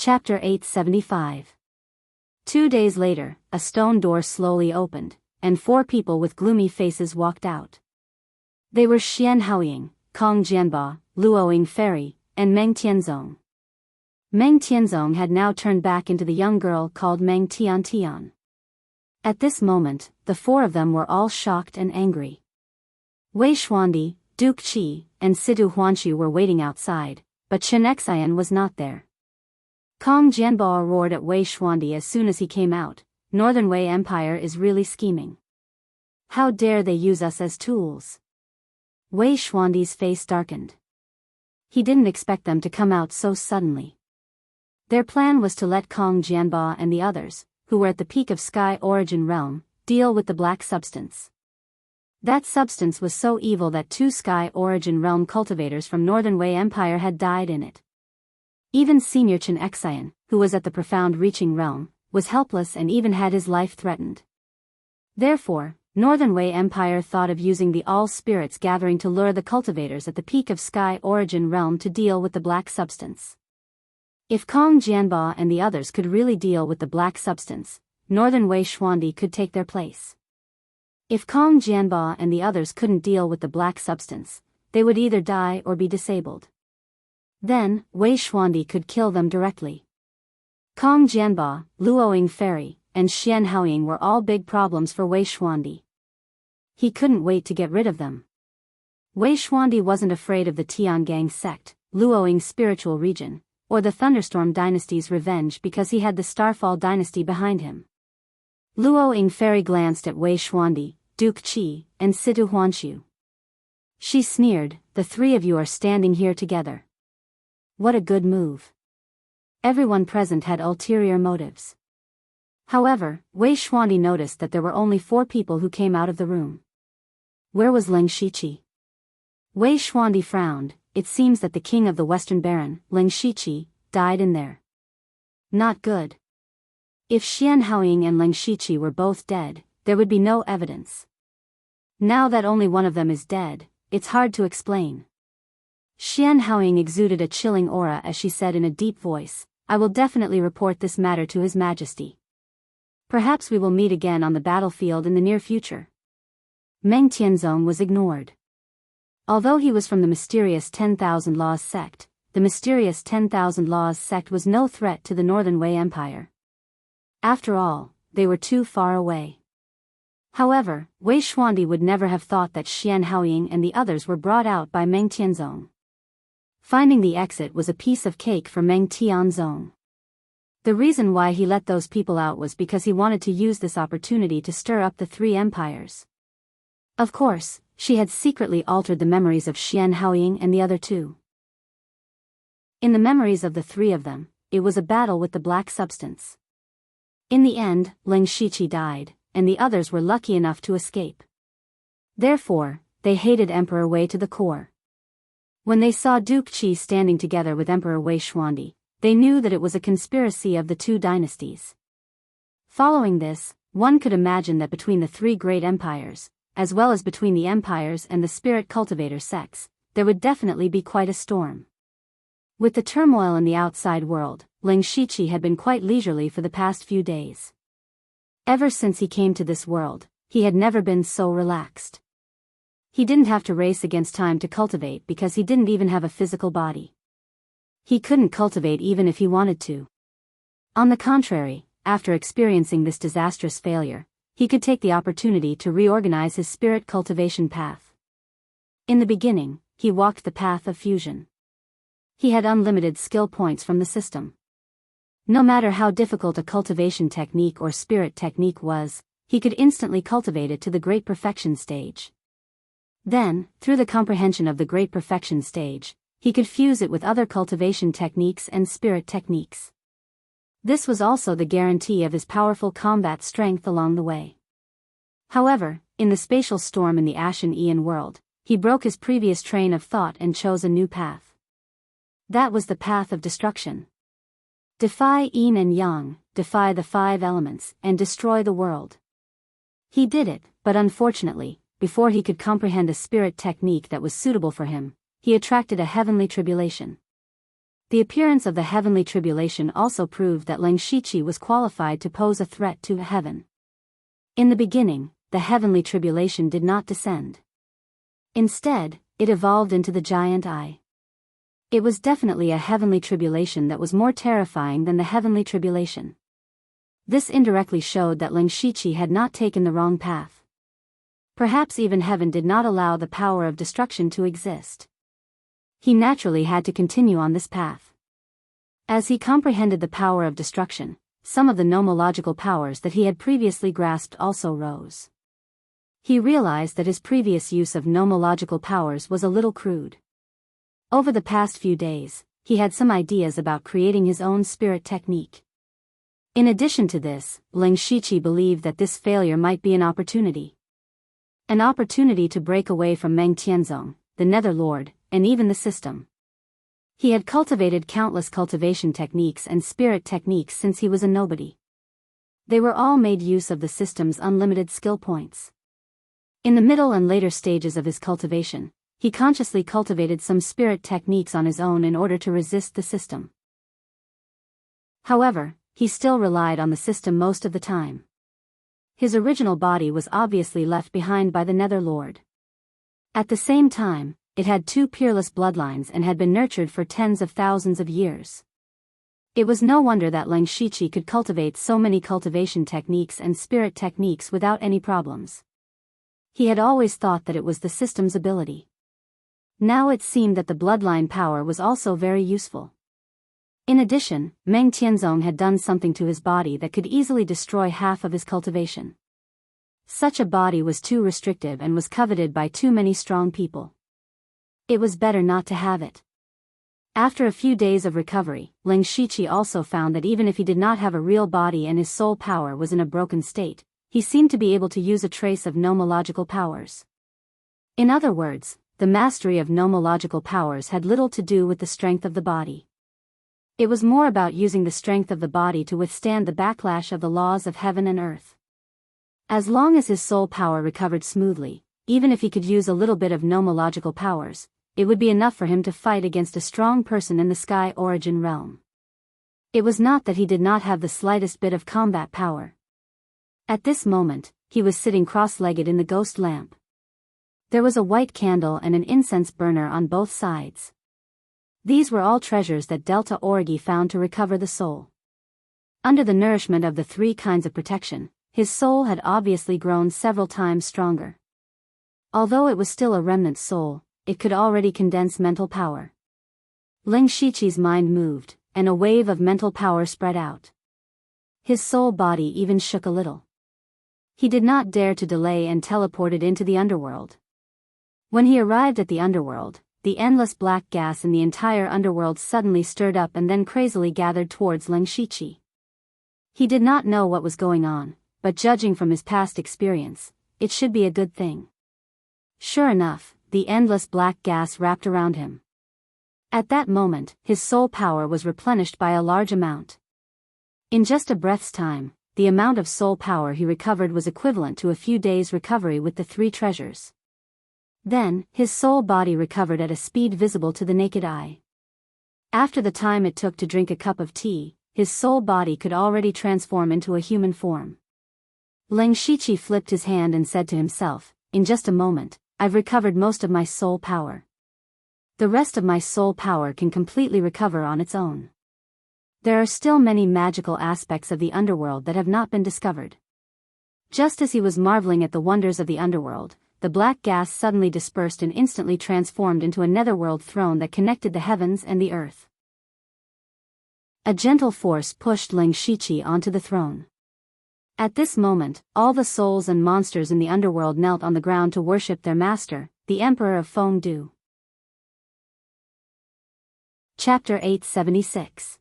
Chapter 875. 2 days later, a stone door slowly opened, and 4 people with gloomy faces walked out. They were Xian Haoying, Kong Jianba, Luoying Fairy, and Meng Tianzong. Meng Tianzong had now turned back into the young girl called Meng Tian. At this moment, the 4 of them were all shocked and angry. Wei Xuandi, Duke Qi, and Sidu Huanshu were waiting outside, but Chen Xian was not there. Kong Jianba roared at Wei Xuandi as soon as he came out. Northern Wei Empire is really scheming. How dare they use us as tools? Wei Xuandi's face darkened. He didn't expect them to come out so suddenly. Their plan was to let Kong Jianba and the others, who were at the peak of Sky Origin Realm, deal with the black substance. That substance was so evil that 2 Sky Origin Realm cultivators from Northern Wei Empire had died in it. Even Senior Chen Xian, who was at the profound reaching realm, was helpless and even had his life threatened. Therefore, Northern Wei Empire thought of using the all-spirits gathering to lure the cultivators at the peak of Sky Origin Realm to deal with the black substance. If Kong Jianba and the others could really deal with the black substance, Northern Wei Xuandi could take their place. If Kong Jianba and the others couldn't deal with the black substance, they would either die or be disabled. Then, Wei Xuandi could kill them directly. Kong Jianba, Luoying Fairy, and Xian Haoying were all big problems for Wei Xuandi. He couldn't wait to get rid of them. Wei Xuandi wasn't afraid of the Tiangang sect, Luoying's spiritual region, or the Thunderstorm dynasty's revenge because he had the Starfall dynasty behind him. Luoying Fairy glanced at Wei Xuandi, Duke Qi, and Sidu Huanshu. She sneered, "The 3 of you are standing here together. What a good move." Everyone present had ulterior motives. However, Wei Xuandi noticed that there were only 4 people who came out of the room. Where was Ling Shiqi? Wei Xuandi frowned. It seems that the king of the Western Baron, Ling Shiqi, died in there. Not good. If Xian Haoying and Ling Shiqi were both dead, there would be no evidence. Now that only one of them is dead, it's hard to explain. Xian Haoying exuded a chilling aura as she said in a deep voice, "I will definitely report this matter to His Majesty. Perhaps we will meet again on the battlefield in the near future." Meng Tianzong was ignored. Although he was from the mysterious 10,000 Laws sect, the mysterious 10,000 Laws sect was no threat to the Northern Wei Empire. After all, they were too far away. However, Wei Xuandi would never have thought that Xian Haoying and the others were brought out by Meng Tianzong. Finding the exit was a piece of cake for Meng Tianzong. The reason why he let those people out was because he wanted to use this opportunity to stir up the 3 empires. Of course, she had secretly altered the memories of Xian Haoying and the other 2. In the memories of the 3 of them, it was a battle with the black substance. In the end, Ling Shiqi died, and the others were lucky enough to escape. Therefore, they hated Emperor Wei to the core. When they saw Duke Qi standing together with Emperor Wei Xuandi, they knew that it was a conspiracy of the 2 dynasties. Following this, one could imagine that between the 3 great empires, as well as between the empires and the spirit cultivator sects, there would definitely be quite a storm. With the turmoil in the outside world, Ling Shiqi had been quite leisurely for the past few days. Ever since he came to this world, he had never been so relaxed. He didn't have to race against time to cultivate because he didn't even have a physical body. He couldn't cultivate even if he wanted to. On the contrary, after experiencing this disastrous failure, he could take the opportunity to reorganize his spirit cultivation path. In the beginning, he walked the path of fusion. He had unlimited skill points from the system. No matter how difficult a cultivation technique or spirit technique was, he could instantly cultivate it to the great perfection stage. Then, through the comprehension of the great perfection stage, he could fuse it with other cultivation techniques and spirit techniques. This was also the guarantee of his powerful combat strength along the way. However, in the spatial storm in the Ashen Aeon world, he broke his previous train of thought and chose a new path. That was the path of destruction. Defy yin and yang, defy the 5 elements, and destroy the world. He did it, but unfortunately, before he could comprehend a spirit technique that was suitable for him, he attracted a heavenly tribulation. The appearance of the heavenly tribulation also proved that Leng Shiqi was qualified to pose a threat to heaven. In the beginning, the heavenly tribulation did not descend. Instead, it evolved into the giant eye. It was definitely a heavenly tribulation that was more terrifying than the heavenly tribulation. This indirectly showed that Leng Shiqi had not taken the wrong path. Perhaps even heaven did not allow the power of destruction to exist. He naturally had to continue on this path. As he comprehended the power of destruction, some of the nomological powers that he had previously grasped also rose. He realized that his previous use of nomological powers was a little crude. Over the past few days, he had some ideas about creating his own spirit technique. In addition to this, Leng Shiqi believed that this failure might be an opportunity. An opportunity to break away from Meng Tianzong, the Nether Lord, and even the system. He had cultivated countless cultivation techniques and spirit techniques since he was a nobody. They were all made use of the system's unlimited skill points. In the middle and later stages of his cultivation, he consciously cultivated some spirit techniques on his own in order to resist the system. However, he still relied on the system most of the time. His original body was obviously left behind by the Nether Lord. At the same time, it had two peerless bloodlines and had been nurtured for tens of thousands of years. It was no wonder that Leng Shiqi could cultivate so many cultivation techniques and spirit techniques without any problems. He had always thought that it was the system's ability. Now it seemed that the bloodline power was also very useful. In addition, Meng Tianzong had done something to his body that could easily destroy half of his cultivation. Such a body was too restrictive and was coveted by too many strong people. It was better not to have it. After a few days of recovery, Leng Shiqi also found that even if he did not have a real body and his soul power was in a broken state, he seemed to be able to use a trace of nomological powers. In other words, the mastery of nomological powers had little to do with the strength of the body. It was more about using the strength of the body to withstand the backlash of the laws of heaven and earth. As long as his soul power recovered smoothly, even if he could use a little bit of nomological powers, it would be enough for him to fight against a strong person in the sky origin realm. It was not that he did not have the slightest bit of combat power. At this moment, he was sitting cross-legged in the ghost lamp. There was a white candle and an incense burner on both sides. These were all treasures that Delta Origi found to recover the soul. Under the nourishment of the three kinds of protection, his soul had obviously grown several times stronger. Although it was still a remnant soul, it could already condense mental power. Leng Shiqi's mind moved, and a wave of mental power spread out. His soul body even shook a little. He did not dare to delay and teleported into the underworld. When he arrived at the underworld, the endless black gas in the entire underworld suddenly stirred up and then crazily gathered towards Leng Shiqi. He did not know what was going on, but judging from his past experience, it should be a good thing. Sure enough, the endless black gas wrapped around him. At that moment, his soul power was replenished by a large amount. In just a breath's time, the amount of soul power he recovered was equivalent to a few days' recovery with the three treasures. Then, his soul body recovered at a speed visible to the naked eye. After the time it took to drink a cup of tea, his soul body could already transform into a human form. Leng Shiqi flipped his hand and said to himself, "In just a moment, I've recovered most of my soul power. The rest of my soul power can completely recover on its own. There are still many magical aspects of the underworld that have not been discovered." Just as he was marveling at the wonders of the underworld, the black gas suddenly dispersed and instantly transformed into a netherworld throne that connected the heavens and the earth. A gentle force pushed Leng Shiqi onto the throne. At this moment, all the souls and monsters in the underworld knelt on the ground to worship their master, the Emperor of Fengdu. Chapter 876.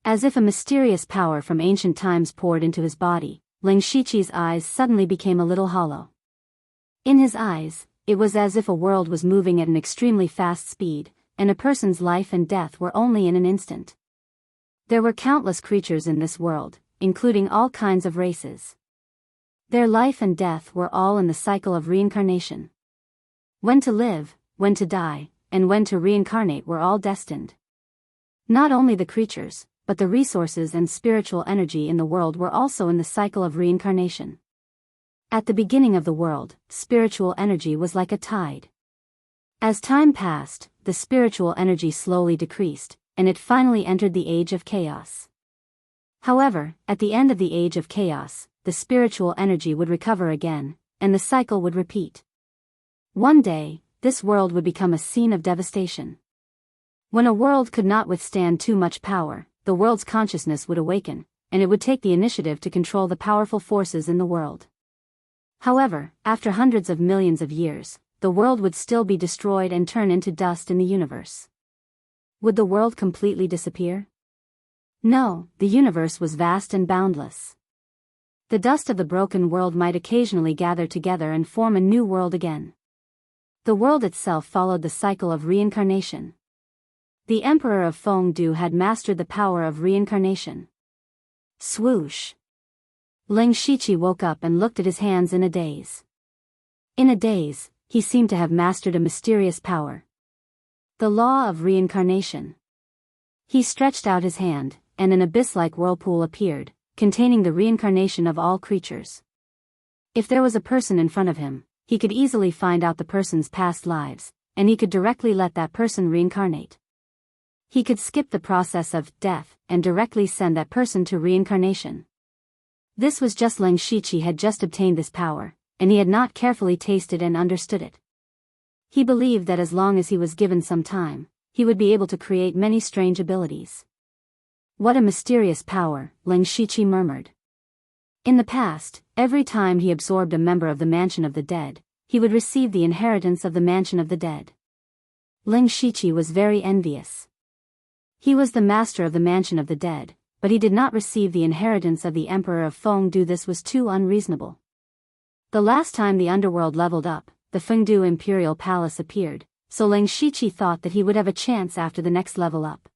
As if a mysterious power from ancient times poured into his body, Leng Shiqi's eyes suddenly became a little hollow. In his eyes, it was as if a world was moving at an extremely fast speed, and a person's life and death were only in an instant. There were countless creatures in this world, including all kinds of races. Their life and death were all in the cycle of reincarnation. When to live, when to die, and when to reincarnate were all destined. Not only the creatures, but the resources and spiritual energy in the world were also in the cycle of reincarnation. At the beginning of the world, spiritual energy was like a tide. As time passed, the spiritual energy slowly decreased, and it finally entered the age of chaos. However, at the end of the age of chaos, the spiritual energy would recover again, and the cycle would repeat. One day, this world would become a scene of devastation. When a world could not withstand too much power, the world's consciousness would awaken, and it would take the initiative to control the powerful forces in the world. However, after hundreds of millions of years, the world would still be destroyed and turn into dust in the universe. Would the world completely disappear? No, the universe was vast and boundless. The dust of the broken world might occasionally gather together and form a new world again. The world itself followed the cycle of reincarnation. The Emperor of Fengdu had mastered the power of reincarnation. Swoosh! Ling Shiqi woke up and looked at his hands in a daze. In a daze, he seemed to have mastered a mysterious power. The law of reincarnation. He stretched out his hand, and an abyss-like whirlpool appeared, containing the reincarnation of all creatures. If there was a person in front of him, he could easily find out the person's past lives, and he could directly let that person reincarnate. He could skip the process of death and directly send that person to reincarnation. This was just Ling Shiqi had just obtained this power, and he had not carefully tasted and understood it. He believed that as long as he was given some time, he would be able to create many strange abilities. What a mysterious power, Ling Shiqi murmured. In the past, every time he absorbed a member of the Mansion of the Dead, he would receive the inheritance of the Mansion of the Dead. Ling Shiqi was very envious. He was the master of the Mansion of the Dead, but he did not receive the inheritance of the Emperor of Fengdu. This was too unreasonable. The last time the underworld leveled up, the Fengdu Imperial Palace appeared, so Ling Shiqi thought that he would have a chance after the next level up.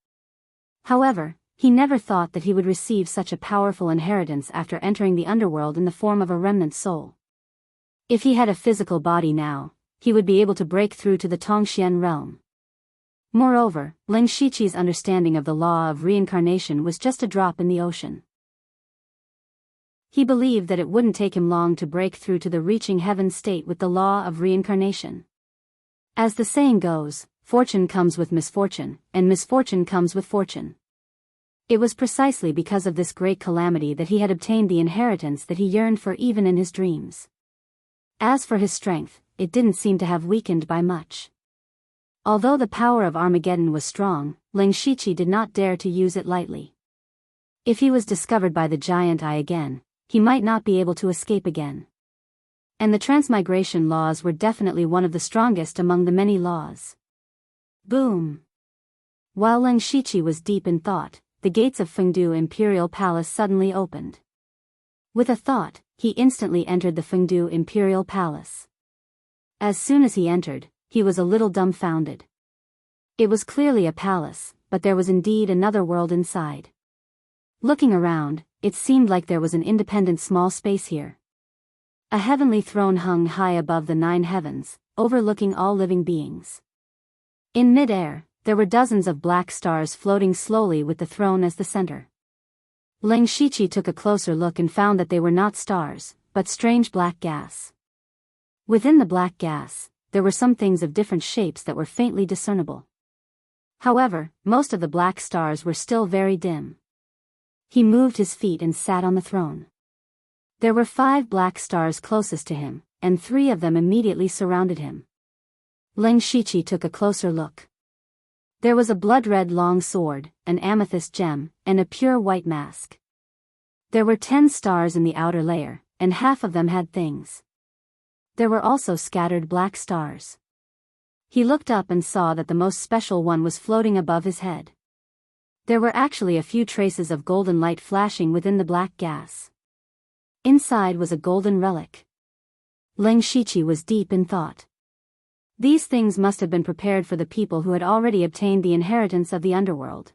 However, he never thought that he would receive such a powerful inheritance after entering the underworld in the form of a remnant soul. If he had a physical body now, he would be able to break through to the Tongxian realm. Moreover, Ling Shiqi's understanding of the law of reincarnation was just a drop in the ocean. He believed that it wouldn't take him long to break through to the reaching heaven state with the law of reincarnation. As the saying goes, fortune comes with misfortune, and misfortune comes with fortune. It was precisely because of this great calamity that he had obtained the inheritance that he yearned for even in his dreams. As for his strength, it didn't seem to have weakened by much. Although the power of Armageddon was strong, Ling Shiqi did not dare to use it lightly. If he was discovered by the giant eye again, he might not be able to escape again. And the transmigration laws were definitely one of the strongest among the many laws. Boom! While Ling Shiqi was deep in thought, the gates of Fengdu Imperial Palace suddenly opened. With a thought, he instantly entered the Fengdu Imperial Palace. As soon as he entered, he was a little dumbfounded. It was clearly a palace, but there was indeed another world inside. Looking around, it seemed like there was an independent small space here. A heavenly throne hung high above the 9 heavens, overlooking all living beings. In mid-air, there were dozens of black stars floating slowly with the throne as the center. Ling Shiqi took a closer look and found that they were not stars, but strange black gas. Within the black gas, there were some things of different shapes that were faintly discernible. However, most of the black stars were still very dim. He moved his feet and sat on the throne. There were 5 black stars closest to him, and 3 of them immediately surrounded him. Ling Shiqi took a closer look. There was a blood-red long sword, an amethyst gem, and a pure white mask. There were 10 stars in the outer layer, and half of them had things. There were also scattered black stars. He looked up and saw that the most special one was floating above his head. There were actually a few traces of golden light flashing within the black gas. Inside was a golden relic. Ling Shiqi was deep in thought. These things must have been prepared for the people who had already obtained the inheritance of the underworld.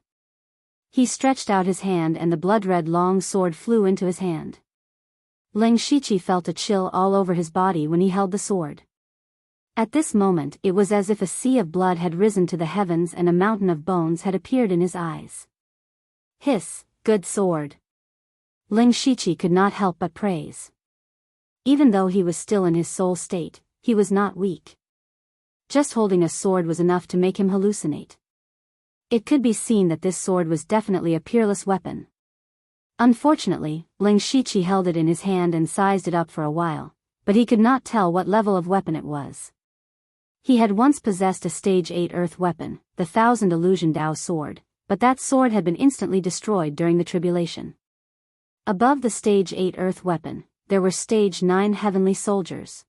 He stretched out his hand and the blood-red long sword flew into his hand. Ling Shiqi felt a chill all over his body when he held the sword. At this moment it was as if a sea of blood had risen to the heavens and a mountain of bones had appeared in his eyes. Hiss, good sword. Ling Shiqi could not help but praise. Even though he was still in his soul state, he was not weak. Just holding a sword was enough to make him hallucinate. It could be seen that this sword was definitely a peerless weapon. Unfortunately, Ling Shiqi held it in his hand and sized it up for a while, but he could not tell what level of weapon it was. He had once possessed a stage 8 earth weapon, the Thousand Illusion Dao sword, but that sword had been instantly destroyed during the tribulation. Above the stage 8 earth weapon, there were stage 9 heavenly soldiers.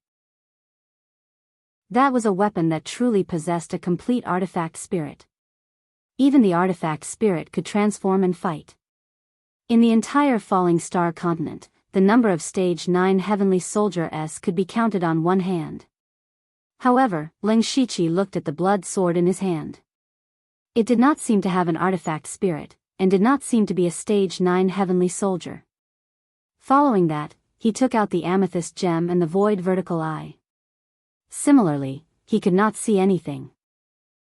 That was a weapon that truly possessed a complete artifact spirit. Even the artifact spirit could transform and fight. In the entire Falling Star continent, the number of stage 9 heavenly soldiers could be counted on one hand. However, Ling Shiqi looked at the blood sword in his hand. It did not seem to have an artifact spirit, and did not seem to be a stage 9 heavenly soldier. Following that, he took out the amethyst gem and the void vertical eye. Similarly, he could not see anything.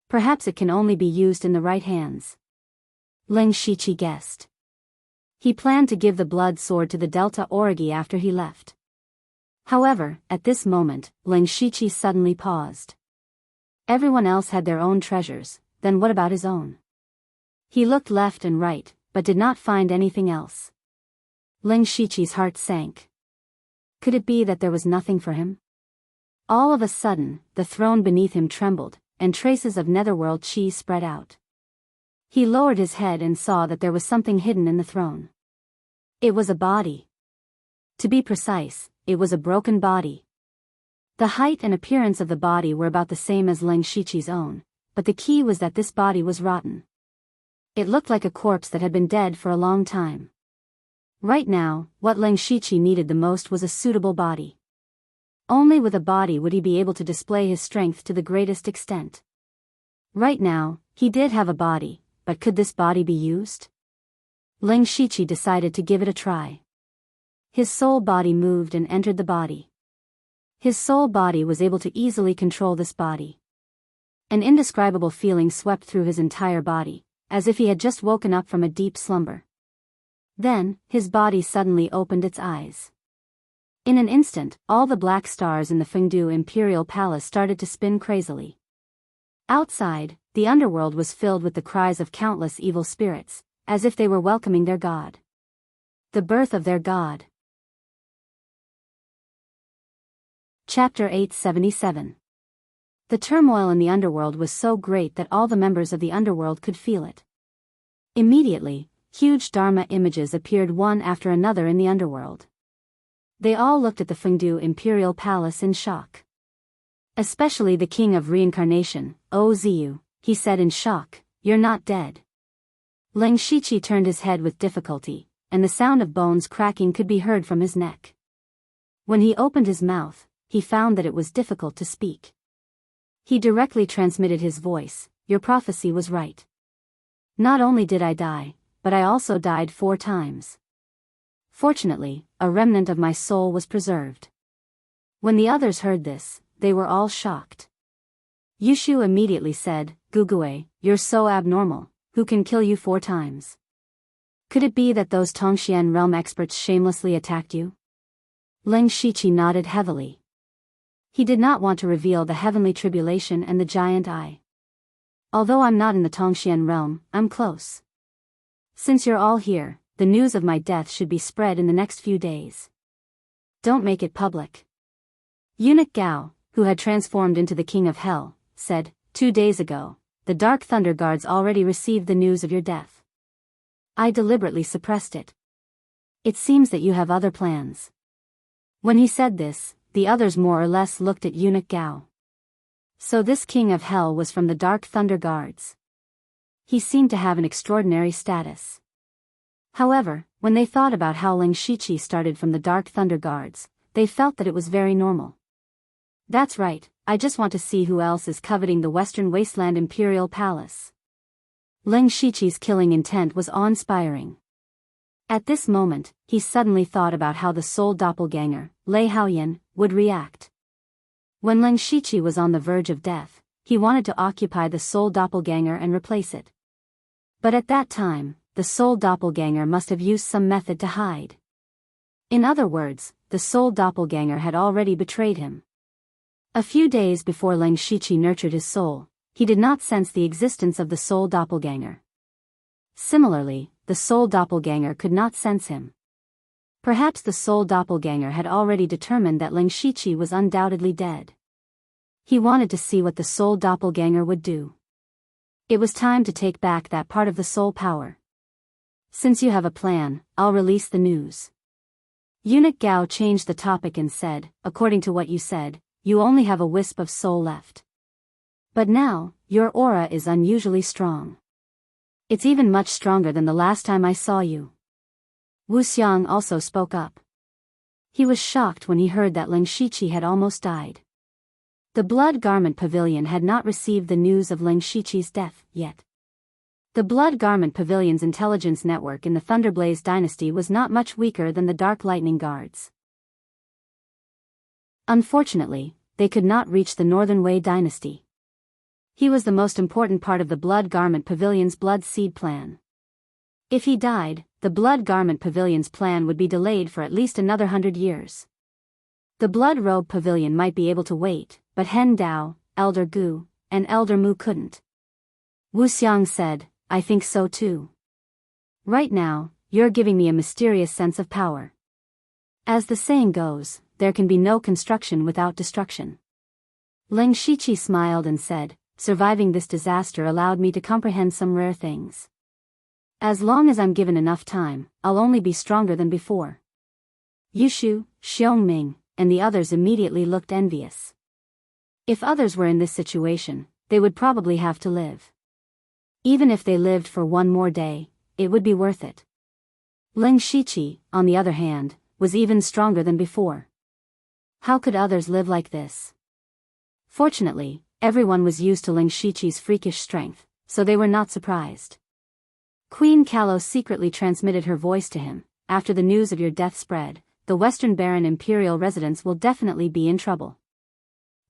Perhaps it can only be used in the right hands. Ling Shiqi guessed. He planned to give the blood sword to the Delta Origi after he left. However, at this moment, Ling Shiqi suddenly paused. Everyone else had their own treasures, then what about his own? He looked left and right, but did not find anything else. Ling Shiqi's heart sank. Could it be that there was nothing for him? All of a sudden, the throne beneath him trembled, and traces of netherworld chi spread out. He lowered his head and saw that there was something hidden in the throne. It was a body. To be precise, it was a broken body. The height and appearance of the body were about the same as Ling Shiqi's own, but the key was that this body was rotten. It looked like a corpse that had been dead for a long time. Right now, what Ling Shiqi needed the most was a suitable body. Only with a body would he be able to display his strength to the greatest extent. Right now, he did have a body, but could this body be used? Ling Shiqi decided to give it a try. His soul body moved and entered the body. His soul body was able to easily control this body. An indescribable feeling swept through his entire body, as if he had just woken up from a deep slumber. Then, his body suddenly opened its eyes. In an instant, all the black stars in the Fengdu Imperial Palace started to spin crazily. Outside, the underworld was filled with the cries of countless evil spirits, as if they were welcoming their god. The birth of their god. Chapter 877. The turmoil in the underworld was so great that all the members of the underworld could feel it. Immediately, huge Dharma images appeared one after another in the underworld. They all looked at the Fengdu Imperial Palace in shock. Especially the King of Reincarnation, Ozu, he said in shock, "You're not dead." Ling Shiqi turned his head with difficulty, and the sound of bones cracking could be heard from his neck. When he opened his mouth, he found that it was difficult to speak. He directly transmitted his voice, "Your prophecy was right. Not only did I die, but I also died 4 times. Fortunately, a remnant of my soul was preserved." When the others heard this, they were all shocked. Yushu immediately said, "Gugue, you're so abnormal, who can kill you 4 times? Could it be that those Tongxian realm experts shamelessly attacked you?" Ling Shiqi nodded heavily. He did not want to reveal the heavenly tribulation and the giant eye. "Although I'm not in the Tongxian realm, I'm close. Since you're all here, the news of my death should be spread in the next few days. Don't make it public." Eunuch Gao, who had transformed into the King of Hell, said, 2 days ago, the Dark Thunder Guards already received the news of your death. I deliberately suppressed it. It seems that you have other plans." When he said this, the others more or less looked at Eunuch Gao. So this King of Hell was from the Dark Thunder Guards. He seemed to have an extraordinary status. However, when they thought about how Ling Shiqi started from the Dark Thunder Guards, they felt that it was very normal. "That's right, I just want to see who else is coveting the Western Wasteland Imperial Palace." Ling Shiqi's killing intent was awe-inspiring. At this moment, he suddenly thought about how the soul doppelganger, Lei Haoyan, would react. When Ling Shiqi was on the verge of death, he wanted to occupy the soul doppelganger and replace it. But at that time, the soul doppelganger must have used some method to hide. In other words, the soul doppelganger had already betrayed him. A few days before Ling Shiqi nurtured his soul, he did not sense the existence of the soul doppelganger. Similarly, the soul doppelganger could not sense him. Perhaps the soul doppelganger had already determined that Ling Shiqi was undoubtedly dead. He wanted to see what the soul doppelganger would do. It was time to take back that part of the soul power. Since you have a plan, I'll release the news. Eunuch Gao changed the topic and said, according to what you said, you only have a wisp of soul left. But now, your aura is unusually strong. It's even much stronger than the last time I saw you. Wu Xiang also spoke up. He was shocked when he heard that Ling Shiqi had almost died. The Blood Garment Pavilion had not received the news of Ling Shiqi's death yet. The Blood Garment Pavilion's intelligence network in the Thunderblaze dynasty was not much weaker than the Dark Lightning Guards. Unfortunately, they could not reach the Northern Wei dynasty. He was the most important part of the Blood Garment Pavilion's Blood Seed plan. If he died, the Blood Garment Pavilion's plan would be delayed for at least another 100 years. The Blood Robe Pavilion might be able to wait, but Hen Dao, Elder Gu, and Elder Mu couldn't. Wu Xiang said, I think so too. Right now, you're giving me a mysterious sense of power. As the saying goes, there can be no construction without destruction. Ling Shiqi smiled and said, surviving this disaster allowed me to comprehend some rare things. As long as I'm given enough time, I'll only be stronger than before. Yushu, Xiongming, and the others immediately looked envious. If others were in this situation, they would probably have to live. Even if they lived for one more day, it would be worth it. Ling Shiqi, on the other hand, was even stronger than before. How could others live like this? Fortunately, everyone was used to Ling Shiqi's freakish strength, so they were not surprised. Queen Kalos secretly transmitted her voice to him. After the news of your death spread, the Western Baron Imperial residents will definitely be in trouble.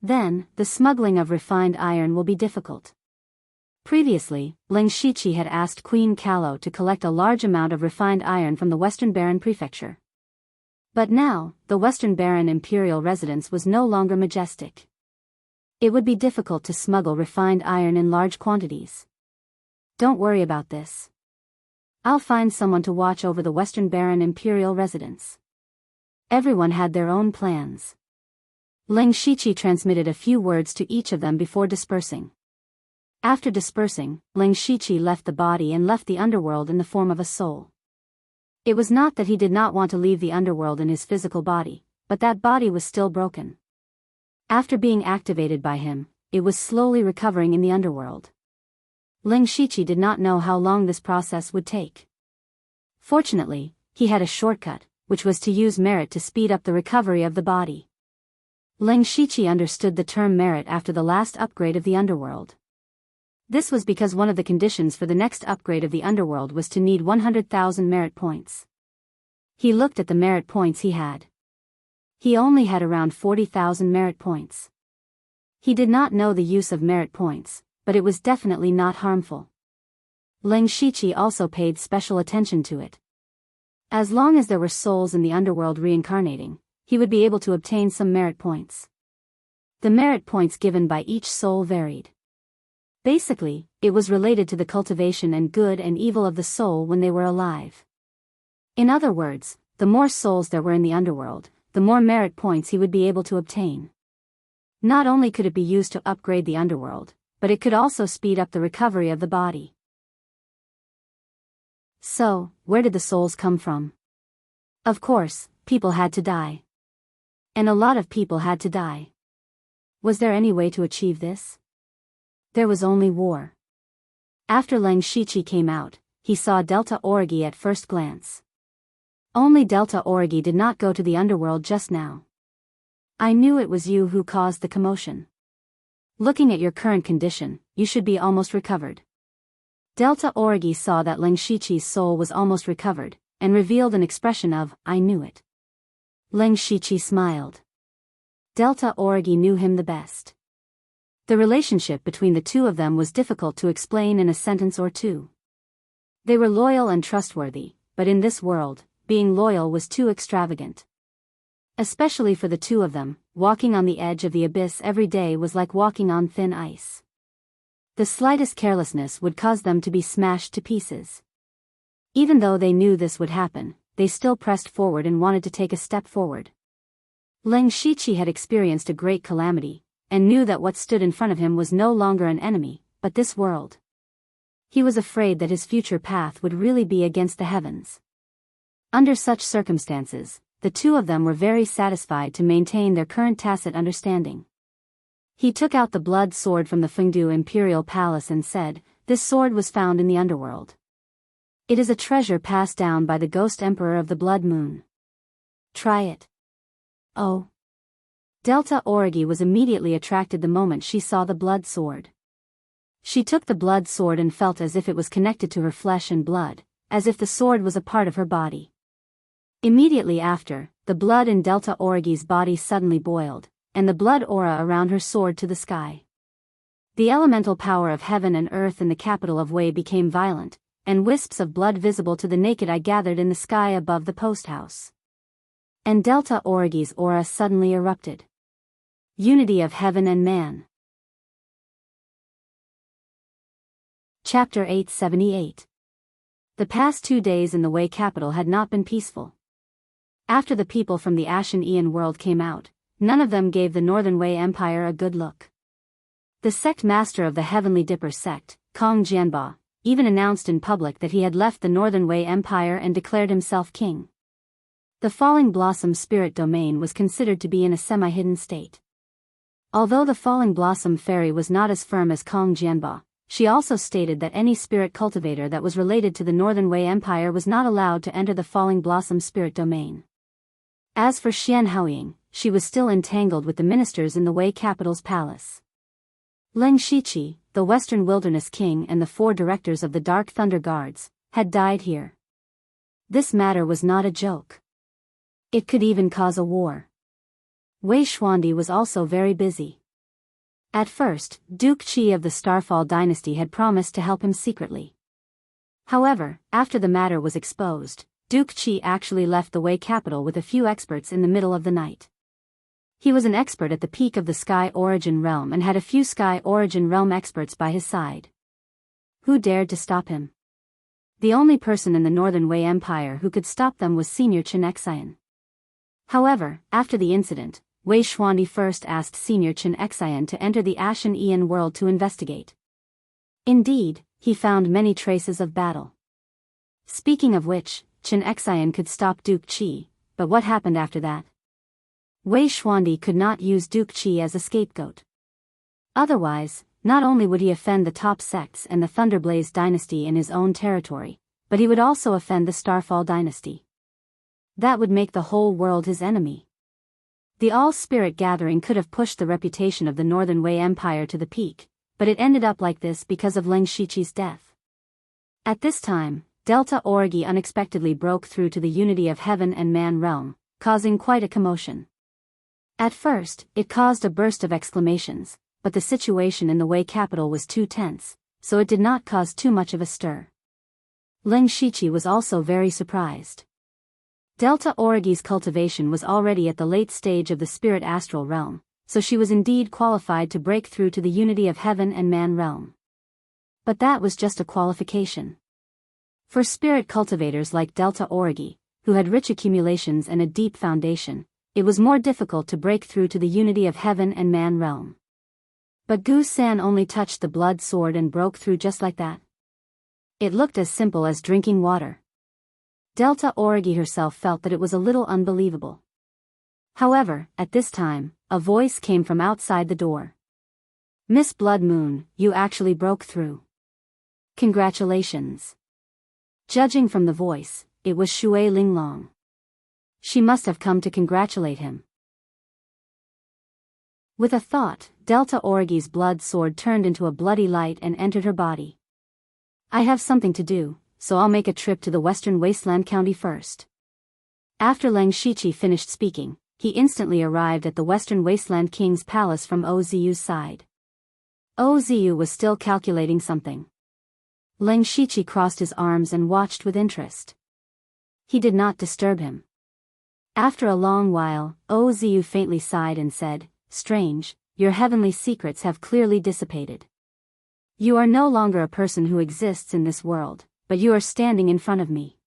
Then, the smuggling of refined iron will be difficult. Previously, Ling Shiqi had asked Queen Kalo to collect a large amount of refined iron from the Western Baron Prefecture. But now, the Western Baron Imperial residence was no longer majestic. It would be difficult to smuggle refined iron in large quantities. Don't worry about this. I'll find someone to watch over the Western Baron Imperial residence. Everyone had their own plans. Ling Shiqi transmitted a few words to each of them before dispersing. After dispersing, Ling Shiqi left the body and left the underworld in the form of a soul. It was not that he did not want to leave the underworld in his physical body, but that body was still broken. After being activated by him, it was slowly recovering in the underworld. Ling Shiqi did not know how long this process would take. Fortunately, he had a shortcut, which was to use merit to speed up the recovery of the body. Ling Shiqi understood the term merit after the last upgrade of the underworld. This was because one of the conditions for the next upgrade of the underworld was to need 100,000 merit points. He looked at the merit points he had. He only had around 40,000 merit points. He did not know the use of merit points, but it was definitely not harmful. Ling Shiqi also paid special attention to it. As long as there were souls in the underworld reincarnating, he would be able to obtain some merit points. The merit points given by each soul varied. Basically, it was related to the cultivation and good and evil of the soul when they were alive. In other words, the more souls there were in the underworld, the more merit points he would be able to obtain. Not only could it be used to upgrade the underworld, but it could also speed up the recovery of the body. So, where did the souls come from? Of course, people had to die. And a lot of people had to die. Was there any way to achieve this? There was only war. After Ling Shiqi came out, he saw Delta Origi at first glance. Only Delta Origi did not go to the underworld just now. I knew it was you who caused the commotion. Looking at your current condition, you should be almost recovered. Delta Origi saw that Ling Shiqi's soul was almost recovered, and revealed an expression of, I knew it. Ling Shiqi smiled. Delta Orgi knew him the best. The relationship between the two of them was difficult to explain in a sentence or two. They were loyal and trustworthy, but in this world, being loyal was too extravagant. Especially for the two of them, walking on the edge of the abyss every day was like walking on thin ice. The slightest carelessness would cause them to be smashed to pieces. Even though they knew this would happen, they still pressed forward and wanted to take a step forward. Leng Shiqi had experienced a great calamity, and knew that what stood in front of him was no longer an enemy, but this world. He was afraid that his future path would really be against the heavens. Under such circumstances, the two of them were very satisfied to maintain their current tacit understanding. He took out the blood sword from the Fengdu Imperial Palace and said, "This sword was found in the underworld. It is a treasure passed down by the Ghost Emperor of the Blood Moon. Try it." Oh. Delta Orgi was immediately attracted the moment she saw the blood sword. She took the blood sword and felt as if it was connected to her flesh and blood, as if the sword was a part of her body. Immediately after, the blood in Delta Orgi's body suddenly boiled, and the blood aura around her soared to the sky. The elemental power of heaven and earth in the capital of Wei became violent, and wisps of blood visible to the naked eye gathered in the sky above the post house. And Delta Orgi's aura suddenly erupted. Unity of heaven and man. Chapter 878. The past 2 days in the Wei capital had not been peaceful. After the people from the Ashen Aeon world came out, none of them gave the Northern Wei Empire a good look. The sect master of the Heavenly Dipper sect, Kong Jianba, even announced in public that he had left the Northern Wei Empire and declared himself king. The Falling Blossom spirit domain was considered to be in a semi-hidden state. Although the Falling Blossom fairy was not as firm as Kong Jianba, she also stated that any spirit cultivator that was related to the Northern Wei Empire was not allowed to enter the Falling Blossom spirit domain. As for Xian Haoying, she was still entangled with the ministers in the Wei capital's palace. Leng Shiqi, the Western Wilderness King and the 4 directors of the Dark Thunder Guards, had died here. This matter was not a joke. It could even cause a war. Wei Xuandi was also very busy. At first, Duke Qi of the Starfall dynasty had promised to help him secretly. However, after the matter was exposed, Duke Qi actually left the Wei capital with a few experts in the middle of the night. He was an expert at the peak of the Sky Origin Realm and had a few Sky Origin Realm experts by his side. Who dared to stop him? The only person in the Northern Wei Empire who could stop them was Senior Chen Xian. However, after the incident, Wei Xuandi first asked Senior Chen Xian to enter the Ashen Aeon world to investigate. Indeed, he found many traces of battle. Speaking of which, Chen Xian could stop Duke Qi, but what happened after that? Wei Xuandi could not use Duke Qi as a scapegoat. Otherwise, not only would he offend the top sects and the Thunderblaze dynasty in his own territory, but he would also offend the Starfall dynasty. That would make the whole world his enemy. The All-Spirit Gathering could have pushed the reputation of the Northern Wei Empire to the peak, but it ended up like this because of Leng Shiqi's death. At this time, Delta Orgi unexpectedly broke through to the unity of heaven and man realm, causing quite a commotion. At first, it caused a burst of exclamations, but the situation in the Wei capital was too tense, so it did not cause too much of a stir. Leng Shiqi was also very surprised. Delta Orgi's cultivation was already at the late stage of the spirit astral realm, so she was indeed qualified to break through to the unity of heaven and man realm. But that was just a qualification. For spirit cultivators like Delta Orgi, who had rich accumulations and a deep foundation, it was more difficult to break through to the unity of heaven and man realm. But Gu San only touched the blood sword and broke through just like that. It looked as simple as drinking water. Delta Orgi herself felt that it was a little unbelievable. However, at this time, a voice came from outside the door. "Miss Blood Moon, you actually broke through. Congratulations." Judging from the voice, it was Shui Linglong. She must have come to congratulate him. With a thought, Delta Orgi's blood sword turned into a bloody light and entered her body. "I have something to do, so I'll make a trip to the Western Wasteland County first." After Leng Shiqi finished speaking, he instantly arrived at the Western Wasteland King's palace from Ozu's side. Ozu was still calculating something. Leng Shiqi crossed his arms and watched with interest. He did not disturb him. After a long while, Ozu faintly sighed and said, "Strange, your heavenly secrets have clearly dissipated. You are no longer a person who exists in this world, but you are standing in front of me."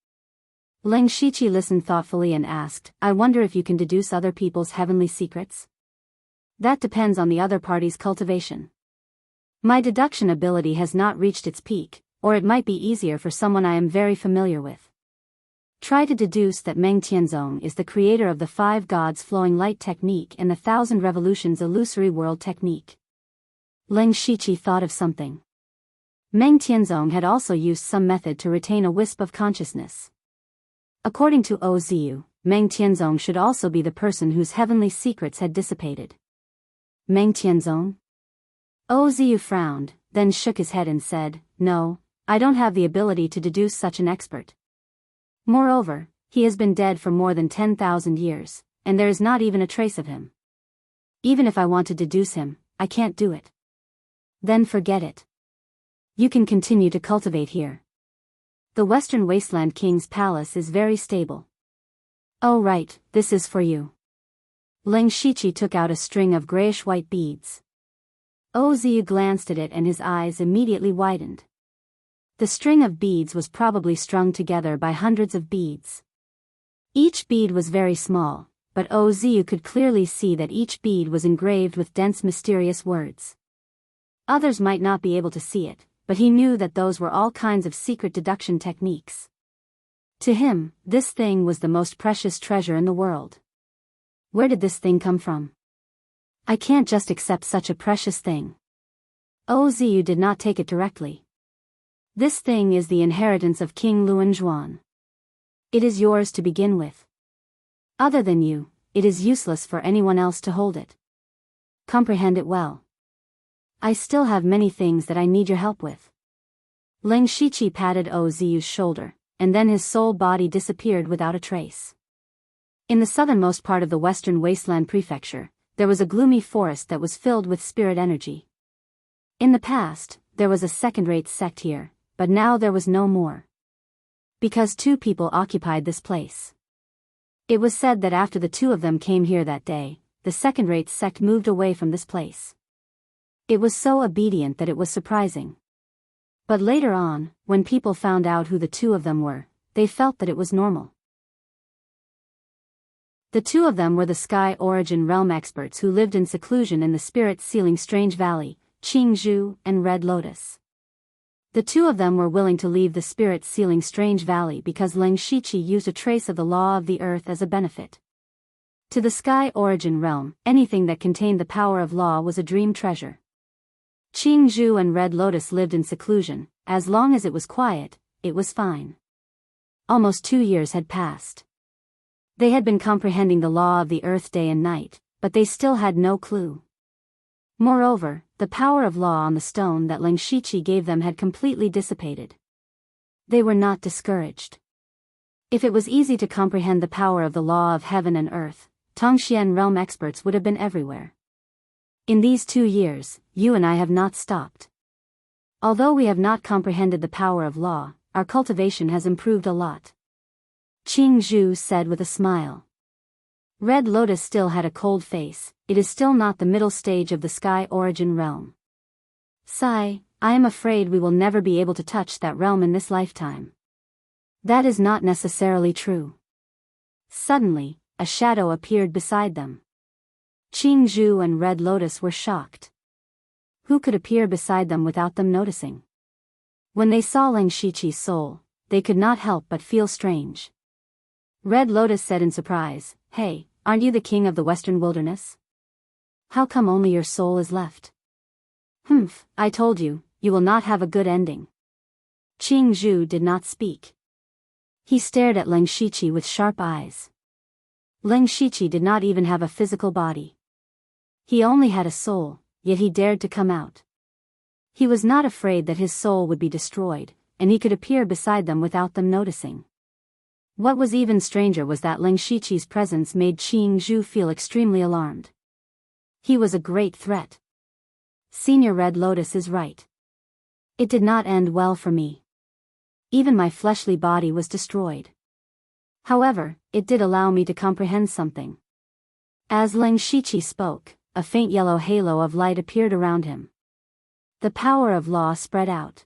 Leng Shiqi listened thoughtfully and asked, "I wonder if you can deduce other people's heavenly secrets?" "That depends on the other party's cultivation. My deduction ability has not reached its peak, or it might be easier for someone I am very familiar with. Try to deduce that Meng Tianzong is the creator of the 5 gods flowing light technique and the 1,000 revolutions illusory world technique." Leng Shiqi thought of something. Meng Tianzong had also used some method to retain a wisp of consciousness. According to Ozu, Meng Tianzong should also be the person whose heavenly secrets had dissipated. Meng Tianzong? Ozu frowned, then shook his head and said, "No, I don't have the ability to deduce such an expert. Moreover, he has been dead for more than 10,000 years, and there is not even a trace of him. Even if I want to deduce him, I can't do it." "Then forget it. You can continue to cultivate here. The Western Wasteland King's palace is very stable." "Oh right, this is for you." Leng Shiqi took out a string of grayish-white beads. Ozu glanced at it and his eyes immediately widened. The string of beads was probably strung together by hundreds of beads. Each bead was very small, but Ozu could clearly see that each bead was engraved with dense mysterious words. Others might not be able to see it, but he knew that those were all kinds of secret deduction techniques. To him, this thing was the most precious treasure in the world. Where did this thing come from? I can't just accept such a precious thing. Ozu did not take it directly. This thing is the inheritance of King Luanzhuan. It is yours to begin with. Other than you, it is useless for anyone else to hold it. Comprehend it well. I still have many things that I need your help with." Leng Shiqi patted Ozu's shoulder, and then his soul body disappeared without a trace. In the southernmost part of the Western Wasteland Prefecture, there was a gloomy forest that was filled with spirit energy. In the past, there was a second-rate sect here, but now there was no more. Because 2 people occupied this place. It was said that after the 2 of them came here that day, the second-rate sect moved away from this place. It was so obedient that it was surprising. But later on, when people found out who the 2 of them were, they felt that it was normal. The 2 of them were the Sky Origin Realm experts who lived in seclusion in the Spirit Sealing Strange Valley, Qingzhu and Red Lotus. The 2 of them were willing to leave the Spirit Sealing Strange Valley because Leng Shiqi used a trace of the law of the earth as a benefit. To the Sky Origin Realm, anything that contained the power of law was a dream treasure. Qingzhu and Red Lotus lived in seclusion. As long as it was quiet, it was fine. Almost 2 years had passed. They had been comprehending the law of the earth day and night, but they still had no clue. Moreover, the power of law on the stone that Leng Shiqi gave them had completely dissipated. They were not discouraged. If it was easy to comprehend the power of the law of heaven and earth, Tongxian realm experts would have been everywhere. In these 2 years, you and I have not stopped. Although we have not comprehended the power of law, our cultivation has improved a lot. Qingzhu said with a smile. Red Lotus still had a cold face. It is still not the middle stage of the Sky Origin realm. Sigh, I am afraid we will never be able to touch that realm in this lifetime. That is not necessarily true. Suddenly, a shadow appeared beside them. Qingzhu and Red Lotus were shocked. Who could appear beside them without them noticing? When they saw Leng Shiqi's soul, they could not help but feel strange. Red Lotus said in surprise, "Hey, aren't you the king of the Western Wilderness? How come only your soul is left?" "Humph, I told you, you will not have a good ending." Qingzhu did not speak. He stared at Leng Shiqi with sharp eyes. Leng Shiqi did not even have a physical body. He only had a soul, yet he dared to come out. He was not afraid that his soul would be destroyed, and he could appear beside them without them noticing. What was even stranger was that Ling Shiqi's presence made Qing Zhu feel extremely alarmed. He was a great threat. Senior Red Lotus is right. It did not end well for me. Even my fleshly body was destroyed. However, it did allow me to comprehend something. As Ling Shiqi spoke, a faint yellow halo of light appeared around him. The power of law spread out.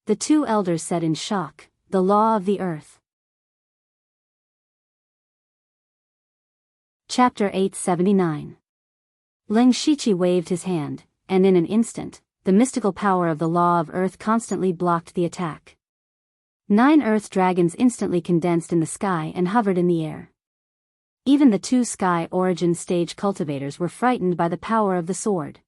The two elders said in shock, "The law of the earth." Chapter 879. Ling Shiqi waved his hand, and in an instant, the mystical power of the law of earth constantly blocked the attack. 9 earth dragons instantly condensed in the sky and hovered in the air. Even the 2 sky origin stage cultivators were frightened by the power of the sword.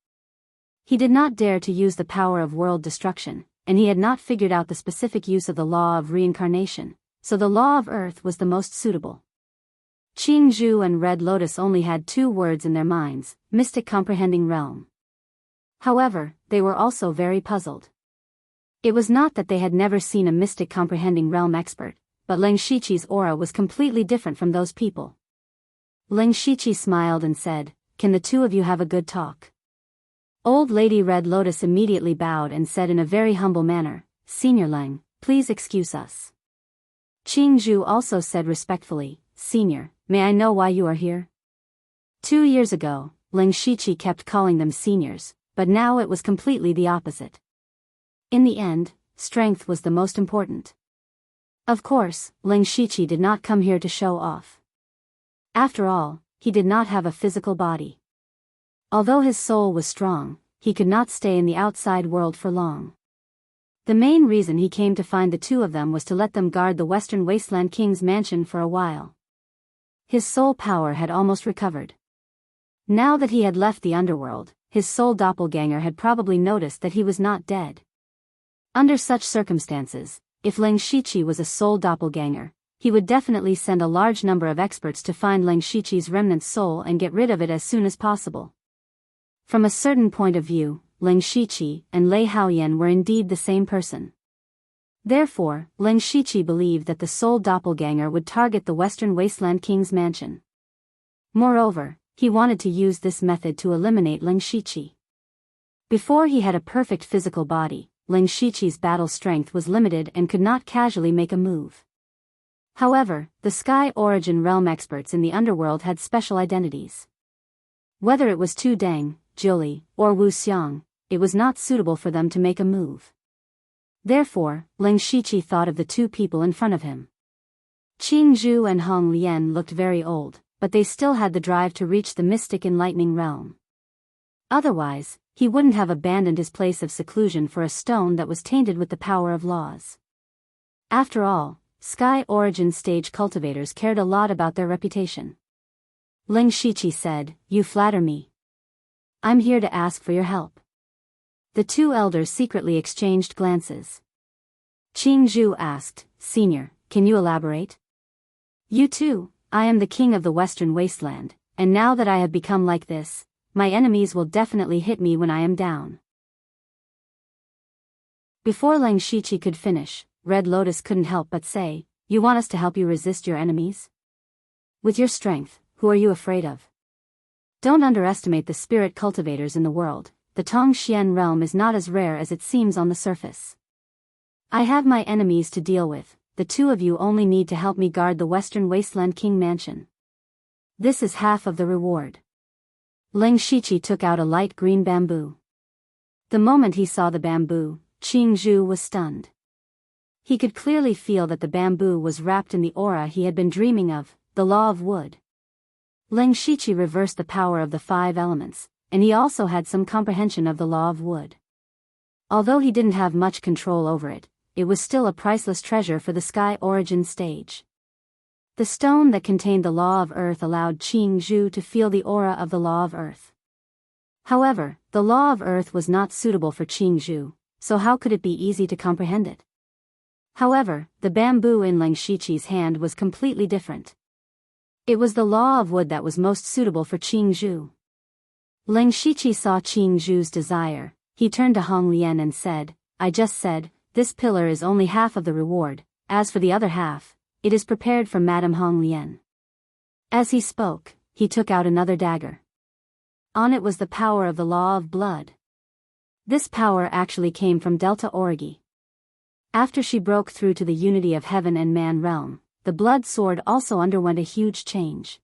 He did not dare to use the power of world destruction, and he had not figured out the specific use of the law of reincarnation, so the law of earth was the most suitable. Qing Zhu and Red Lotus only had 2 words in their minds: mystic comprehending realm. However, they were also very puzzled. It was not that they had never seen a mystic comprehending realm expert, but Ling Shiqi's aura was completely different from those people. Ling Shiqi smiled and said, "Can the 2 of you have a good talk?" Old Lady Red Lotus immediately bowed and said in a very humble manner, "Senior Ling, please excuse us." Qing Zhu also said respectfully, "Senior, may I know why you are here?" 2 years ago, Ling Shiqi kept calling them seniors, but now it was completely the opposite. In the end, strength was the most important. Of course, Ling Shiqi did not come here to show off. After all, he did not have a physical body. Although his soul was strong, he could not stay in the outside world for long. The main reason he came to find the 2 of them was to let them guard the Western Wasteland King's mansion for a while. His soul power had almost recovered. Now that he had left the underworld, his soul doppelganger had probably noticed that he was not dead. Under such circumstances, if Ling Shiqi was a soul doppelganger, he would definitely send a large number of experts to find Ling Shiqi's remnant soul and get rid of it as soon as possible. From a certain point of view, Ling Shiqi and Lei Haoyan were indeed the same person. Therefore, Ling Shiqi believed that the soul doppelganger would target the Western Wasteland King's mansion. Moreover, he wanted to use this method to eliminate Ling Shiqi. Before he had a perfect physical body, Ling Shiqi's battle strength was limited and could not casually make a move. However, the Sky Origin Realm experts in the underworld had special identities. Whether it was Tu Deng, Jiuli, or Wu Xiang, it was not suitable for them to make a move. Therefore, Ling Shiqi thought of the 2 people in front of him. Qing Zhu and Hong Lian looked very old, but they still had the drive to reach the mystic enlightening realm. Otherwise, he wouldn't have abandoned his place of seclusion for a stone that was tainted with the power of laws. After all, Sky Origin stage cultivators cared a lot about their reputation. Ling Shiqi said, "You flatter me. I'm here to ask for your help." The 2 elders secretly exchanged glances. Qing Zhu asked, "Senior, can you elaborate?" "You too, I am the king of the Western Wasteland, and now that I have become like this, my enemies will definitely hit me when I am down." Before Ling Shiqi could finish, Red Lotus couldn't help but say, "You want us to help you resist your enemies? With your strength, who are you afraid of? Don't underestimate the spirit cultivators in the world. The Tongxian realm is not as rare as it seems on the surface. I have my enemies to deal with. The 2 of you only need to help me guard the Western Wasteland King mansion. This is half of the reward." Ling Shiqi took out a light green bamboo. The moment he saw the bamboo, Qing Zhu was stunned. He could clearly feel that the bamboo was wrapped in the aura he had been dreaming of, the law of wood. Ling Shiqi reversed the power of the 5 elements, and he also had some comprehension of the law of wood. Although he didn't have much control over it, it was still a priceless treasure for the Sky Origin stage. The stone that contained the law of earth allowed Qing Zhu to feel the aura of the law of earth. However, the law of earth was not suitable for Qing Zhu, so how could it be easy to comprehend it? However, the bamboo in Ling Shiqi's hand was completely different. It was the law of wood that was most suitable for Qing Zhu. Ling Shiqi saw Qing Zhu's desire. He turned to Hong Lian and said, "I just said, this pillar is only half of the reward, as for the other half, it is prepared for Madame Hong Lian. As he spoke, he took out another dagger. On it was the power of the law of blood. This power actually came from Delta Origi. After she broke through to the unity of heaven and man realm, the blood sword also underwent a huge change.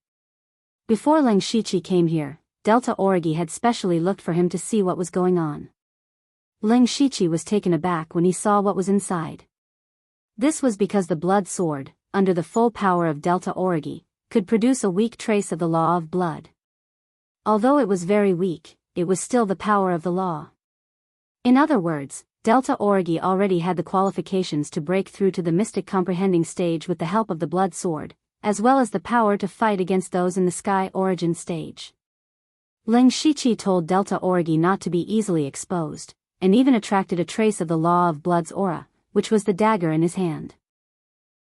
Before Leng Shiqi came here, Delta Origi had specially looked for him to see what was going on. Leng Shiqi was taken aback when he saw what was inside. This was because the blood sword, under the full power of Delta Origi, could produce a weak trace of the law of blood. Although it was very weak, it was still the power of the law. In other words, Delta Origi already had the qualifications to break through to the mystic comprehending stage with the help of the blood sword, as well as the power to fight against those in the sky origin stage. Leng Shiqi told Delta Origi not to be easily exposed, and even attracted a trace of the law of blood's aura, which was the dagger in his hand.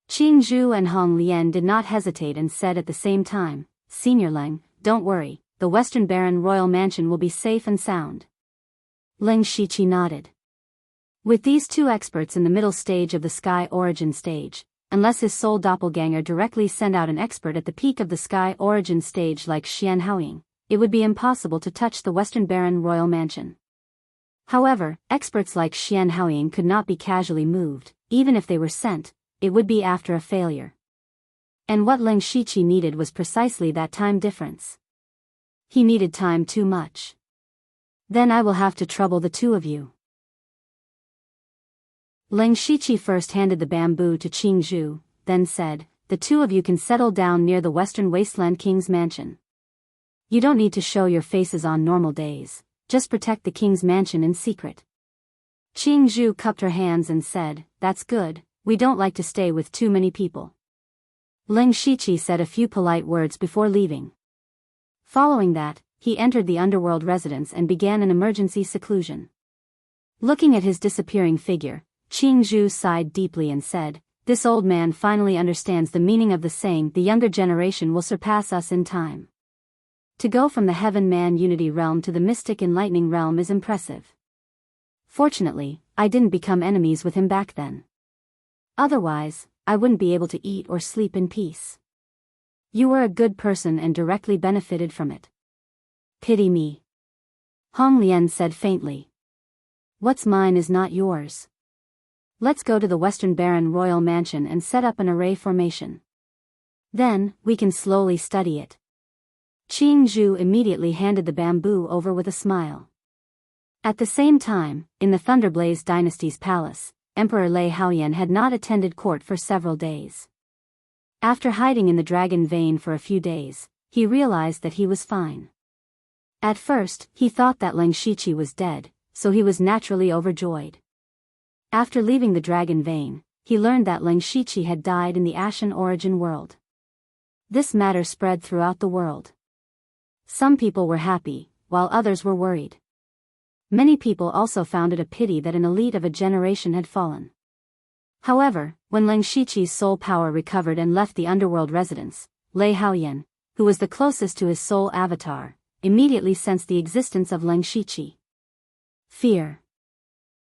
Qing Zhu and Hong Lian did not hesitate and said at the same time, "Senior Leng, don't worry, the Western Baron Royal Mansion will be safe and sound." Leng Shiqi nodded. With these two experts in the middle stage of the sky origin stage, unless his soul doppelganger directly sent out an expert at the peak of the sky origin stage like Xian Haoying, it would be impossible to touch the Western Baron Royal Mansion. However, experts like Xian Haoying could not be casually moved. Even if they were sent, it would be after a failure. And what Leng Shiqi needed was precisely that time difference. He needed time too much. "Then I will have to trouble the two of you." Leng Shiqi first handed the bamboo to Qing Zhu, then said, "The two of you can settle down near the Western Wasteland King's mansion. You don't need to show your faces on normal days, just protect the King's mansion in secret." Qing Zhu cupped her hands and said, "That's good, we don't like to stay with too many people." Leng Shiqi said a few polite words before leaving. Following that, he entered the underworld residence and began an emergency seclusion. Looking at his disappearing figure, Qing Zhu sighed deeply and said, "This old man finally understands the meaning of the saying, the younger generation will surpass us in time." To go from the heaven-man unity realm to the mystic enlightening realm is impressive. Fortunately, I didn't become enemies with him back then. Otherwise, I wouldn't be able to eat or sleep in peace. You were a good person and directly benefited from it. Pity me. Hong Lian said faintly. What's mine is not yours. Let's go to the Western Baron Royal Mansion and set up an array formation. Then, we can slowly study it. Qing Zhu immediately handed the bamboo over with a smile. At the same time, in the Thunderblaze dynasty's palace, Emperor Lei Haoyan had not attended court for several days. After hiding in the dragon vein for a few days, he realized that he was fine. At first, he thought that Leng Shiqi was dead, so he was naturally overjoyed. After leaving the dragon vein, he learned that Leng Shiqi had died in the Ashen Origin world. This matter spread throughout the world. Some people were happy, while others were worried. Many people also found it a pity that an elite of a generation had fallen. However, when Leng Shiqi's soul power recovered and left the underworld residence, Lei Haoyan, who was the closest to his soul avatar, immediately sensed the existence of Leng Shiqi. Fear.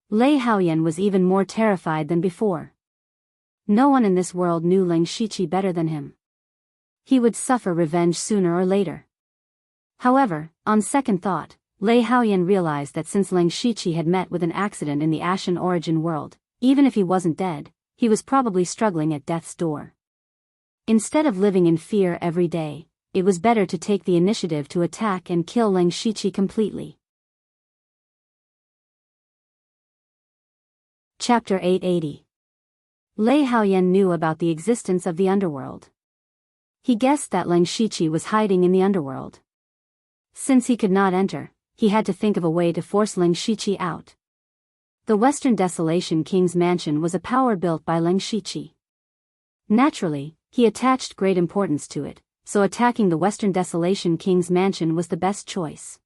Lei Haoyan was even more terrified than before. No one in this world knew Leng Shiqi better than him. He would suffer revenge sooner or later. However, on second thought, Lei Haoyan realized that since Leng Shiqi had met with an accident in the Ashen Origin world, even if he wasn't dead, he was probably struggling at death's door. Instead of living in fear every day, it was better to take the initiative to attack and kill Leng Shiqi completely. Chapter 880. Lei Haoyan knew about the existence of the underworld. He guessed that Leng Shiqi was hiding in the underworld. Since he could not enter, he had to think of a way to force Leng Shiqi out. The Western Desolation King's mansion was a power built by Leng Shiqi. Naturally, he attached great importance to it, so attacking the Western Desolation King's mansion was the best choice.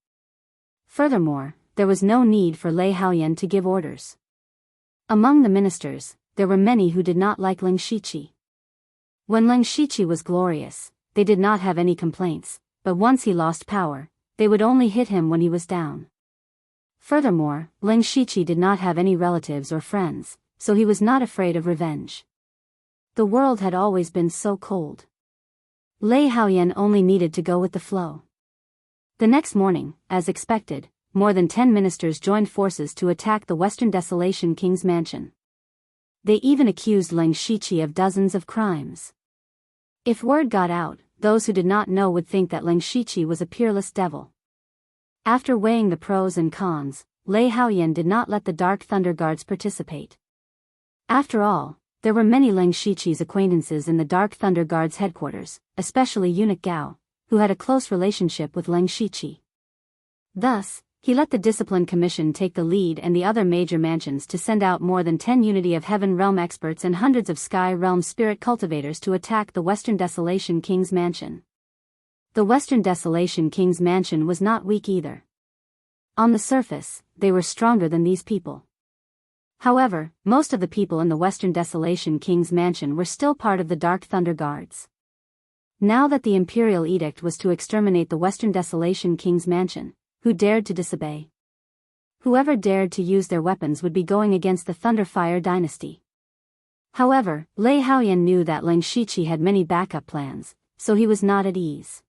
Furthermore, there was no need for Lei Haoyan to give orders. Among the ministers, there were many who did not like Leng Shiqi. When Leng Shiqi was glorious, they did not have any complaints, but once he lost power, they would only hit him when he was down. Furthermore, Leng Shiqi did not have any relatives or friends, so he was not afraid of revenge. The world had always been so cold. Lei Haoyan only needed to go with the flow. The next morning, as expected, more than 10 ministers joined forces to attack the Western Desolation King's mansion. They even accused Leng Shiqi of dozens of crimes. If word got out, those who did not know would think that Leng Shiqi was a peerless devil. After weighing the pros and cons, Lei Haoyan did not let the Dark Thunder Guards participate. After all, there were many Leng Shiqi's acquaintances in the Dark Thunder Guards headquarters, especially Eunuch Gao, who had a close relationship with Leng Shiqi. Thus, he let the Discipline Commission take the lead and the other major mansions to send out more than 10 Unity of Heaven Realm experts and hundreds of Sky Realm spirit cultivators to attack the Western Desolation King's mansion. The Western Desolation King's mansion was not weak either. On the surface, they were stronger than these people. However, most of the people in the Western Desolation King's mansion were still part of the Dark Thunder Guards. Now that the Imperial Edict was to exterminate the Western Desolation King's mansion, who dared to disobey? Whoever dared to use their weapons would be going against the Thunderfire dynasty. However, Lei Haoyan knew that Leng Shiqi had many backup plans, so he was not at ease.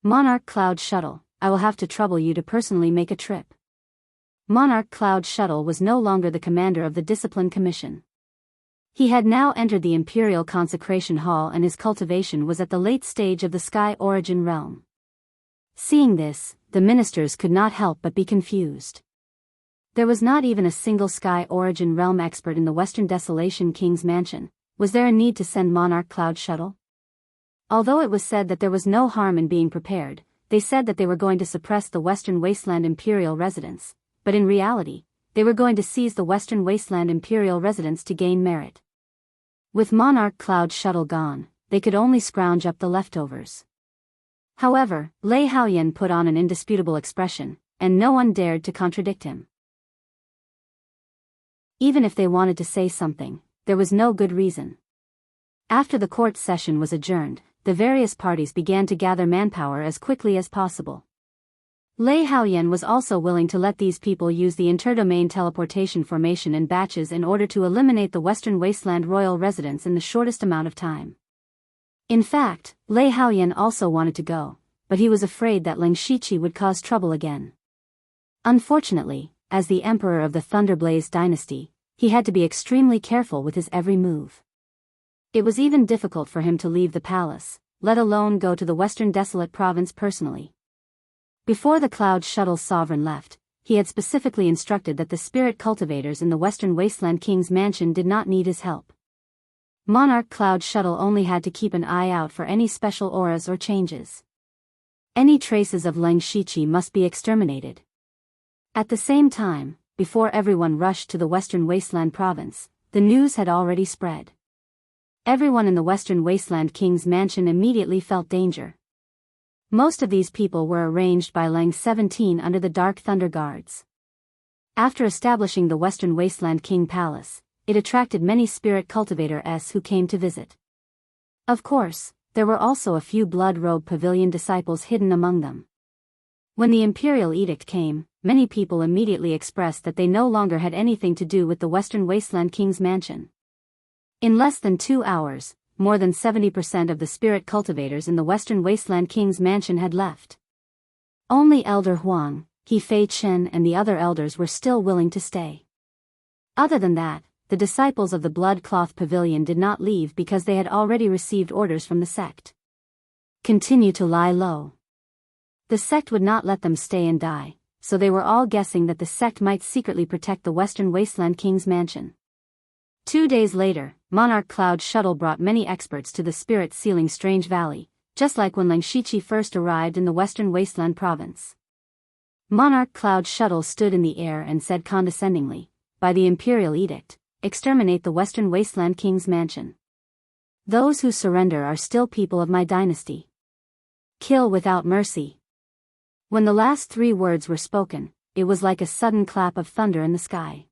Monarch Cloud Shuttle, I will have to trouble you to personally make a trip. Monarch Cloud Shuttle was no longer the commander of the Discipline Commission. He had now entered the Imperial Consecration Hall and his cultivation was at the late stage of the Sky Origin Realm. Seeing this, the ministers could not help but be confused. There was not even a single Sky Origin Realm expert in the Western Desolation King's mansion. Was there a need to send Monarch Cloud Shuttle? Although it was said that there was no harm in being prepared, they said that they were going to suppress the Western Wasteland Imperial residents, but in reality, they were going to seize the Western Wasteland Imperial residents to gain merit. With Monarch Cloud Shuttle gone, they could only scrounge up the leftovers. However, Lei Haoyan put on an indisputable expression, and no one dared to contradict him. Even if they wanted to say something, there was no good reason. After the court session was adjourned, the various parties began to gather manpower as quickly as possible. Lei Haoyan was also willing to let these people use the interdomain teleportation formation in batches in order to eliminate the Western Wasteland royal residents in the shortest amount of time. In fact, Lei Haoyan also wanted to go, but he was afraid that Leng Shiqi would cause trouble again. Unfortunately, as the emperor of the Thunderblaze dynasty, he had to be extremely careful with his every move. It was even difficult for him to leave the palace, let alone go to the Western Desolate Province personally. Before the Cloud Shuttle sovereign left, he had specifically instructed that the spirit cultivators in the Western Wasteland King's mansion did not need his help. Monarch Cloud Shuttle only had to keep an eye out for any special auras or changes. Any traces of Leng Shiqi must be exterminated. At the same time, before everyone rushed to the Western Wasteland Province, the news had already spread. Everyone in the Western Wasteland King's mansion immediately felt danger. Most of these people were arranged by Leng 17 under the Dark Thunder Guards. After establishing the Western Wasteland King Palace, it attracted many spirit cultivators who came to visit. Of course, there were also a few blood-robe pavilion disciples hidden among them. When the Imperial Edict came, many people immediately expressed that they no longer had anything to do with the Western Wasteland King's mansion. In less than 2 hours, more than 70% of the spirit cultivators in the Western Wasteland King's mansion had left. Only Elder Huang, He Fei Chen and the other elders were still willing to stay. Other than that, the disciples of the Blood Cloth Pavilion did not leave because they had already received orders from the sect. Continue to lie low. The sect would not let them stay and die, so they were all guessing that the sect might secretly protect the Western Wasteland King's mansion. 2 days later, Monarch Cloud Shuttle brought many experts to the Spirit Sealing Strange Valley, just like when Leng Shiqi first arrived in the Western Wasteland Province. Monarch Cloud Shuttle stood in the air and said condescendingly, "By the Imperial Edict, exterminate the Western Wasteland King's mansion. Those who surrender are still people of my dynasty. Kill without mercy." When the last 3 words were spoken, it was like a sudden clap of thunder in the sky.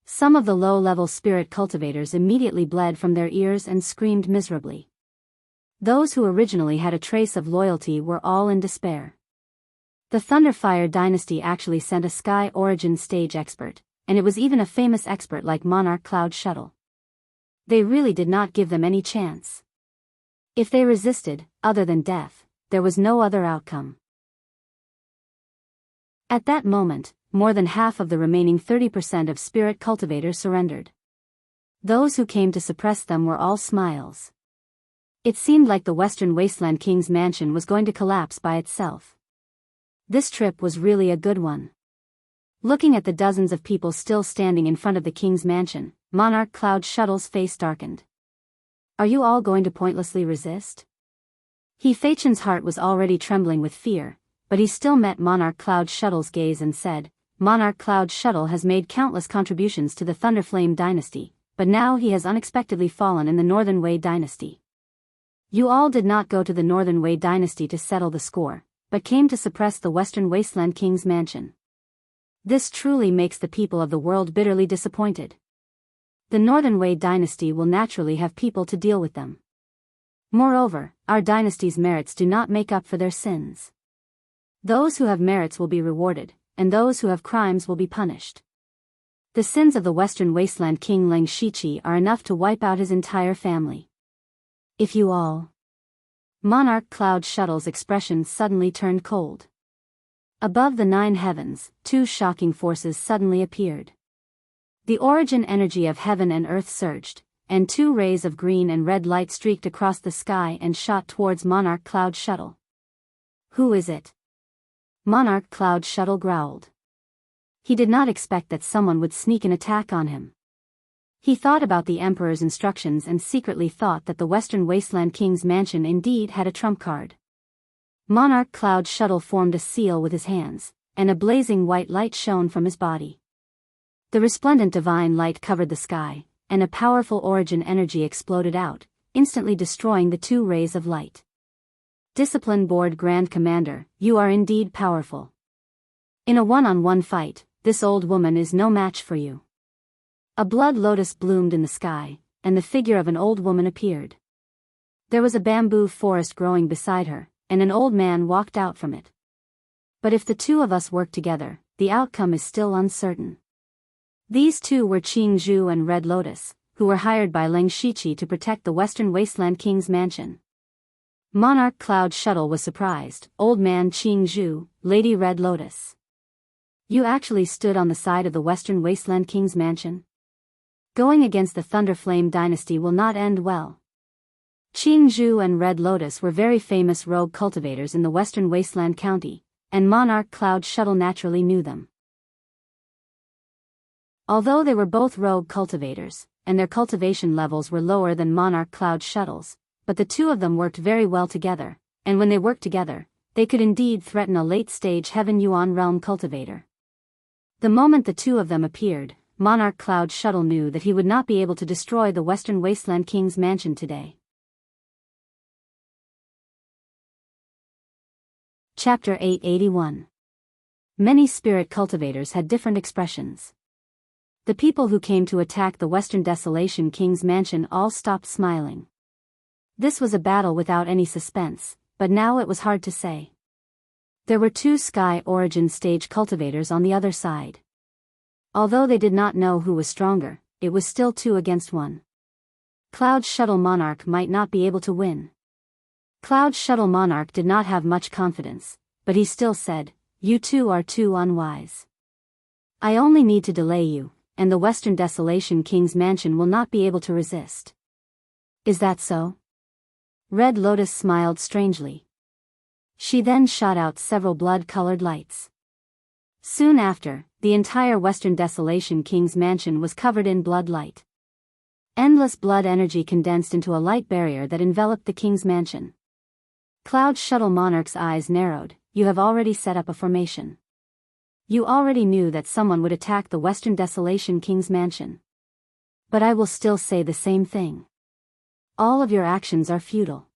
Some of the low-level spirit cultivators immediately bled from their ears and screamed miserably. Those who originally had a trace of loyalty were all in despair. The Thunderfire dynasty actually sent a Sky Origin stage expert, and it was even a famous expert like Monarch Cloud Shuttle. They really did not give them any chance. If they resisted, other than death, there was no other outcome. At that moment, more than half of the remaining 30% of spirit cultivators surrendered. Those who came to suppress them were all smiles. It seemed like the Western Wasteland King's mansion was going to collapse by itself. This trip was really a good one. Looking at the dozens of people still standing in front of the king's mansion, Monarch Cloud Shuttle's face darkened. Are you all going to pointlessly resist? Heifachan's heart was already trembling with fear, but he still met Monarch Cloud Shuttle's gaze and said, Monarch Cloud Shuttle has made countless contributions to the Thunderflame dynasty, but now he has unexpectedly fallen in the Northern Wei dynasty. You all did not go to the Northern Wei dynasty to settle the score, but came to suppress the Western Wasteland King's mansion. This truly makes the people of the world bitterly disappointed. The Northern Wei dynasty will naturally have people to deal with them. Moreover, our dynasty's merits do not make up for their sins. Those who have merits will be rewarded, and those who have crimes will be punished. The sins of the Western Wasteland King Leng Shiqi are enough to wipe out his entire family. If you all... Monarch Cloud Shuttle's expression suddenly turned cold. Above the 9 heavens, 2 shocking forces suddenly appeared. The origin energy of heaven and earth surged, and 2 rays of green and red light streaked across the sky and shot towards Monarch Cloud Shuttle. Who is it? Monarch Cloud Shuttle growled. He did not expect that someone would sneak an attack on him. He thought about the Emperor's instructions and secretly thought that the Western Wasteland King's mansion indeed had a trump card. Monarch Cloud Shuttle formed a seal with his hands, and a blazing white light shone from his body. The resplendent divine light covered the sky, and a powerful origin energy exploded out, instantly destroying the 2 rays of light. Discipline Board Grand Commander, you are indeed powerful. In a one-on-one fight, this old woman is no match for you. A blood lotus bloomed in the sky, and the figure of an old woman appeared. There was a bamboo forest growing beside her, and an old man walked out from it. But if the 2 of us work together, the outcome is still uncertain. These 2 were Qing Zhu and Red Lotus, who were hired by Leng Shiqi to protect the Western Wasteland King's mansion. Monarch Cloud Shuttle was surprised. Old man Qing Zhu, Lady Red Lotus. You actually stood on the side of the Western Wasteland King's mansion? Going against the Thunderflame dynasty will not end well. Qing Zhu and Red Lotus were very famous rogue cultivators in the Western Wasteland County, and Monarch Cloud Shuttle naturally knew them. Although they were both rogue cultivators, and their cultivation levels were lower than Monarch Cloud Shuttle's, but the 2 of them worked very well together, and when they worked together, they could indeed threaten a late-stage Heaven Yuan realm cultivator. The moment the 2 of them appeared, Monarch Cloud Shuttle knew that he would not be able to destroy the Western Wasteland King's mansion today. Chapter 881. Many spirit cultivators had different expressions. The people who came to attack the Western Desolation King's mansion all stopped smiling. This was a battle without any suspense, but now it was hard to say. There were 2 Sky Origin stage cultivators on the other side. Although they did not know who was stronger, it was still 2 against 1. Cloud Shuttle Monarch might not be able to win. Cloud Shuttle Monarch did not have much confidence, but he still said, you 2 are too unwise. I only need to delay you, and the Western Desolation King's mansion will not be able to resist. Is that so? Red Lotus smiled strangely. She then shot out several blood-colored lights. Soon after, the entire Western Desolation King's mansion was covered in blood light. Endless blood energy condensed into a light barrier that enveloped the king's mansion. Cloud Shuttle Monarch's eyes narrowed. You have already set up a formation. You already knew that someone would attack the Western Desolation King's mansion. But I will still say the same thing. All of your actions are futile.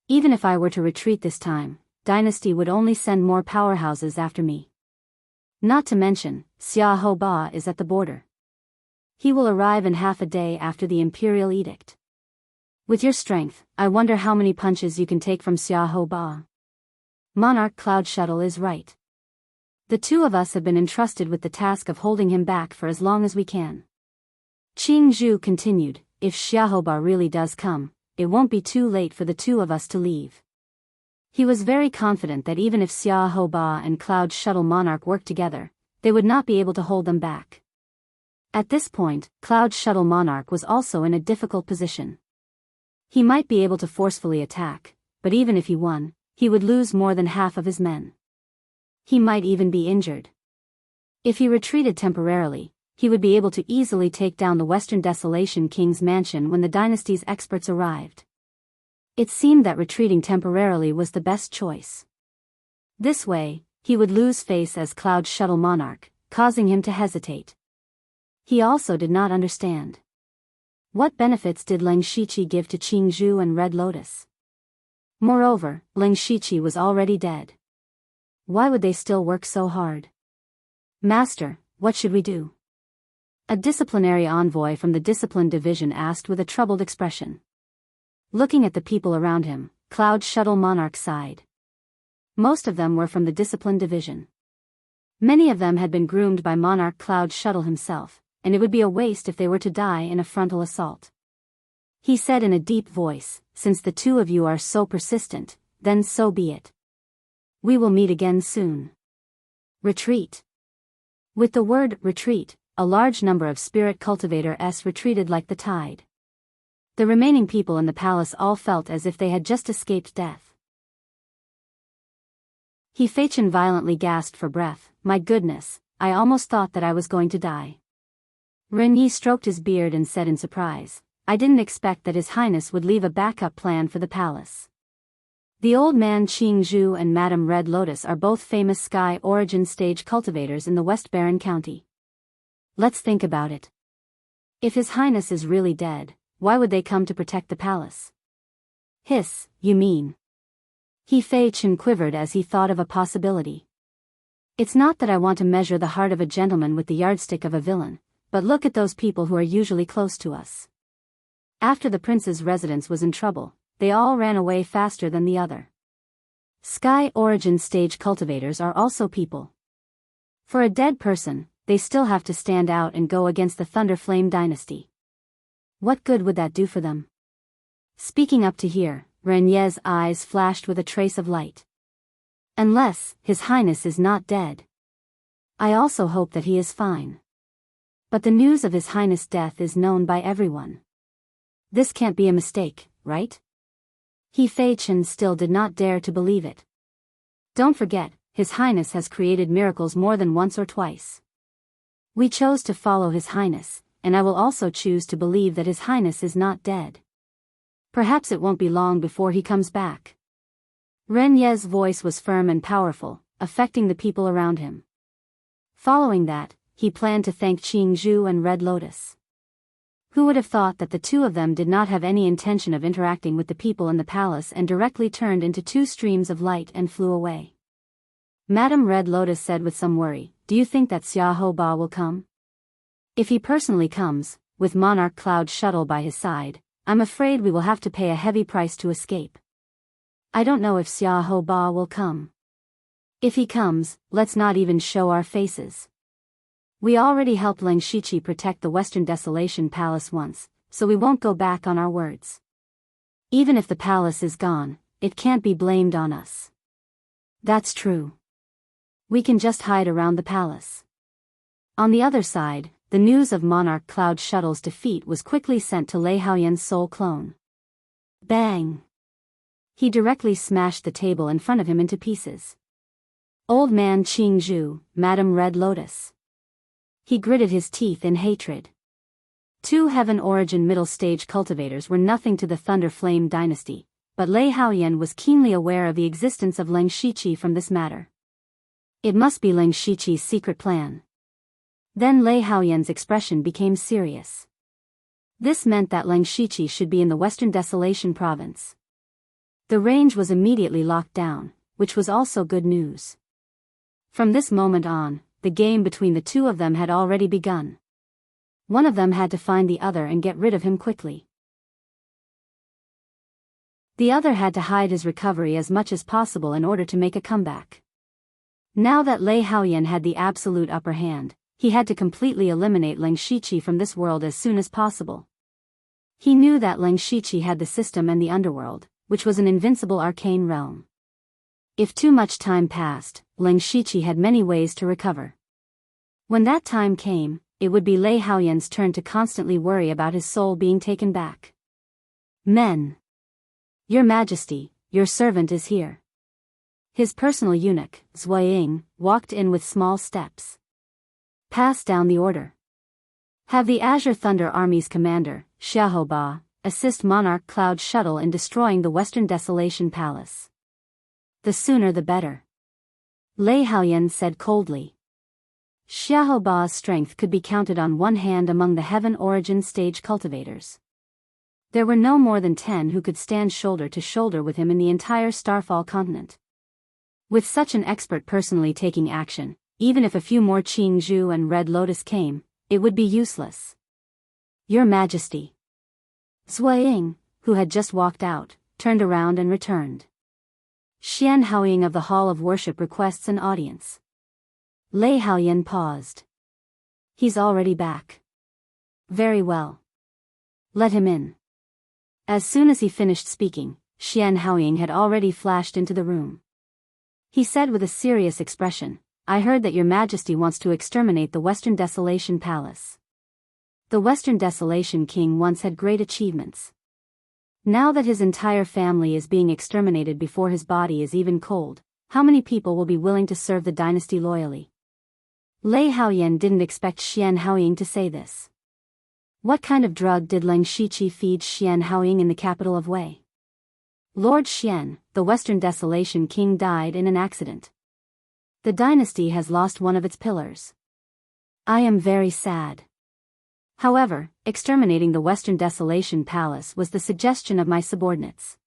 Even if I were to retreat this time, Dynasty would only send more powerhouses after me. Not to mention, Xia Ho Ba is at the border. He will arrive in half a day after the Imperial Edict. With your strength, I wonder how many punches you can take from Xia Ho Ba. Monarch Cloud Shuttle is right. The 2 of us have been entrusted with the task of holding him back for as long as we can. Qing Zhu continued, if Xiaohoba really does come, it won't be too late for the two of us to leave. He was very confident that even if Xiaohoba and Cloud Shuttle Monarch worked together, they would not be able to hold them back. At this point, Cloud Shuttle Monarch was also in a difficult position. He might be able to forcefully attack, but even if he won, he would lose more than half of his men. He might even be injured. If he retreated temporarily, he would be able to easily take down the Western Desolation King's mansion when the dynasty's experts arrived. It seemed that retreating temporarily was the best choice. This way, he would lose face as Cloud Shuttle Monarch, causing him to hesitate. He also did not understand. What benefits did Leng Shiqi give to Qingzhou and Red Lotus? Moreover, Leng Shiqi was already dead. Why would they still work so hard? Master, what should we do? A disciplinary envoy from the Discipline Division asked with a troubled expression. Looking at the people around him, Cloud Shuttle Monarch sighed. Most of them were from the Discipline Division. Many of them had been groomed by Monarch Cloud Shuttle himself, and it would be a waste if they were to die in a frontal assault. He said in a deep voice, "Since the two of you are so persistent, then so be it. We will meet again soon. Retreat." With the word retreat, a large number of spirit cultivators retreated like the tide. The remaining people in the palace all felt as if they had just escaped death. He Feichen violently gasped for breath. My goodness, I almost thought that I was going to die. Ren Yi stroked his beard and said in surprise, I didn't expect that His Highness would leave a backup plan for the palace. The old man Qingzhou and Madame Red Lotus are both famous Sky Origin stage cultivators in the West Baron County. Let's think about it. If His Highness is really dead, why would they come to protect the palace? Hiss, you mean? He Feichen quivered as he thought of a possibility. It's not that I want to measure the heart of a gentleman with the yardstick of a villain, but look at those people who are usually close to us. After the prince's residence was in trouble, they all ran away faster than the other. Sky Origin stage cultivators are also people. For a dead person, they still have to stand out and go against the Thunder Flame dynasty. What good would that do for them? Speaking up to hear, Renye's eyes flashed with a trace of light. Unless His Highness is not dead. I also hope that he is fine. But the news of His Highness' death is known by everyone. This can't be a mistake, right? He Feichen still did not dare to believe it. Don't forget, His Highness has created miracles more than once or twice. We chose to follow His Highness, and I will also choose to believe that His Highness is not dead. Perhaps it won't be long before he comes back. Ren Ye's voice was firm and powerful, affecting the people around him. Following that, he planned to thank Qingzhou and Red Lotus. Who would have thought that the two of them did not have any intention of interacting with the people in the palace and directly turned into two streams of light and flew away? Madame Red Lotus said with some worry, do you think that Xiaohoba will come? If he personally comes, with Monarch Cloud Shuttle by his side, I'm afraid we will have to pay a heavy price to escape. I don't know if Xiaohoba will come. If he comes, let's not even show our faces. We already helped Leng Shiqi protect the Western Desolation Palace once, so we won't go back on our words. Even if the palace is gone, it can't be blamed on us. That's true. We can just hide around the palace. On the other side, the news of Monarch Cloud Shuttle's defeat was quickly sent to Lei Haoyan's soul clone. Bang! He directly smashed the table in front of him into pieces. Old man Qingzhou, Madame Red Lotus. He gritted his teeth in hatred. Two Heaven Origin middle stage cultivators were nothing to the Thunder Flame dynasty, but Lei Haoyan was keenly aware of the existence of Leng Shiqi from this matter. It must be Leng Shiqi's secret plan. Then Lei Haoyan's expression became serious. This meant that Leng Shiqi should be in the Western Desolation province. The range was immediately locked down, which was also good news. From this moment on, the game between the two of them had already begun. One of them had to find the other and get rid of him quickly. The other had to hide his recovery as much as possible in order to make a comeback. Now that Lei Haoyan had the absolute upper hand, he had to completely eliminate Leng Shiqi from this world as soon as possible. He knew that Leng Shiqi had the system and the underworld, which was an invincible arcane realm. If too much time passed, Leng Shiqi had many ways to recover. When that time came, it would be Lei Haoyan's turn to constantly worry about his soul being taken back. Men. Your Majesty, your servant is here. His personal eunuch, Zhuaying, walked in with small steps. Pass down the order. Have the Azure Thunder Army's commander, Xiaoba, assist Monarch Cloud Shuttle in destroying the Western Desolation Palace. The sooner the better. Lei Haoyan said coldly. Xiaoba's strength could be counted on one hand among the Heaven Origin stage cultivators. There were no more than 10 who could stand shoulder to shoulder with him in the entire Starfall continent. With such an expert personally taking action, even if a few more Qingzhou and Red Lotus came, it would be useless. Your Majesty. Zhuaying, who had just walked out, turned around and returned. Xian Haoying of the Hall of Worship requests an audience. Lei Haoyan paused. He's already back. Very well. Let him in. As soon as he finished speaking, Xian Haoying had already flashed into the room. He said with a serious expression, I heard that your Majesty wants to exterminate the Western Desolation Palace. The Western Desolation King once had great achievements. Now that his entire family is being exterminated before his body is even cold, how many people will be willing to serve the dynasty loyally? Lei Haoyan didn't expect Xian Haoying to say this. What kind of drug did Leng Shiqi feed Xian Haoying in the capital of Wei? Lord Xian, the Western Desolation King, died in an accident. The dynasty has lost one of its pillars. I am very sad. However, exterminating the Western Desolation Palace was the suggestion of my subordinates.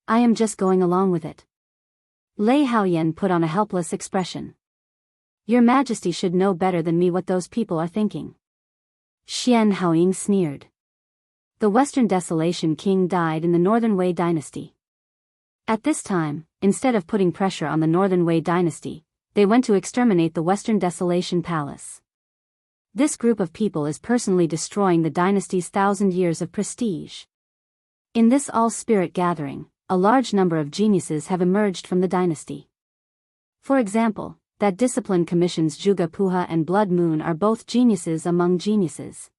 I am just going along with it. Lei Haoyan put on a helpless expression. Your Majesty should know better than me what those people are thinking. Xian Haoying sneered. The Western Desolation King died in the Northern Wei dynasty. At this time, instead of putting pressure on the Northern Wei dynasty, they went to exterminate the Western Desolation Palace. This group of people is personally destroying the dynasty's 1,000 years of prestige. In this all-spirit gathering, a large number of geniuses have emerged from the dynasty. For example, that Discipline Commission's Juga Puha and Blood Moon are both geniuses among geniuses.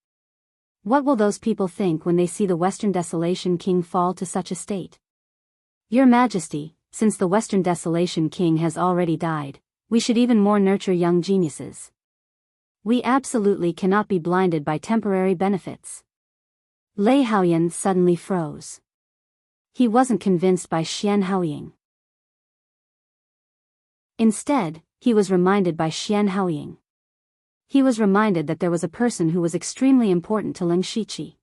What will those people think when they see the Western Desolation King fall to such a state? Your Majesty, since the Western Desolation King has already died, we should even more nurture young geniuses. We absolutely cannot be blinded by temporary benefits. Lei Haoyan suddenly froze. He wasn't convinced by Xian Haoying. Instead, he was reminded by Xian Haoying. He was reminded that there was a person who was extremely important to Leng Shiqi.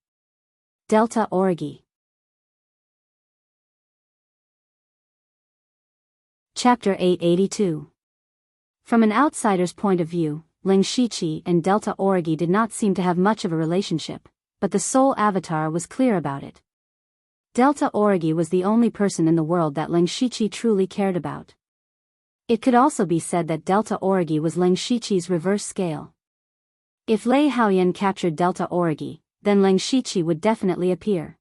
Delta Origi. Chapter 882. From an outsider's point of view, Leng Shiqi and Delta Origi did not seem to have much of a relationship, but the Soul Avatar was clear about it. Delta Origi was the only person in the world that Leng Shiqi truly cared about. It could also be said that Delta Origi was Leng Shiqi's reverse scale. If Lei Haoyan captured Delta Origi, then Leng Shiqi would definitely appear.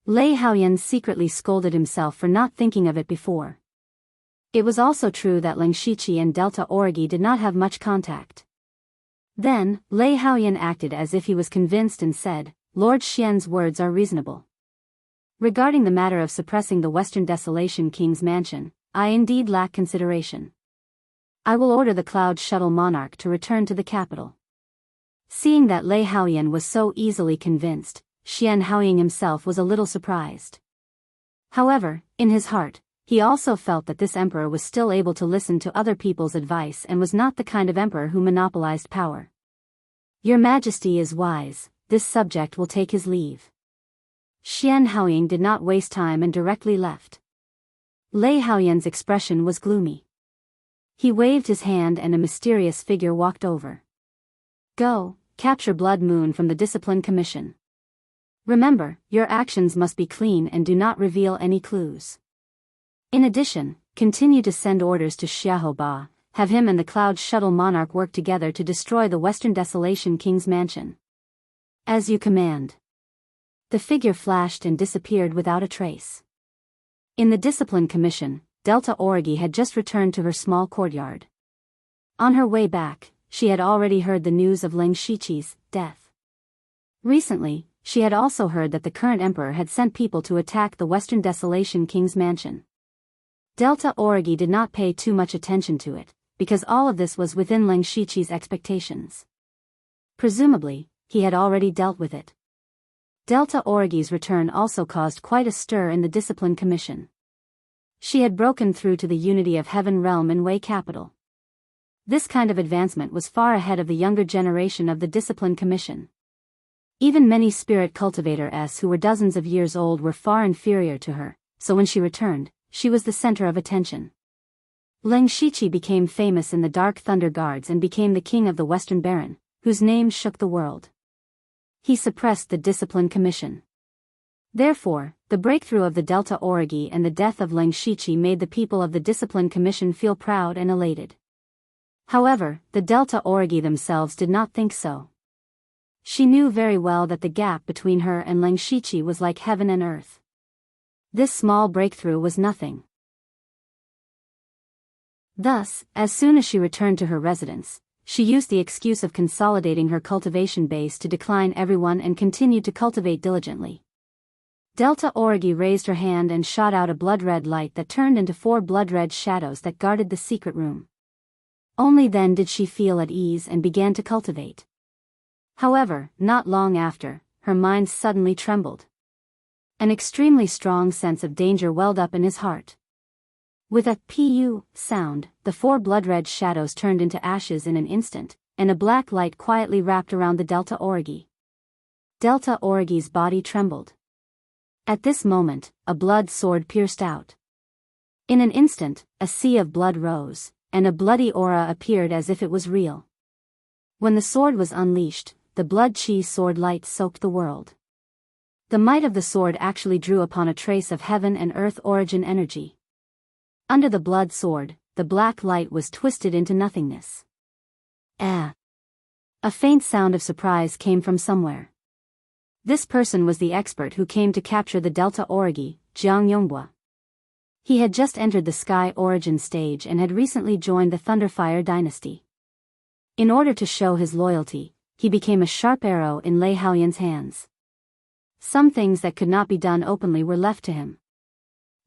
Lei Haoyan secretly scolded himself for not thinking of it before. It was also true that Leng Shiqi and Delta Origi did not have much contact. Then, Lei Haoyan acted as if he was convinced and said, Lord Xian's words are reasonable. Regarding the matter of suppressing the Western Desolation King's mansion, I indeed lack consideration. I will order the Cloud Shuttle Monarch to return to the capital. Seeing that Lei Haoyan was so easily convinced, Xian Haoying himself was a little surprised. However, in his heart, he also felt that this emperor was still able to listen to other people's advice and was not the kind of emperor who monopolized power. Your Majesty is wise, this subject will take his leave. Xian Haoying did not waste time and directly left. Lei Haoyan's expression was gloomy. He waved his hand and a mysterious figure walked over. Go, capture Blood Moon from the Discipline Commission. Remember, your actions must be clean and do not reveal any clues. In addition, continue to send orders to Xiaoba, have him and the Cloud Shuttle Monarch work together to destroy the Western Desolation King's mansion. As you command. The figure flashed and disappeared without a trace. In the discipline commission, Delta Orgi had just returned to her small courtyard. On her way back, she had already heard the news of Leng Shiqi's death. Recently, she had also heard that the current emperor had sent people to attack the Western Desolation King's mansion. Delta Orgi did not pay too much attention to it, because all of this was within Leng Shiqi's expectations. Presumably, he had already dealt with it. Delta Orgi's return also caused quite a stir in the discipline commission. She had broken through to the unity of heaven realm in Wei capital. This kind of advancement was far ahead of the younger generation of the discipline commission. Even many spirit cultivators who were dozens of years old were far inferior to her, so when she returned, she was the center of attention. Leng Shiqi became famous in the Dark Thunder Guards and became the king of the Western Baron, whose name shook the world. He suppressed the discipline commission. Therefore, the breakthrough of the Delta Orgi and the death of Leng Shiqi made the people of the discipline commission feel proud and elated. However, the Delta Orgi themselves did not think so. She knew very well that the gap between her and Leng Shiqi was like heaven and earth. This small breakthrough was nothing. Thus, as soon as she returned to her residence, she used the excuse of consolidating her cultivation base to decline everyone and continued to cultivate diligently. Delta Orgi raised her hand and shot out a blood-red light that turned into 4 blood-red shadows that guarded the secret room. Only then did she feel at ease and began to cultivate. However, not long after, her mind suddenly trembled. An extremely strong sense of danger welled up in his heart. With a "pu" sound, the 4 blood-red shadows turned into ashes in an instant, and a black light quietly wrapped around the Delta Orgi. Delta Orgi's body trembled. At this moment, a blood sword pierced out. In an instant, a sea of blood rose, and a bloody aura appeared as if it was real. When the sword was unleashed, the blood-chi sword light soaked the world. The might of the sword actually drew upon a trace of heaven and earth origin energy. Under the blood sword, the black light was twisted into nothingness. Ah! A faint sound of surprise came from somewhere. This person was the expert who came to capture the Delta Orgi, Jiang Yonghua. He had just entered the Sky Origin stage and had recently joined the Thunderfire dynasty. In order to show his loyalty, he became a sharp arrow in Lei Haoyan's hands. Some things that could not be done openly were left to him.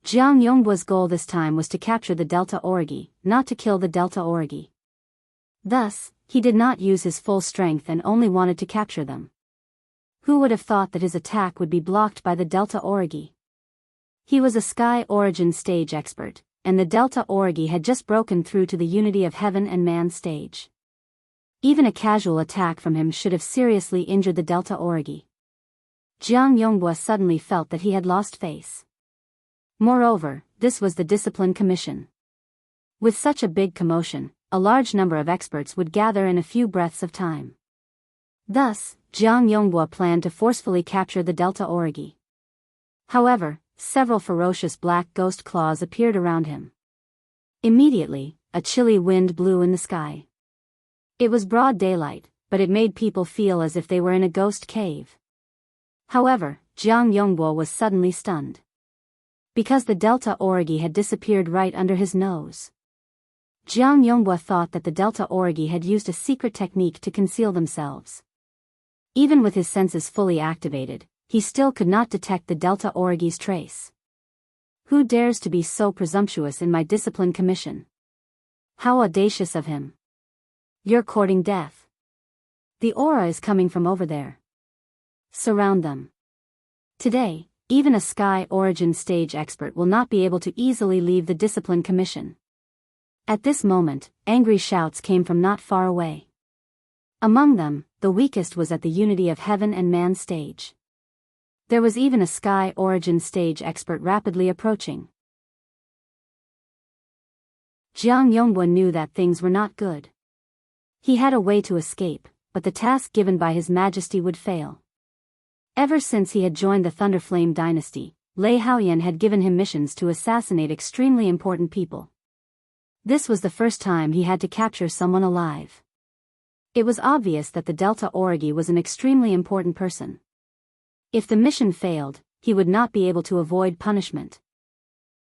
Jiang Yonghua's goal this time was to capture the Delta Orgi, not to kill the Delta Orgi. Thus, he did not use his full strength and only wanted to capture them. Who would have thought that his attack would be blocked by the Delta Orgi? He was a Sky Origin stage expert, and the Delta Orgi had just broken through to the unity of heaven and man stage. Even a casual attack from him should have seriously injured the Delta Orgi. Jiang Yonghua suddenly felt that he had lost face. Moreover, this was the discipline commission. With such a big commotion, a large number of experts would gather in a few breaths of time. Thus, Jiang Yonghua planned to forcefully capture the Delta Orgi. However, several ferocious black ghost claws appeared around him. Immediately, a chilly wind blew in the sky. It was broad daylight, but it made people feel as if they were in a ghost cave. However, Jiang Yonghua was suddenly stunned. Because the Delta Orgi had disappeared right under his nose. Jiang Yonghua thought that the Delta Orgi had used a secret technique to conceal themselves. Even with his senses fully activated, he still could not detect the Delta Orgi's trace. Who dares to be so presumptuous in my discipline commission? How audacious of him! You're courting death. The aura is coming from over there. Surround them. Today, even a Sky Origin stage expert will not be able to easily leave the discipline commission. At this moment, angry shouts came from not far away. Among them, the weakest was at the unity of heaven and man stage. There was even a Sky Origin stage expert rapidly approaching. Jiang Yonghua knew that things were not good. He had a way to escape, but the task given by His Majesty would fail. Ever since he had joined the Thunderflame dynasty, Lei Haoyan had given him missions to assassinate extremely important people. This was the first time he had to capture someone alive. It was obvious that the Delta Orgi was an extremely important person. If the mission failed, he would not be able to avoid punishment.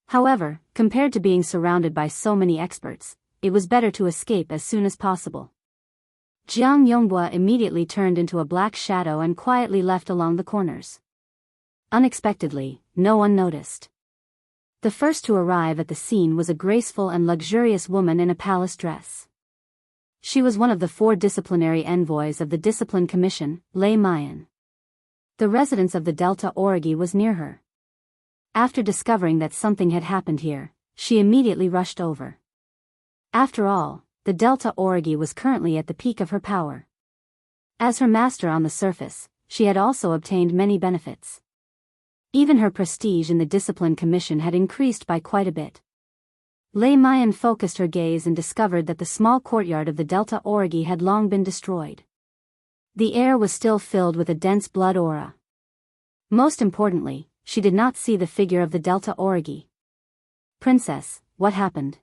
However, compared to being surrounded by so many experts, it was better to escape as soon as possible. Jiang Yonghua immediately turned into a black shadow and quietly left along the corners. Unexpectedly, no one noticed. The first to arrive at the scene was a graceful and luxurious woman in a palace dress. She was one of the 4 disciplinary envoys of the Discipline Commission, Lei Mayan. The residence of the Delta Origi was near her. After discovering that something had happened here, she immediately rushed over. After all, the Delta Origi was currently at the peak of her power. As her master on the surface, she had also obtained many benefits. Even her prestige in the Discipline Commission had increased by quite a bit. Lei Mayan focused her gaze and discovered that the small courtyard of the Delta Origi had long been destroyed. The air was still filled with a dense blood aura. Most importantly, she did not see the figure of the Delta Origi. "Princess, what happened?"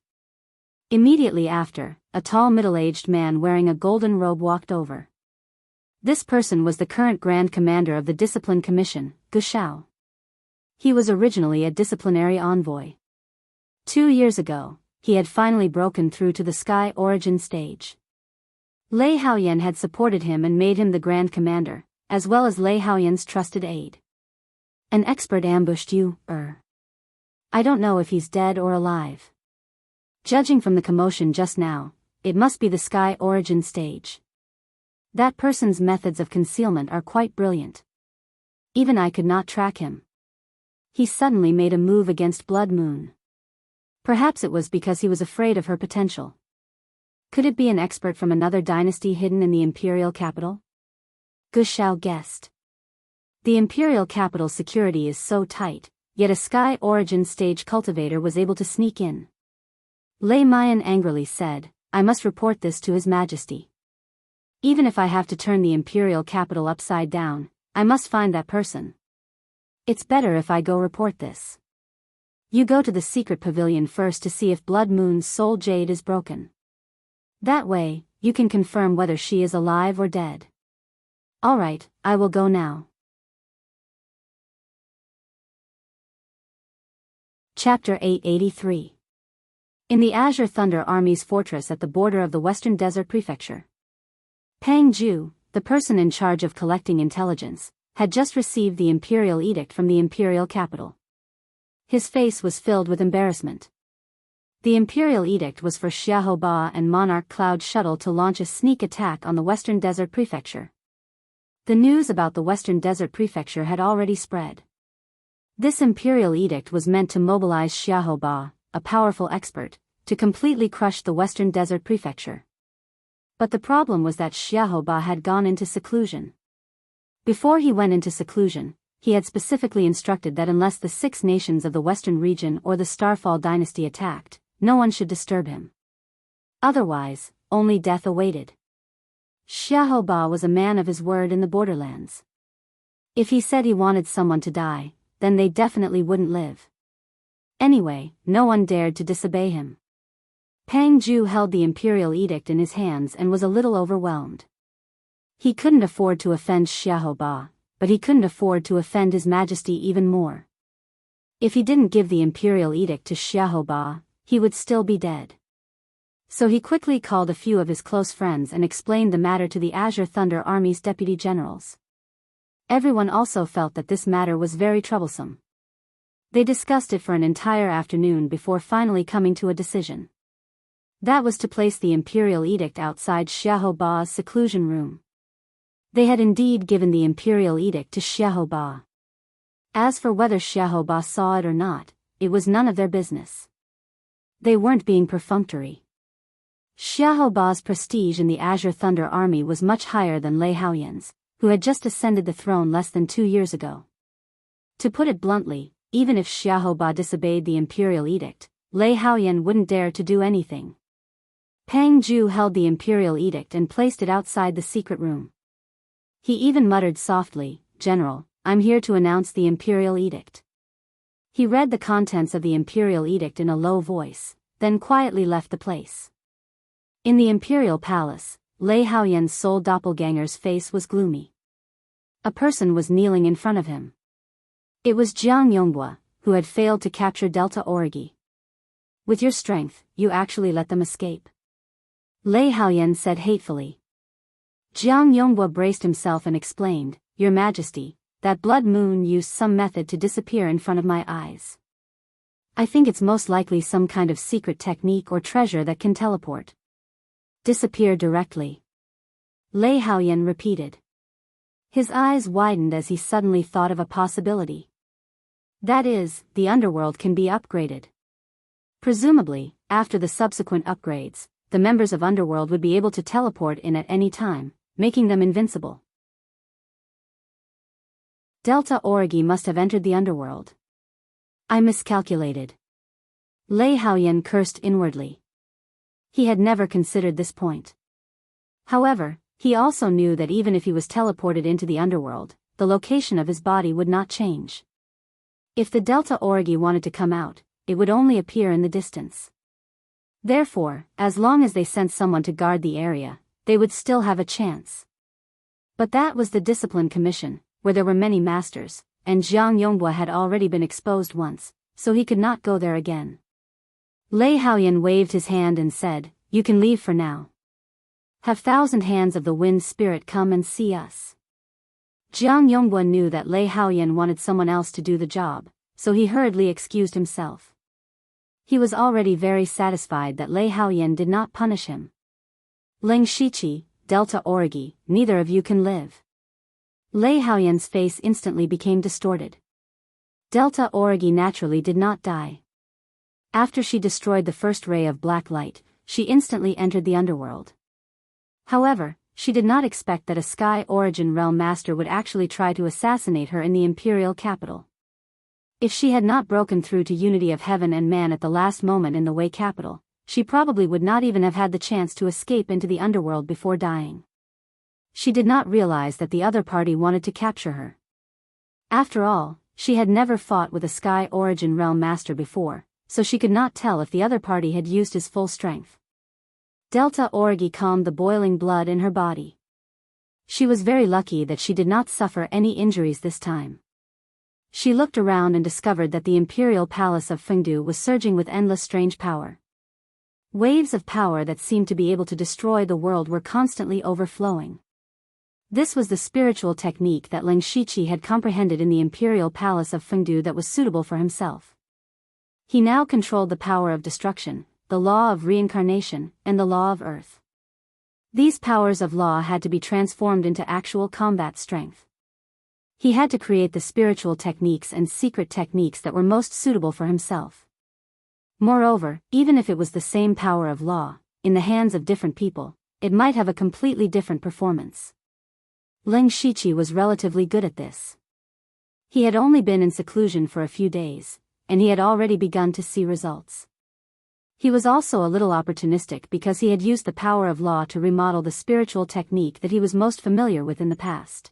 Immediately after, a tall middle-aged man wearing a golden robe walked over. This person was the current Grand Commander of the Discipline Commission, Gu Shao. He was originally a disciplinary envoy. 2 years ago, he had finally broken through to the Sky Origin stage. Lei Haoyan had supported him and made him the Grand Commander, as well as Lei Haoyan's trusted aide. "An expert ambushed you, I don't know if he's dead or alive. Judging from the commotion just now, it must be the Sky Origin stage. That person's methods of concealment are quite brilliant. Even I could not track him." He suddenly made a move against Blood Moon. Perhaps it was because he was afraid of her potential. Could it be an expert from another dynasty hidden in the imperial capital? Gu Shao guessed. The imperial capital's security is so tight, yet a Sky Origin stage cultivator was able to sneak in. Lei Mayan angrily said, "I must report this to His Majesty. Even if I have to turn the imperial capital upside down, I must find that person. It's better if I go report this. You go to the secret pavilion first to see if Blood Moon's soul jade is broken. That way, you can confirm whether she is alive or dead." "All right, I will go now." Chapter 883. In the Azure Thunder Army's fortress at the border of the Western Desert Prefecture. Pang Ju, the person in charge of collecting intelligence, had just received the imperial edict from the imperial capital. His face was filled with embarrassment. The imperial edict was for Xiaoba and Monarch Cloud Shuttle to launch a sneak attack on the Western Desert Prefecture. The news about the Western Desert Prefecture had already spread. This imperial edict was meant to mobilize Xiaoba, a powerful expert, to completely crush the Western Desert Prefecture. But the problem was that Xiaoba had gone into seclusion. Before he went into seclusion, he had specifically instructed that unless the 6 nations of the Western region or the Starfall dynasty attacked, no one should disturb him. Otherwise, only death awaited. Xiaoba was a man of his word in the borderlands. If he said he wanted someone to die, then they definitely wouldn't live. Anyway, no one dared to disobey him. Pang Ju held the imperial edict in his hands and was a little overwhelmed. He couldn't afford to offend Xiaoba, but he couldn't afford to offend His Majesty even more. If he didn't give the imperial edict to Xiaoba, he would still be dead. So he quickly called a few of his close friends and explained the matter to the Azure Thunder Army's deputy generals. Everyone also felt that this matter was very troublesome. They discussed it for an entire afternoon before finally coming to a decision. That was to place the imperial edict outside Xiaoba's seclusion room. They had indeed given the imperial edict to Xiaoba. As for whether Xiaoba saw it or not, it was none of their business. They weren't being perfunctory. Xiaoba's prestige in the Azure Thunder Army was much higher than Lei Haoyan's, who had just ascended the throne less than 2 years ago. To put it bluntly, even if Xiaoba disobeyed the imperial edict, Lei Haoyan wouldn't dare to do anything. Pang Ju held the imperial edict and placed it outside the secret room. He even muttered softly, "General, I'm here to announce the imperial edict." He read the contents of the imperial edict in a low voice, then quietly left the place. In the imperial palace, Lei Haoyan's sole doppelganger's face was gloomy. A person was kneeling in front of him. It was Jiang Yonghua, who had failed to capture Delta Origi. With your strength, you actually let them escape. Lei Haoyan said hatefully. Jiang Yonghua braced himself and explained, Your Majesty, that blood moon used some method to disappear in front of my eyes. I think it's most likely some kind of secret technique or treasure that can teleport. Disappear directly. Lei Haoyan repeated. His eyes widened as he suddenly thought of a possibility. That is, the underworld can be upgraded. Presumably, after the subsequent upgrades, the members of Underworld would be able to teleport in at any time, making them invincible. Delta Origi must have entered the Underworld. I miscalculated. Lei Haoyan cursed inwardly. He had never considered this point. However, he also knew that even if he was teleported into the Underworld, the location of his body would not change. If the Delta Origi wanted to come out, it would only appear in the distance. Therefore, as long as they sent someone to guard the area, they would still have a chance. But that was the Discipline Commission, where there were many masters, and Jiang Yonghua had already been exposed once, so he could not go there again. Lei Haoyan waved his hand and said, You can leave for now. Have 1,000 hands of the wind spirit come and see us. Jiang Yonghua knew that Lei Haoyan wanted someone else to do the job, so he hurriedly excused himself. He was already very satisfied that Lei Haoyan did not punish him. Ling Shiqi, Delta Origi, neither of you can live. Lei Haoyan's face instantly became distorted. Delta Origi naturally did not die. After she destroyed the first ray of black light, she instantly entered the underworld. However, she did not expect that a Sky Origin Realm Master would actually try to assassinate her in the Imperial capital. If she had not broken through to unity of heaven and man at the last moment in the Wei capital, she probably would not even have had the chance to escape into the underworld before dying. She did not realize that the other party wanted to capture her. After all, she had never fought with a Sky Origin Realm Master before, so she could not tell if the other party had used his full strength. Delta Origi calmed the boiling blood in her body. She was very lucky that she did not suffer any injuries this time. She looked around and discovered that the Imperial Palace of Fengdu was surging with endless strange power. Waves of power that seemed to be able to destroy the world were constantly overflowing. This was the spiritual technique that Ling Shiqi had comprehended in the Imperial Palace of Fengdu that was suitable for himself. He now controlled the power of destruction, the law of reincarnation, and the law of earth. These powers of law had to be transformed into actual combat strength. He had to create the spiritual techniques and secret techniques that were most suitable for himself. Moreover, even if it was the same power of law, in the hands of different people, it might have a completely different performance. Ling Shiqi was relatively good at this. He had only been in seclusion for a few days, and he had already begun to see results. He was also a little opportunistic because he had used the power of law to remodel the spiritual technique that he was most familiar with in the past.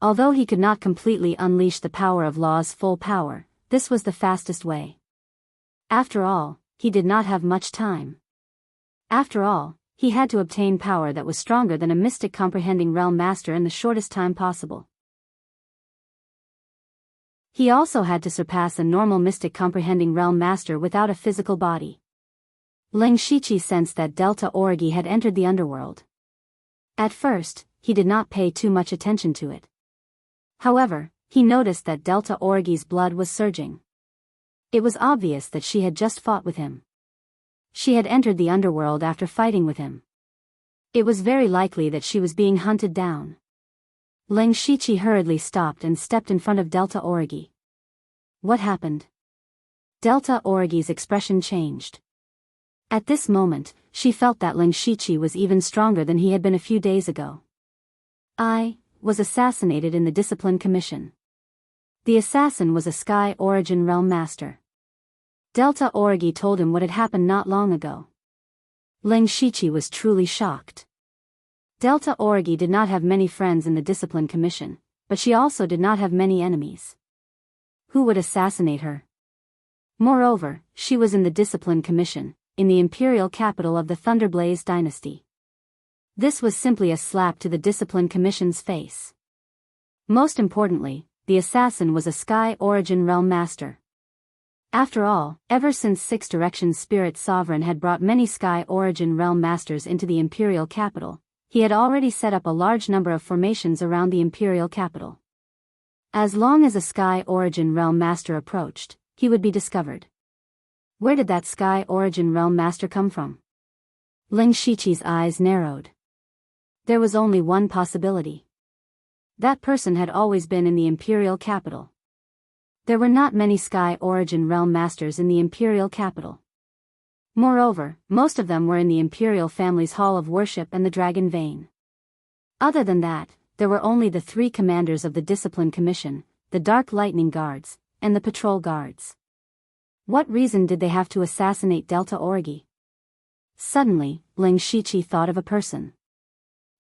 Although he could not completely unleash the power of law's full power, this was the fastest way. After all, he did not have much time. After all, he had to obtain power that was stronger than a mystic comprehending realm master in the shortest time possible. He also had to surpass a normal mystic comprehending realm master without a physical body. Ling Shiqi sensed that Delta Origi had entered the underworld. At first, he did not pay too much attention to it. However, he noticed that Delta Origi's blood was surging. It was obvious that she had just fought with him. She had entered the underworld after fighting with him. It was very likely that she was being hunted down. Ling Shiqi hurriedly stopped and stepped in front of Delta Origi. What happened? Delta Origi's expression changed. At this moment, she felt that Ling Shiqi was even stronger than he had been a few days ago. I was assassinated in the Discipline Commission. The assassin was a Sky Origin Realm Master. Delta Origi told him what had happened not long ago. Ling Shiqi was truly shocked. Delta Origi did not have many friends in the Discipline Commission, but she also did not have many enemies. Who would assassinate her? Moreover, she was in the Discipline Commission, in the imperial capital of the Thunderblaze dynasty. This was simply a slap to the Discipline Commission's face. Most importantly, the assassin was a Sky Origin Realm Master. After all, ever since Six Directions Spirit Sovereign had brought many Sky Origin Realm Masters into the Imperial Capital, he had already set up a large number of formations around the Imperial Capital. As long as a Sky Origin Realm Master approached, he would be discovered. Where did that Sky Origin Realm Master come from? Ling Shiqi's eyes narrowed. There was only one possibility. That person had always been in the Imperial Capital. There were not many Sky Origin Realm Masters in the Imperial Capital. Moreover, most of them were in the Imperial family's Hall of Worship and the Dragon Vein. Other than that, there were only the 3 commanders of the Discipline Commission, the Dark Lightning Guards, and the Patrol Guards. What reason did they have to assassinate Delta Orgi? Suddenly, Ling Shiqi thought of a person.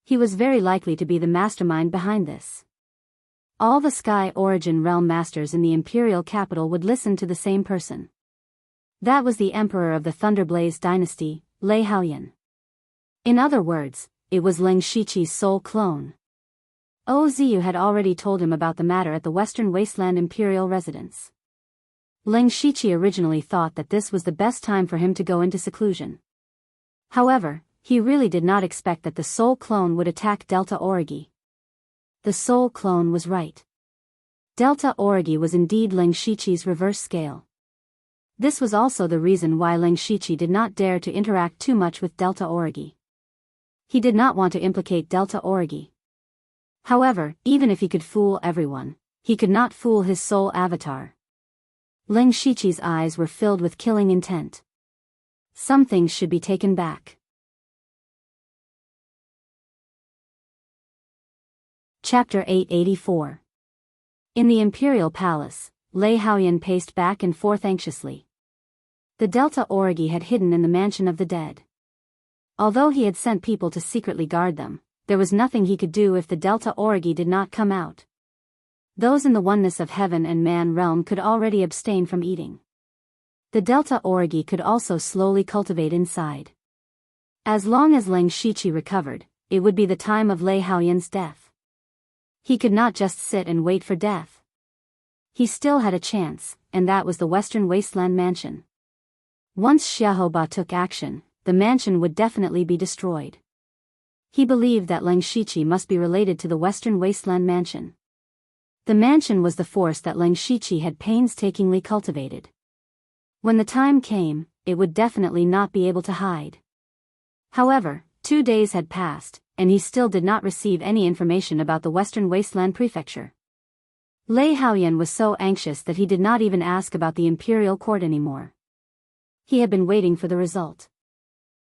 He was very likely to be the mastermind behind this. All the Sky Origin Realm Masters in the Imperial Capital would listen to the same person. That was the Emperor of the Thunderblaze dynasty, Lei Haoyan. In other words, it was Ling Shiqi's soul clone. Oziu had already told him about the matter at the Western Wasteland Imperial residence. Ling Shiqi originally thought that this was the best time for him to go into seclusion. However, he really did not expect that the soul clone would attack Delta Orgi. The soul clone was right. Delta Orgi was indeed Ling Shiqi's reverse scale. This was also the reason why Ling Shiqi did not dare to interact too much with Delta Orgi. He did not want to implicate Delta Orgi. However, even if he could fool everyone, he could not fool his soul avatar. Ling Shiqi's eyes were filled with killing intent. Some things should be taken back. Chapter 884. In the Imperial Palace, Lei Haoyan paced back and forth anxiously. The Delta Orgi had hidden in the Mansion of the Dead. Although he had sent people to secretly guard them, there was nothing he could do if the Delta Orgi did not come out. Those in the oneness of heaven and man realm could already abstain from eating. The Delta Orgi could also slowly cultivate inside. As long as Ling Shiqi recovered, it would be the time of Lei Haoyan's death. He could not just sit and wait for death. He still had a chance, and that was the Western Wasteland Mansion. Once Xiaoba took action, the mansion would definitely be destroyed. He believed that Ling Shiqi must be related to the Western Wasteland Mansion. The mansion was the force that Ling Shiqi had painstakingly cultivated. When the time came, it would definitely not be able to hide. However, 2 days had passed, and he still did not receive any information about the Western Wasteland Prefecture. Lei Haoyan was so anxious that he did not even ask about the Imperial Court anymore. He had been waiting for the result.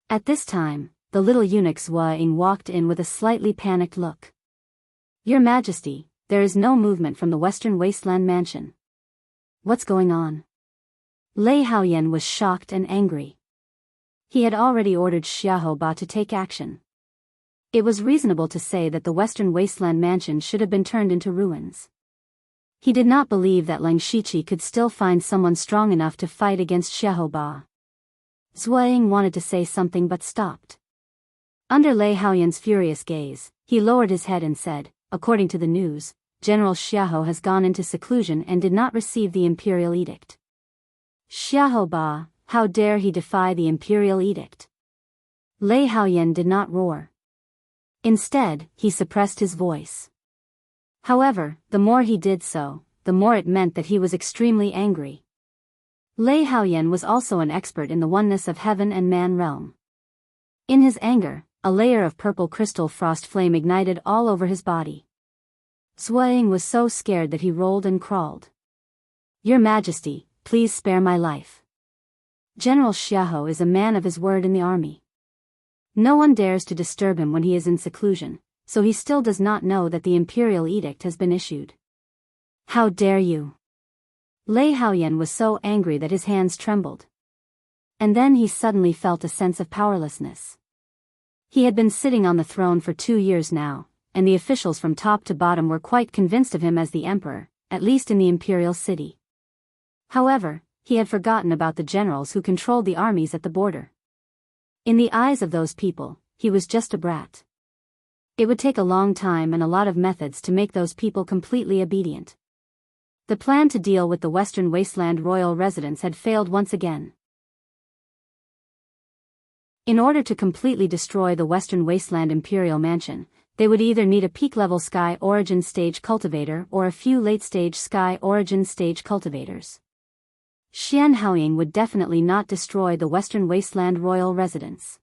At this time, the little eunuch Zhuang walked in with a slightly panicked look. "Your Majesty, there is no movement from the Western Wasteland Mansion. What's going on?" Lei Haoyan was shocked and angry. He had already ordered Xiaoba to take action. It was reasonable to say that the Western Wasteland Mansion should have been turned into ruins. He did not believe that Ling Shiqi could still find someone strong enough to fight against Xiaoba. Zhuang wanted to say something but stopped. Under Lei Haoyan's furious gaze, he lowered his head and said, "According to the news, General Xiahou has gone into seclusion and did not receive the Imperial Edict." Xiaoba, how dare he defy the Imperial Edict? Lei Haoyan did not roar. Instead, he suppressed his voice. However, the more he did so, the more it meant that he was extremely angry. Lei Haoyan was also an expert in the oneness of heaven and man realm. In his anger, a layer of purple crystal frost flame ignited all over his body. Zhuang was so scared that he rolled and crawled. "Your Majesty, please spare my life. General Xiahou is a man of his word in the army. No one dares to disturb him when he is in seclusion, so he still does not know that the Imperial Edict has been issued. How dare you?" Lei Haoyan was so angry that his hands trembled. And then he suddenly felt a sense of powerlessness. He had been sitting on the throne for 2 years now, and the officials from top to bottom were quite convinced of him as the emperor, at least in the imperial city. However, he had forgotten about the generals who controlled the armies at the border. In the eyes of those people, he was just a brat. It would take a long time and a lot of methods to make those people completely obedient. The plan to deal with the Western Wasteland royal residents had failed once again. In order to completely destroy the Western Wasteland Imperial Mansion, they would either need a peak-level Sky Origin stage cultivator or a few late-stage Sky Origin stage cultivators. Xian Haoying would definitely not destroy the Western Wasteland royal residents.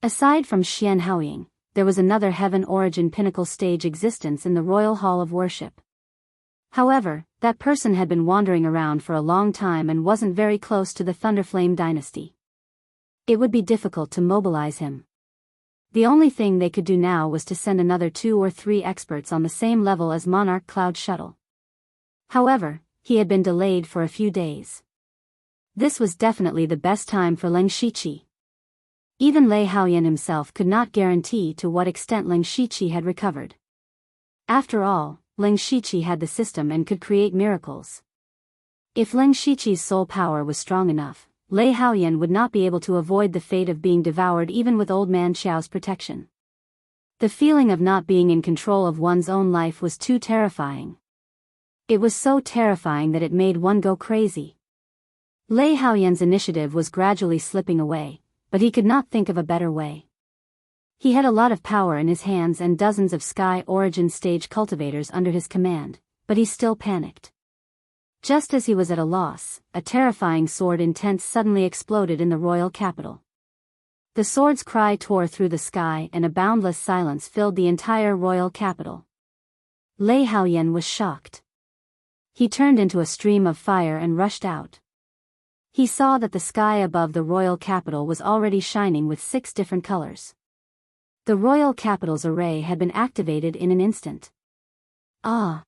Aside from Xian Haoying, there was another Heaven Origin Pinnacle stage existence in the Royal Hall of Worship. However, that person had been wandering around for a long time and wasn't very close to the Thunderflame dynasty. It would be difficult to mobilize him. The only thing they could do now was to send another 2 or 3 experts on the same level as Monarch Cloud Shuttle. However, he had been delayed for a few days. This was definitely the best time for Leng Shiqi. Even Lei Haoyan himself could not guarantee to what extent Leng Shiqi had recovered. After all, Leng Shiqi had the system and could create miracles. If Leng Shiqi's soul power was strong enough, Lei Haoyan would not be able to avoid the fate of being devoured even with Old Man Xiao's protection. The feeling of not being in control of one's own life was too terrifying. It was so terrifying that it made one go crazy. Lei Haoyan's initiative was gradually slipping away, but he could not think of a better way. He had a lot of power in his hands and dozens of Sky Origin stage cultivators under his command, but he still panicked. Just as he was at a loss, a terrifying sword intent suddenly exploded in the royal capital. The sword's cry tore through the sky and a boundless silence filled the entire royal capital. Lei Haoyan was shocked. He turned into a stream of fire and rushed out. He saw that the sky above the royal capital was already shining with 6 different colors. The royal capital's array had been activated in an instant. Ah!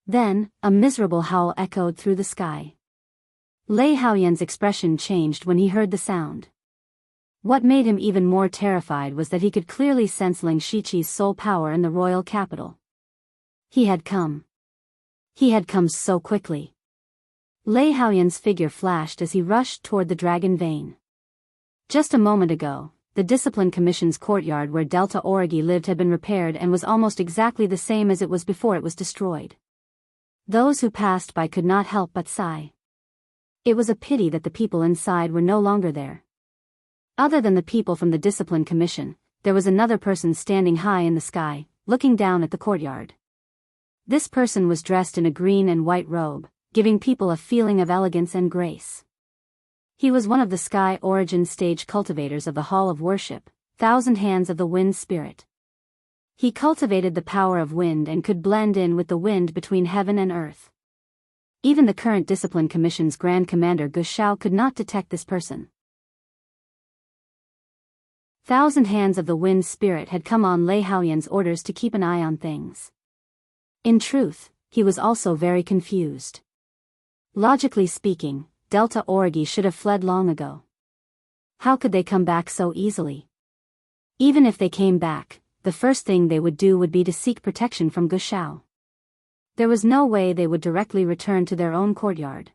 Then, a miserable howl echoed through the sky. Lei Haoyan's expression changed when he heard the sound. What made him even more terrified was that he could clearly sense Leng Shiqi's soul power in the royal capital. He had come. He had come so quickly. Lei Haoyan's figure flashed as he rushed toward the Dragon Vein. Just a moment ago, the Discipline Commission's courtyard where Delta Origi lived had been repaired and was almost exactly the same as it was before it was destroyed. Those who passed by could not help but sigh. It was a pity that the people inside were no longer there. Other than the people from the Discipline Commission, there was another person standing high in the sky, looking down at the courtyard. This person was dressed in a green and white robe, giving people a feeling of elegance and grace. He was one of the Sky Origin stage cultivators of the Hall of Worship, Thousand Hands of the Wind Spirit. He cultivated the power of wind and could blend in with the wind between heaven and earth. Even the current Discipline Commission's Grand Commander Gu Shao could not detect this person. Thousand Hands of the Wind Spirit had come on Lei Haoyan's orders to keep an eye on things. In truth, he was also very confused. Logically speaking, Delta Origi should have fled long ago. How could they come back so easily? Even if they came back, the first thing they would do would be to seek protection from Gu Shao. There was no way they would directly return to their own courtyard.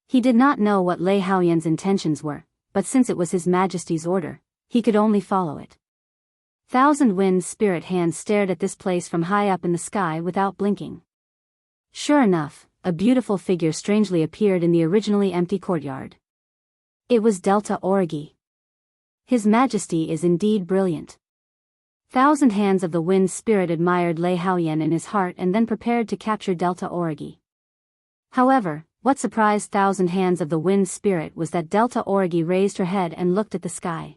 He did not know what Lei Haoyan's intentions were, but since it was His Majesty's order, he could only follow it. Thousand Wind Spirit Hands stared at this place from high up in the sky without blinking. Sure enough, a beautiful figure strangely appeared in the originally empty courtyard. It was Delta Origi. His Majesty is indeed brilliant. Thousand Hands of the Wind Spirit admired Lei Haoyan in his heart and then prepared to capture Delta Origi. However, what surprised Thousand Hands of the Wind Spirit was that Delta Origi raised her head and looked at the sky.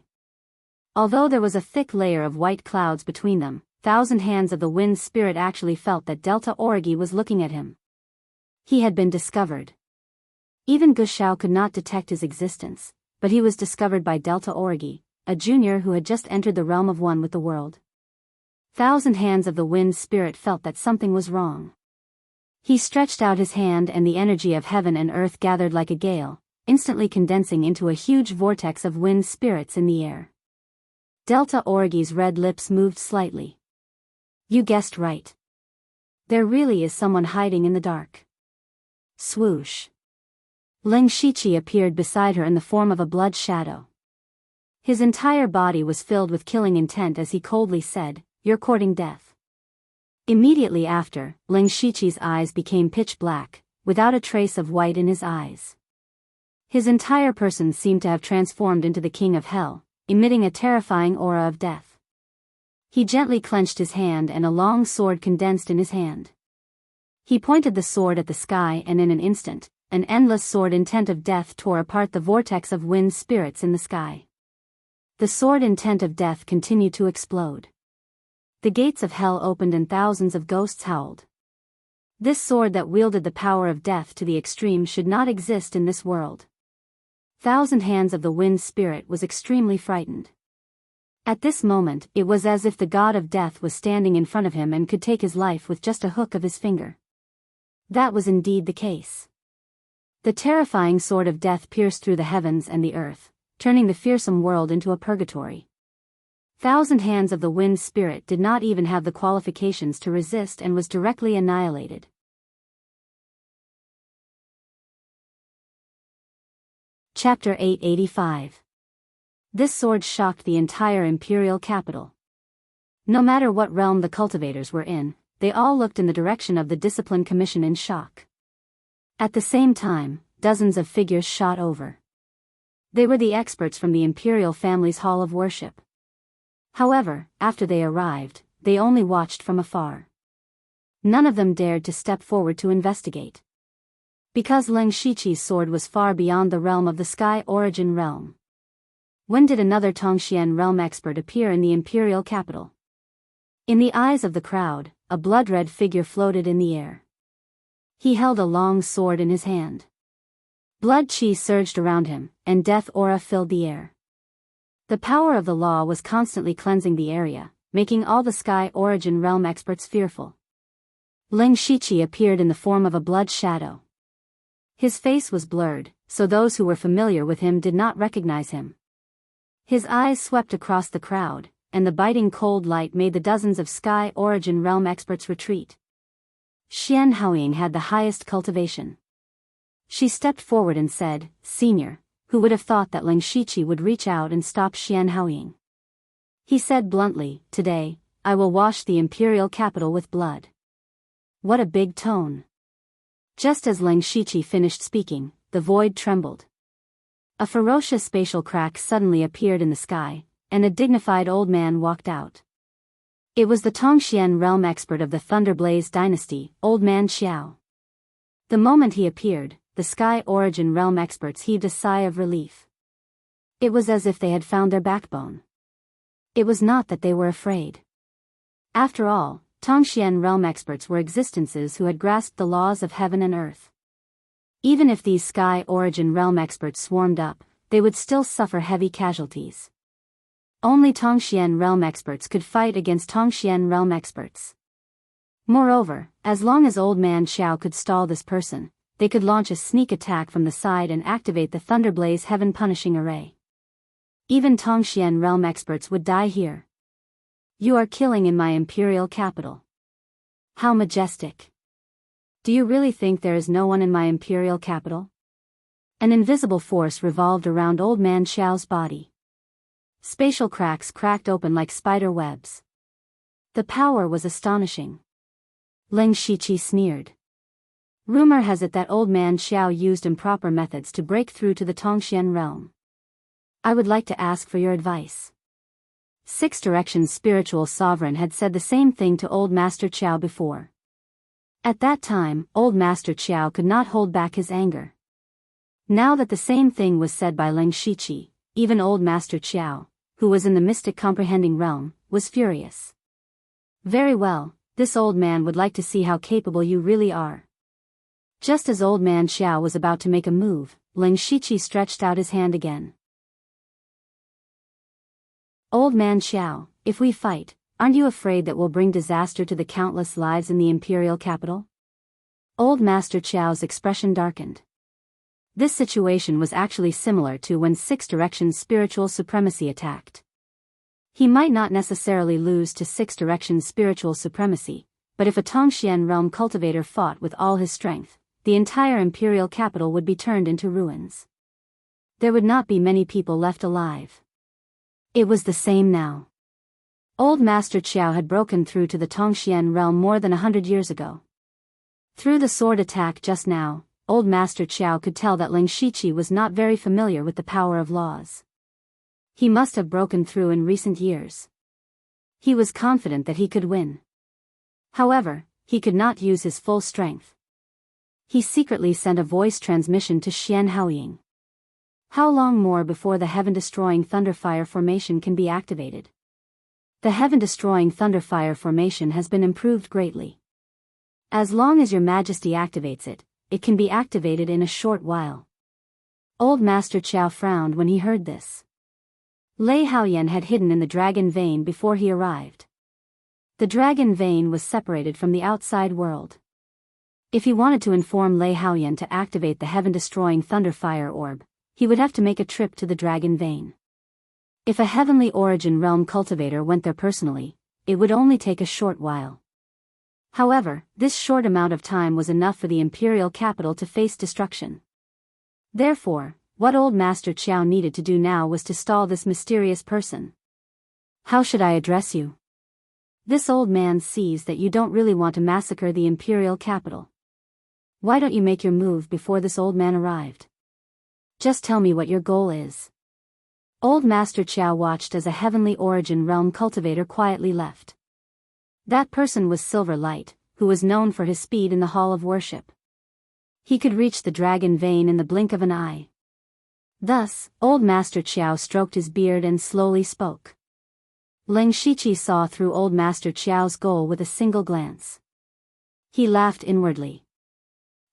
Although there was a thick layer of white clouds between them, Thousand Hands of the Wind Spirit actually felt that Delta Origi was looking at him. He had been discovered. Even Gu Shao could not detect his existence, but he was discovered by Delta Origi, a junior who had just entered the realm of one with the world. Thousand Hands of the Wind Spirit felt that something was wrong. He stretched out his hand and the energy of heaven and earth gathered like a gale, instantly condensing into a huge vortex of wind spirits in the air. Delta Origi's red lips moved slightly. You guessed right. There really is someone hiding in the dark. Swoosh. Leng Shiqi appeared beside her in the form of a blood shadow. His entire body was filled with killing intent as he coldly said, you're courting death." Immediately after, Ling Shiqi's eyes became pitch black, without a trace of white in his eyes. His entire person seemed to have transformed into the king of hell, emitting a terrifying aura of death. He gently clenched his hand and a long sword condensed in his hand. He pointed the sword at the sky and in an instant, an endless sword intent of death tore apart the vortex of wind spirits in the sky. The sword intent of death continued to explode. The gates of hell opened and thousands of ghosts howled. This sword that wielded the power of death to the extreme should not exist in this world. Thousand Hands of the Wind Spirit was extremely frightened. At this moment, it was as if the god of death was standing in front of him and could take his life with just a hook of his finger. That was indeed the case. The terrifying sword of death pierced through the heavens and the earth, turning the fearsome world into a purgatory. Thousand Hands of the Wind Spirit did not even have the qualifications to resist and was directly annihilated. Chapter 885. This sword shocked the entire imperial capital. No matter what realm the cultivators were in, they all looked in the direction of the Discipline Commission in shock. At the same time, dozens of figures shot over. They were the experts from the imperial family's hall of worship. However, after they arrived, they only watched from afar. None of them dared to step forward to investigate. Because Ling Shiqi's sword was far beyond the realm of the Sky Origin realm. When did another Tongxian realm expert appear in the imperial capital? In the eyes of the crowd, a blood-red figure floated in the air. He held a long sword in his hand. Blood chi surged around him, and death aura filled the air. The power of the law was constantly cleansing the area, making all the Sky Origin realm experts fearful. Ling Shiqi appeared in the form of a blood shadow. His face was blurred, so those who were familiar with him did not recognize him. His eyes swept across the crowd, and the biting cold light made the dozens of Sky Origin realm experts retreat. Xian Haoying had the highest cultivation. She stepped forward and said, "Senior, who would have thought that Ling Shiqi would reach out and stop Xian Haoying?" He said bluntly, "Today, I will wash the imperial capital with blood." What a big tone. Just as Ling Shiqi finished speaking, the void trembled. A ferocious spatial crack suddenly appeared in the sky, and a dignified old man walked out. It was the Tongxian realm expert of the Thunderblaze dynasty, Old Man Xiao. The moment he appeared, the Sky Origin realm experts heaved a sigh of relief. It was as if they had found their backbone. It was not that they were afraid. After all, Tongxian realm experts were existences who had grasped the laws of heaven and earth. Even if these Sky Origin realm experts swarmed up, they would still suffer heavy casualties. Only Tongxian realm experts could fight against Tongxian realm experts. Moreover, as long as Old Man Xiao could stall this person, they could launch a sneak attack from the side and activate the Thunderblaze Heaven Punishing Array. Even Tongxian realm experts would die here. You are killing in my imperial capital. How majestic. Do you really think there is no one in my imperial capital? An invisible force revolved around Old Man Xiao's body. Spatial cracks cracked open like spider webs. The power was astonishing. Ling Shiqi sneered. Rumor has it that Old Man Xiao used improper methods to break through to the Tongxian realm. I would like to ask for your advice. Six Directions' spiritual sovereign had said the same thing to Old Master Qiao before. At that time, Old Master Qiao could not hold back his anger. Now that the same thing was said by Ling Shiqi, even Old Master Qiao, who was in the mystic comprehending realm, was furious. Very well, this old man would like to see how capable you really are. Just as Old Man Xiao was about to make a move, Ling Shiqi stretched out his hand again. Old Man Xiao, if we fight, aren't you afraid that we'll bring disaster to the countless lives in the imperial capital? Old Master Qiao's expression darkened. This situation was actually similar to when Six Directions' spiritual supremacy attacked. He might not necessarily lose to Six Directions' spiritual supremacy, but if a Tongxian realm cultivator fought with all his strength, the entire imperial capital would be turned into ruins. There would not be many people left alive. It was the same now. Old Master Qiao had broken through to the Tongxian realm more than 100 years ago. Through the sword attack just now, Old Master Qiao could tell that Ling Shiqi was not very familiar with the power of laws. He must have broken through in recent years. He was confident that he could win. However, he could not use his full strength. He secretly sent a voice transmission to Xian Haoying. How long more before the heaven-destroying Thunderfire formation can be activated? The heaven-destroying Thunderfire formation has been improved greatly. As long as your Majesty activates it, it can be activated in a short while. Old Master Qiao frowned when he heard this. Lei Haoyan had hidden in the dragon vein before he arrived. The dragon vein was separated from the outside world. If he wanted to inform Lei Haoyan to activate the heaven-destroying Thunderfire orb, he would have to make a trip to the dragon vein. If a heavenly origin realm cultivator went there personally, it would only take a short while. However, this short amount of time was enough for the imperial capital to face destruction. Therefore, what Old Master Qiao needed to do now was to stall this mysterious person. How should I address you? This old man sees that you don't really want to massacre the imperial capital. Why don't you make your move before this old man arrived? Just tell me what your goal is. Old Master Qiao watched as a heavenly origin realm cultivator quietly left. That person was Silver Light, who was known for his speed in the Hall of Worship. He could reach the dragon vein in the blink of an eye. Thus, Old Master Qiao stroked his beard and slowly spoke. Ling Shiqi saw through Old Master Qiao's goal with a single glance. He laughed inwardly.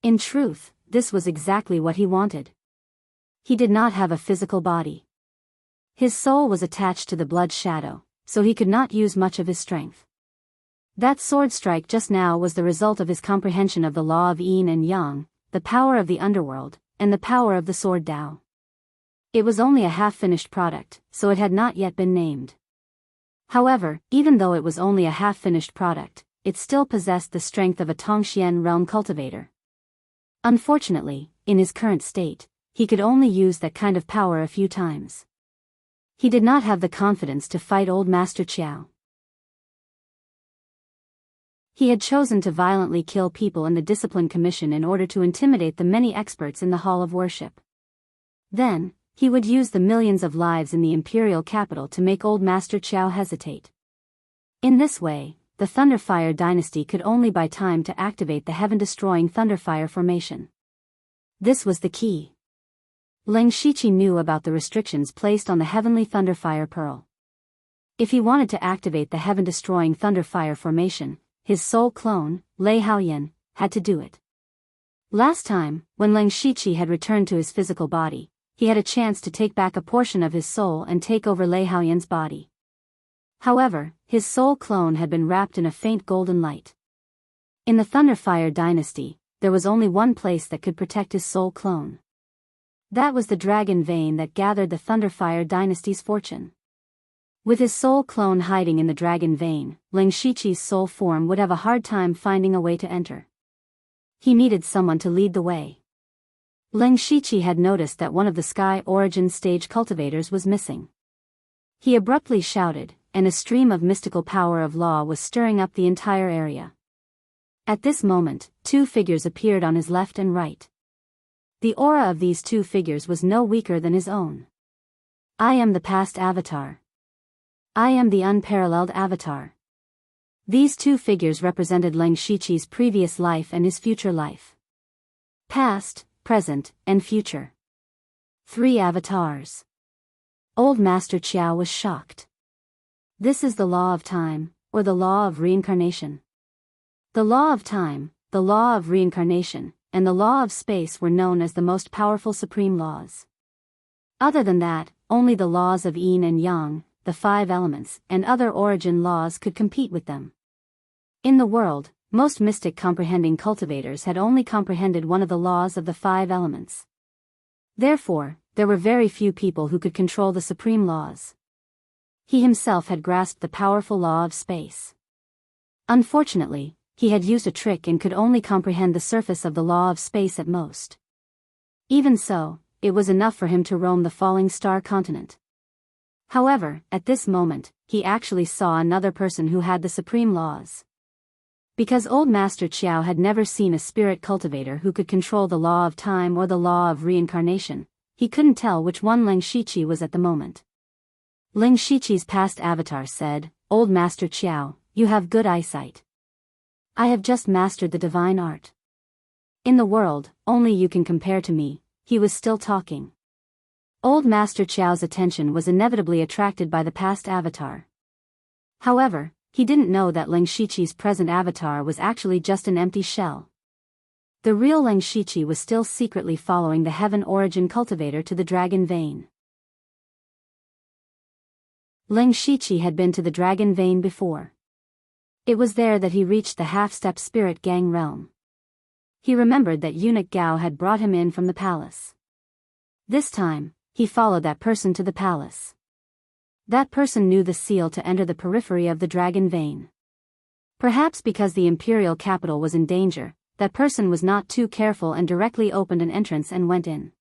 In truth, this was exactly what he wanted. He did not have a physical body. His soul was attached to the blood shadow, so he could not use much of his strength. That sword strike just now was the result of his comprehension of the law of yin and yang, the power of the underworld, and the power of the sword Dao. It was only a half-finished product, so it had not yet been named. However, even though it was only a half-finished product, it still possessed the strength of a Tongxian realm cultivator. Unfortunately, in his current state, he could only use that kind of power a few times. He did not have the confidence to fight Old Master Qiao. He had chosen to violently kill people in the Discipline Commission in order to intimidate the many experts in the Hall of Worship. Then, he would use the millions of lives in the imperial capital to make Old Master Qiao hesitate. In this way, the Thunderfire dynasty could only buy time to activate the heaven-destroying Thunderfire formation. This was the key. Ling Shiqi knew about the restrictions placed on the heavenly Thunderfire Pearl. If he wanted to activate the heaven-destroying Thunderfire formation, his soul clone, Lei Haoyan, had to do it. Last time, when Ling Shiqi had returned to his physical body, he had a chance to take back a portion of his soul and take over Lei Haoyan's body. However, his soul clone had been wrapped in a faint golden light. In the Thunderfire dynasty, there was only one place that could protect his soul clone. That was the dragon vein that gathered the Thunderfire dynasty's fortune. With his soul clone hiding in the dragon vein, Ling Shiqi's soul form would have a hard time finding a way to enter. He needed someone to lead the way. Ling Shiqi had noticed that one of the Sky Origin stage cultivators was missing. He abruptly shouted, and a stream of mystical power of law was stirring up the entire area. At this moment, two figures appeared on his left and right. The aura of these two figures was no weaker than his own. I am the past avatar. I am the unparalleled avatar. These two figures represented Ling Shiqi's previous life and his future life. Past, present, and future. 3 avatars. Old Master Qiao was shocked. This is the law of time, or the law of reincarnation. The law of time, the law of reincarnation, and the law of space were known as the most powerful supreme laws. Other than that, only the laws of yin and yang, the 5 elements, and other origin laws could compete with them. In the world, most mystic comprehending cultivators had only comprehended one of the laws of the 5 elements. Therefore, there were very few people who could control the supreme laws. He himself had grasped the powerful law of space. Unfortunately, he had used a trick and could only comprehend the surface of the law of space at most. Even so, it was enough for him to roam the falling star continent. However, at this moment, he actually saw another person who had the supreme laws. Because old Master Qiao had never seen a spirit cultivator who could control the law of time or the law of reincarnation, he couldn't tell which one Ling Shiqi was at the moment. Ling Shiqi's past avatar said, "Old Master Qiao, you have good eyesight. I have just mastered the divine art. In the world, only you can compare to me." He was still talking. Old Master Qiao's attention was inevitably attracted by the past avatar. However, he didn't know that Ling Shiqi's present avatar was actually just an empty shell. The real Ling Shiqi was still secretly following the Heaven Origin cultivator to the Dragon Vein. Ling Shiqi had been to the Dragon Vein before. It was there that he reached the half-step spirit gang realm. He remembered that eunuch Gao had brought him in from the palace. This time, he followed that person to the palace. That person knew the seal to enter the periphery of the Dragon Vein. Perhaps because the imperial capital was in danger, that person was not too careful and directly opened an entrance and went in.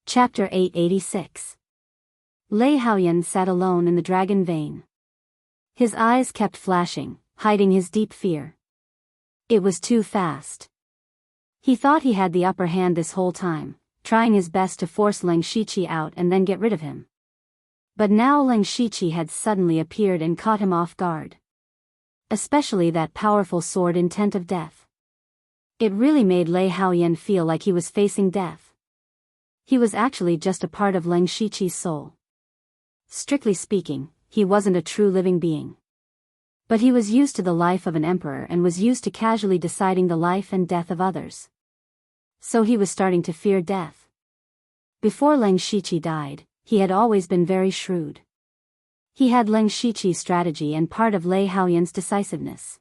Chapter 886. Lei Haoyan sat alone in the Dragon Vein. His eyes kept flashing, hiding his deep fear. It was too fast. He thought he had the upper hand this whole time, trying his best to force Ling Shiqi out and then get rid of him. But now Ling Shiqi had suddenly appeared and caught him off guard. Especially that powerful sword intent of death. It really made Lei Haoyan feel like he was facing death. He was actually just a part of Ling Shiqi's soul. Strictly speaking, he wasn't a true living being. But he was used to the life of an emperor and was used to casually deciding the life and death of others. So he was starting to fear death. Before Ling Shiqi died, he had always been very shrewd. He had Ling Shiqi's strategy and part of Lei Haoyan's decisiveness.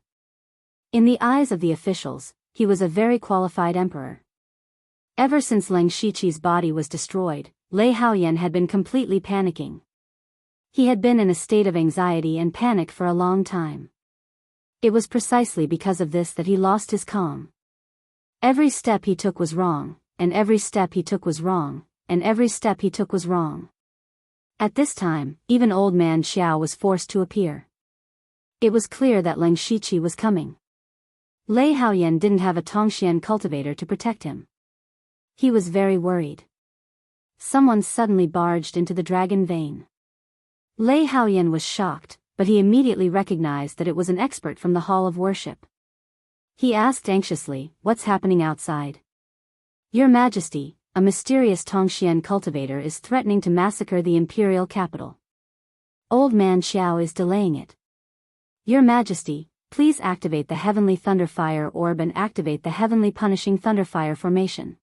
In the eyes of the officials, he was a very qualified emperor. Ever since Ling Shiqi's body was destroyed, Lei Haoyan had been completely panicking. He had been in a state of anxiety and panic for a long time. It was precisely because of this that he lost his calm. Every step he took was wrong, and every step he took was wrong, and every step he took was wrong. At this time, even old man Xiao was forced to appear. It was clear that Ling Shiqi was coming. Lei Haoyan didn't have a Tongxian cultivator to protect him. He was very worried. Someone suddenly barged into the Dragon Vein. Lei Haoyan was shocked, but he immediately recognized that it was an expert from the Hall of Worship. He asked anxiously, "What's happening outside?" "Your Majesty, a mysterious Tongxian cultivator is threatening to massacre the imperial capital. Old man Xiao is delaying it. Your Majesty, please activate the Heavenly Thunderfire Orb and activate the Heavenly Punishing Thunderfire Formation."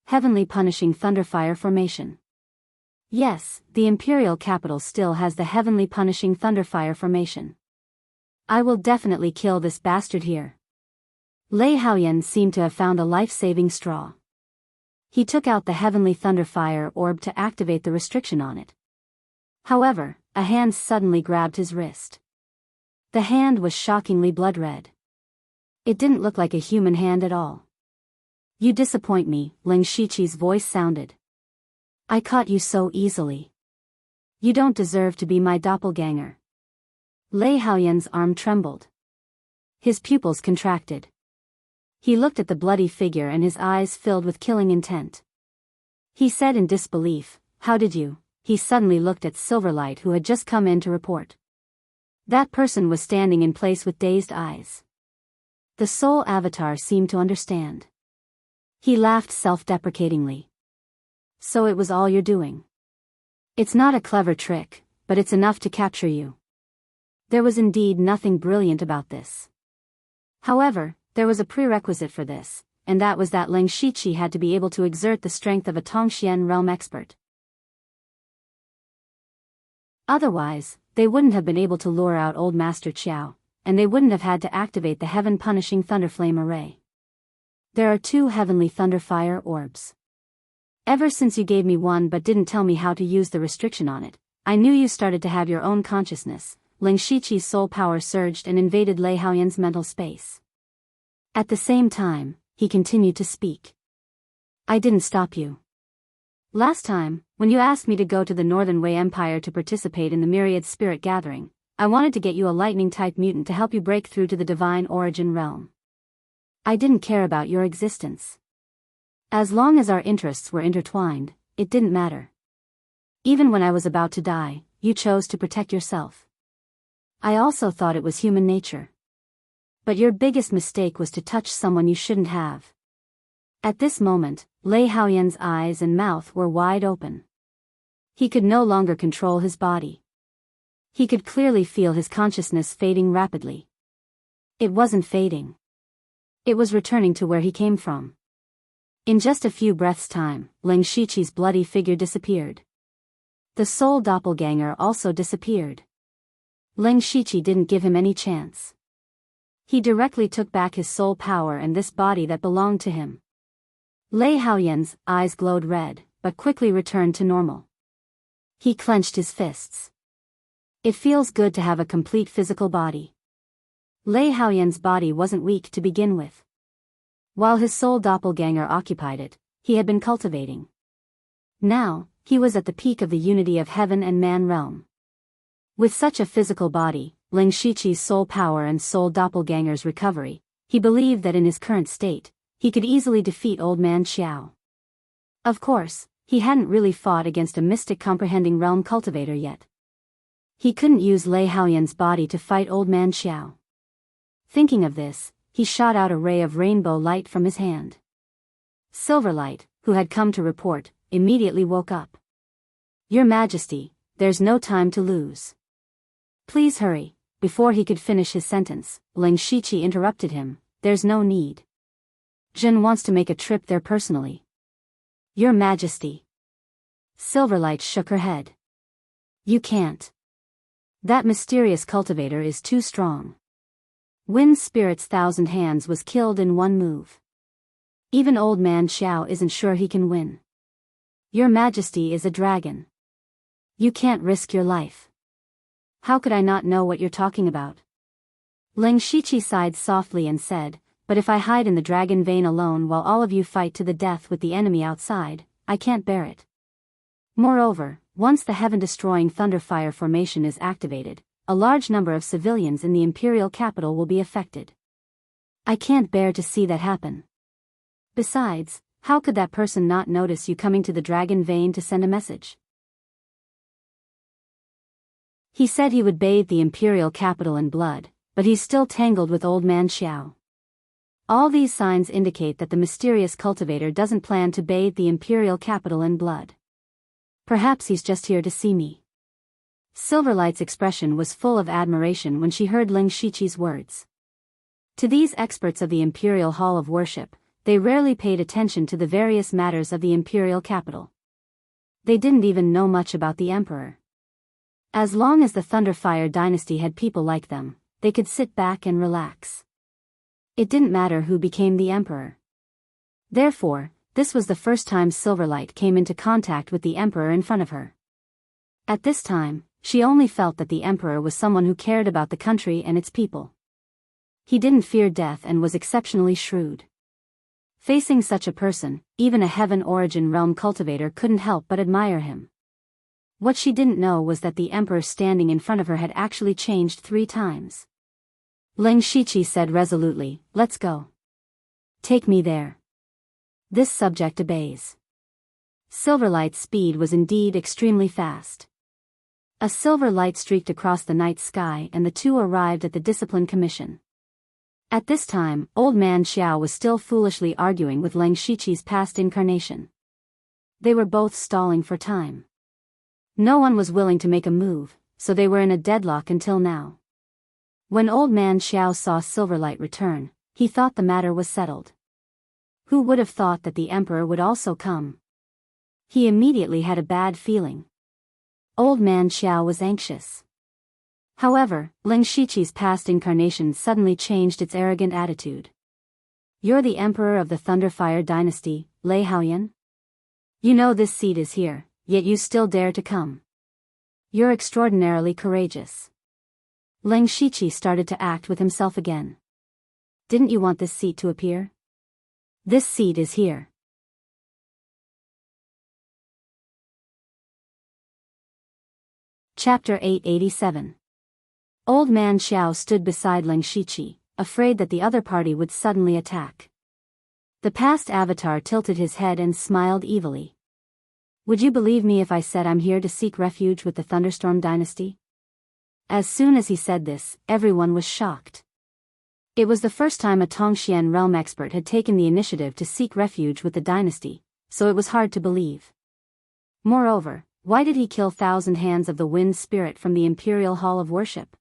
Heavenly Punishing Thunderfire Formation. Yes, the imperial capital still has the Heavenly Punishing Thunderfire Formation. I will definitely kill this bastard here. Lei Haoyan seemed to have found a life-saving straw. He took out the Heavenly Thunderfire Orb to activate the restriction on it. However, a hand suddenly grabbed his wrist. The hand was shockingly blood-red. It didn't look like a human hand at all. "You disappoint me," Ling Shiqi's voice sounded. "I caught you so easily. You don't deserve to be my doppelganger." Lei Haoyan's arm trembled. His pupils contracted. He looked at the bloody figure and his eyes filled with killing intent. He said in disbelief, "How did you?" He suddenly looked at Silverlight, who had just come in to report. That person was standing in place with dazed eyes. The soul avatar seemed to understand. He laughed self-deprecatingly. "So it was all you're doing. It's not a clever trick, but it's enough to capture you." There was indeed nothing brilliant about this. However, there was a prerequisite for this, and that was that Ling Shiqi had to be able to exert the strength of a Tongxian realm expert. Otherwise, they wouldn't have been able to lure out old Master Qiao, and they wouldn't have had to activate the heaven-punishing Thunderflame Array. There are 2 Heavenly Thunderfire Orbs. Ever since you gave me one but didn't tell me how to use the restriction on it, I knew you started to have your own consciousness. Ling Shiqi's soul power surged and invaded Lei Haoyan's mental space. At the same time, he continued to speak. I didn't stop you. Last time, when you asked me to go to the Northern Wei Empire to participate in the Myriad Spirit Gathering, I wanted to get you a lightning-type mutant to help you break through to the Divine Origin realm. I didn't care about your existence. As long as our interests were intertwined, it didn't matter. Even when I was about to die, you chose to protect yourself. I also thought it was human nature. But your biggest mistake was to touch someone you shouldn't have. At this moment, Lei Haoyan's eyes and mouth were wide open. He could no longer control his body. He could clearly feel his consciousness fading rapidly. It wasn't fading. It was returning to where he came from. In just a few breaths' time, Ling Shiqi's bloody figure disappeared. The soul doppelganger also disappeared. Ling Shiqi didn't give him any chance. He directly took back his soul power and this body that belonged to him. Lei Haoyan's eyes glowed red, but quickly returned to normal. He clenched his fists. It feels good to have a complete physical body. Lei Haoyan's body wasn't weak to begin with. While his soul doppelganger occupied it, he had been cultivating. Now, he was at the peak of the unity of heaven and man realm. With such a physical body, Ling Shiqi's soul power and soul doppelganger's recovery, he believed that in his current state, he could easily defeat Old Man Xiao. Of course, he hadn't really fought against a mystic comprehending realm cultivator yet. He couldn't use Lei Haoyan's body to fight Old Man Xiao. Thinking of this, he shot out a ray of rainbow light from his hand. Silverlight, who had come to report, immediately woke up. Your Majesty, there's no time to lose. Please hurry. Before he could finish his sentence, Ling Shiqi interrupted him. There's no need. Jin wants to make a trip there personally. Your Majesty. Silverlight shook her head. You can't. That mysterious cultivator is too strong. Wind Spirit's 1,000 hands was killed in one move. Even Old Man Xiao isn't sure he can win. Your Majesty is a dragon. You can't risk your life. How could I not know what you're talking about? Ling Shiqi sighed softly and said, but if I hide in the dragon vein alone while all of you fight to the death with the enemy outside, I can't bear it. Moreover, once the heaven-destroying Thunderfire formation is activated, a large number of civilians in the imperial capital will be affected. I can't bear to see that happen. Besides, how could that person not notice you coming to the dragon vein to send a message? He said he would bathe the imperial capital in blood, but he's still tangled with Old Man Xiao. All these signs indicate that the mysterious cultivator doesn't plan to bathe the imperial capital in blood. Perhaps he's just here to see me. Silverlight's expression was full of admiration when she heard Ling Shiqi's words. To these experts of the Imperial Hall of Worship, they rarely paid attention to the various matters of the imperial capital. They didn't even know much about the emperor. As long as the Thunderfire dynasty had people like them, they could sit back and relax. It didn't matter who became the emperor. Therefore, this was the first time Silverlight came into contact with the emperor in front of her. At this time, she only felt that the emperor was someone who cared about the country and its people. He didn't fear death and was exceptionally shrewd. Facing such a person, even a heaven origin realm cultivator couldn't help but admire him. What she didn't know was that the emperor standing in front of her had actually changed 3 times. Ling Shiqi said resolutely, let's go. Take me there. This subject obeys. Silverlight's speed was indeed extremely fast. A silver light streaked across the night sky and the two arrived at the Discipline Commission. At this time, Old Man Xiao was still foolishly arguing with Ling Shiqi's past incarnation. They were both stalling for time. No one was willing to make a move, so they were in a deadlock until now. When Old Man Xiao saw Silverlight return, he thought the matter was settled. Who would have thought that the emperor would also come? He immediately had a bad feeling. Old Man Xiao was anxious. However, Ling Shiqi's past incarnation suddenly changed its arrogant attitude. You're the emperor of the Thunderfire dynasty, Lei Haoyan? You know this seat is here, yet you still dare to come. You're extraordinarily courageous. Ling Shiqi started to act with himself again. Didn't you want this seat to appear? This seat is here. Chapter 887. Old Man Xiao stood beside Ling Shiqi, afraid that the other party would suddenly attack. The past avatar tilted his head and smiled evilly. Would you believe me if I said I'm here to seek refuge with the Thunderstorm Dynasty? As soon as he said this, everyone was shocked. It was the first time a Tongxian realm expert had taken the initiative to seek refuge with the dynasty, so it was hard to believe. Moreover, why did he kill 1,000 hands of the wind spirit from the Imperial Hall of Worship?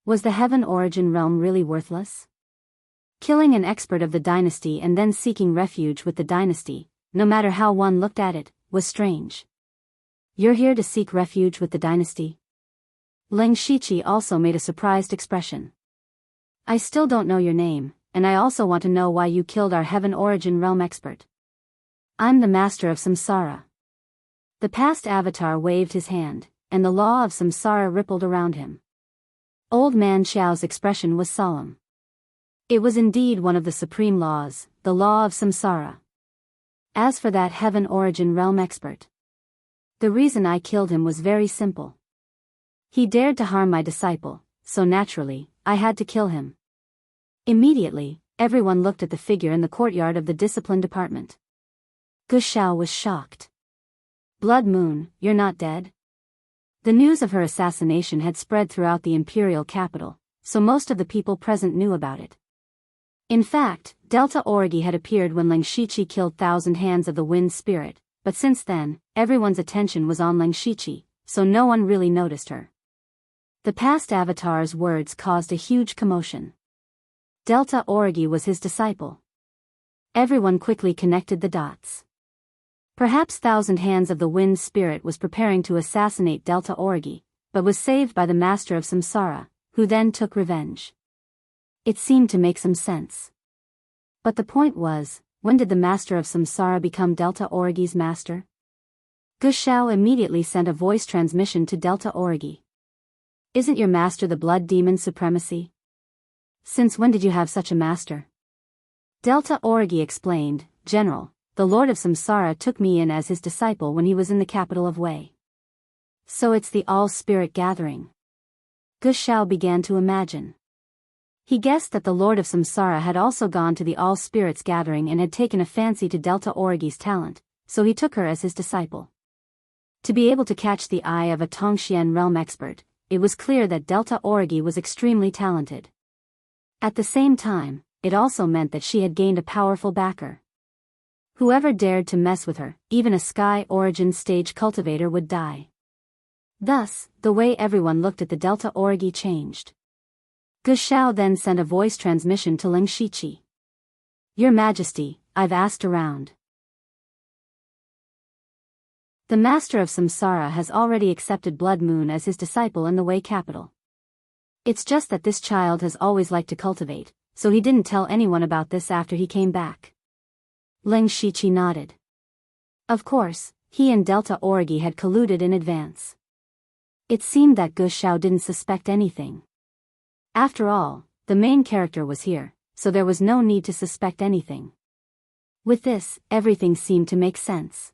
Was the Heaven Origin realm really worthless? Killing an expert of the dynasty and then seeking refuge with the dynasty, no matter how one looked at it, was strange. You're here to seek refuge with the dynasty? Ling Shiqi also made a surprised expression. I still don't know your name, and I also want to know why you killed our Heaven Origin realm expert. I'm the Master of Samsara. The past avatar waved his hand, and the law of Samsara rippled around him. Old Man Xiao's expression was solemn. It was indeed one of the supreme laws, the law of Samsara. As for that Heaven Origin realm expert, the reason I killed him was very simple. He dared to harm my disciple, so naturally, I had to kill him. Immediately, everyone looked at the figure in the courtyard of the discipline department. Gu Xiao was shocked. Blood Moon, you're not dead? The news of her assassination had spread throughout the imperial capital, so most of the people present knew about it. In fact, Delta Orgi had appeared when Ling Shiqi killed 1,000 hands of the wind spirit, but since then, everyone's attention was on Ling Shiqi, so no one really noticed her. The past avatar's words caused a huge commotion. Delta Orgi was his disciple. Everyone quickly connected the dots. Perhaps 1,000 hands of the wind spirit was preparing to assassinate Delta Orgi, but was saved by the Master of Samsara, who then took revenge. It seemed to make some sense. But the point was, when did the Master of Samsara become Delta Orgi's master? Gu Xiao immediately sent a voice transmission to Delta Orgi. Isn't your master the blood demon supremacy? Since when did you have such a master? Delta Orgi explained, General, the Lord of Samsara took me in as his disciple when he was in the capital of Wei. So it's the all-spirit gathering. Gu Xiao began to imagine. He guessed that the Lord of Samsara had also gone to the all-spirits gathering and had taken a fancy to Delta Orgi's talent, so he took her as his disciple. To be able to catch the eye of a Tongxian realm expert, it was clear that Delta Orgi was extremely talented. At the same time, it also meant that she had gained a powerful backer. Whoever dared to mess with her, even a Sky Origin stage cultivator would die. Thus, the way everyone looked at the Delta Orgi changed. Gu Xiao then sent a voice transmission to Ling Shiqi. Your Majesty, I've asked around. The Master of Samsara has already accepted Blood Moon as his disciple in the Wei capital. It's just that this child has always liked to cultivate, so he didn't tell anyone about this after he came back. Ling Shiqi nodded. Of course, he and Delta Orgi had colluded in advance. It seemed that Gu Xiao didn't suspect anything. After all, the main character was here, so there was no need to suspect anything. With this, everything seemed to make sense.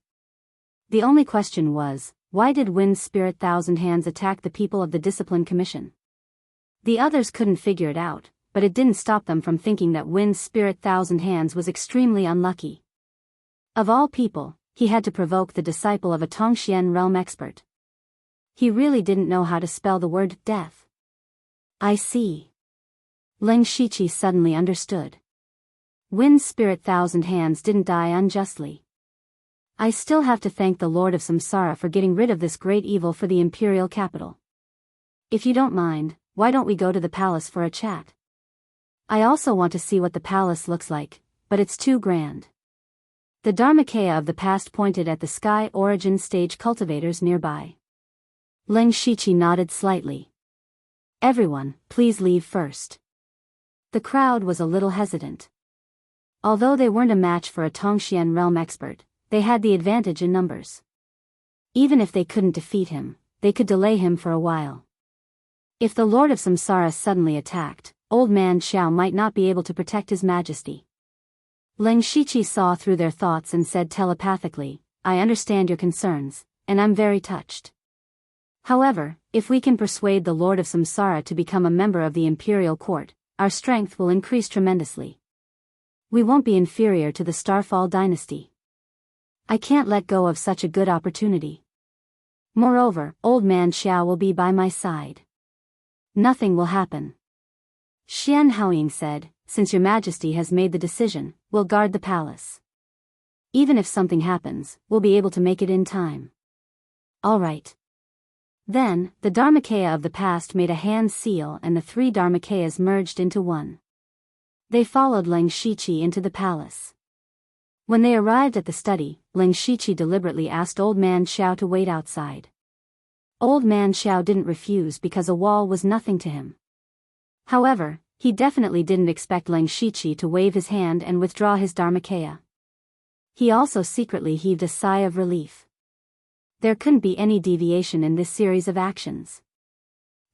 The only question was, why did Wind Spirit 1,000 Hands attack the people of the Discipline Commission? The others couldn't figure it out, but it didn't stop them from thinking that Wind Spirit 1,000 Hands was extremely unlucky. Of all people, he had to provoke the disciple of a Tongxian realm expert. He really didn't know how to spell the word death. I see. Ling Shiqi suddenly understood. Wind Spirit 1,000 Hands didn't die unjustly. I still have to thank the Lord of Samsara for getting rid of this great evil for the imperial capital. If you don't mind, why don't we go to the palace for a chat? I also want to see what the palace looks like, but it's too grand. The Dharmakaya of the past pointed at the Sky Origin stage cultivators nearby. Ling Shiqi nodded slightly. Everyone, please leave first. The crowd was a little hesitant. Although they weren't a match for a Tongxian realm expert, they had the advantage in numbers. Even if they couldn't defeat him, they could delay him for a while. If the Lord of Samsara suddenly attacked, Old Man Xiao might not be able to protect his majesty. Ling Shiqi saw through their thoughts and said telepathically, I understand your concerns, and I'm very touched. However, if we can persuade the Lord of Samsara to become a member of the imperial court, our strength will increase tremendously. We won't be inferior to the Starfall dynasty. I can't let go of such a good opportunity. Moreover, Old Man Xiao will be by my side. Nothing will happen. Xian Haoying said, since your majesty has made the decision, we'll guard the palace. Even if something happens, we'll be able to make it in time. All right. Then, the Dharmakaya of the past made a hand seal and the 3 Dharmakayas merged into one. They followed Leng Shiqi into the palace. When they arrived at the study, Leng Shiqi deliberately asked Old Man Xiao to wait outside. Old Man Xiao didn't refuse because a wall was nothing to him. However, he definitely didn't expect Leng Shiqi to wave his hand and withdraw his Dharmakaya. He also secretly heaved a sigh of relief. There couldn't be any deviation in this series of actions.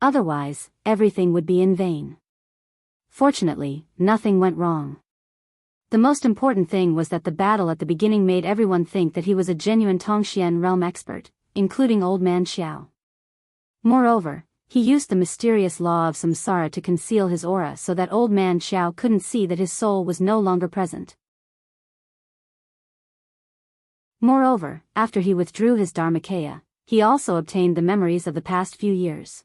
Otherwise, everything would be in vain. Fortunately, nothing went wrong. The most important thing was that the battle at the beginning made everyone think that he was a genuine Tongxian realm expert, including Old Man Xiao. Moreover, he used the mysterious law of samsara to conceal his aura so that Old Man Xiao couldn't see that his soul was no longer present. Moreover, after he withdrew his Dharmakaya, he also obtained the memories of the past few years.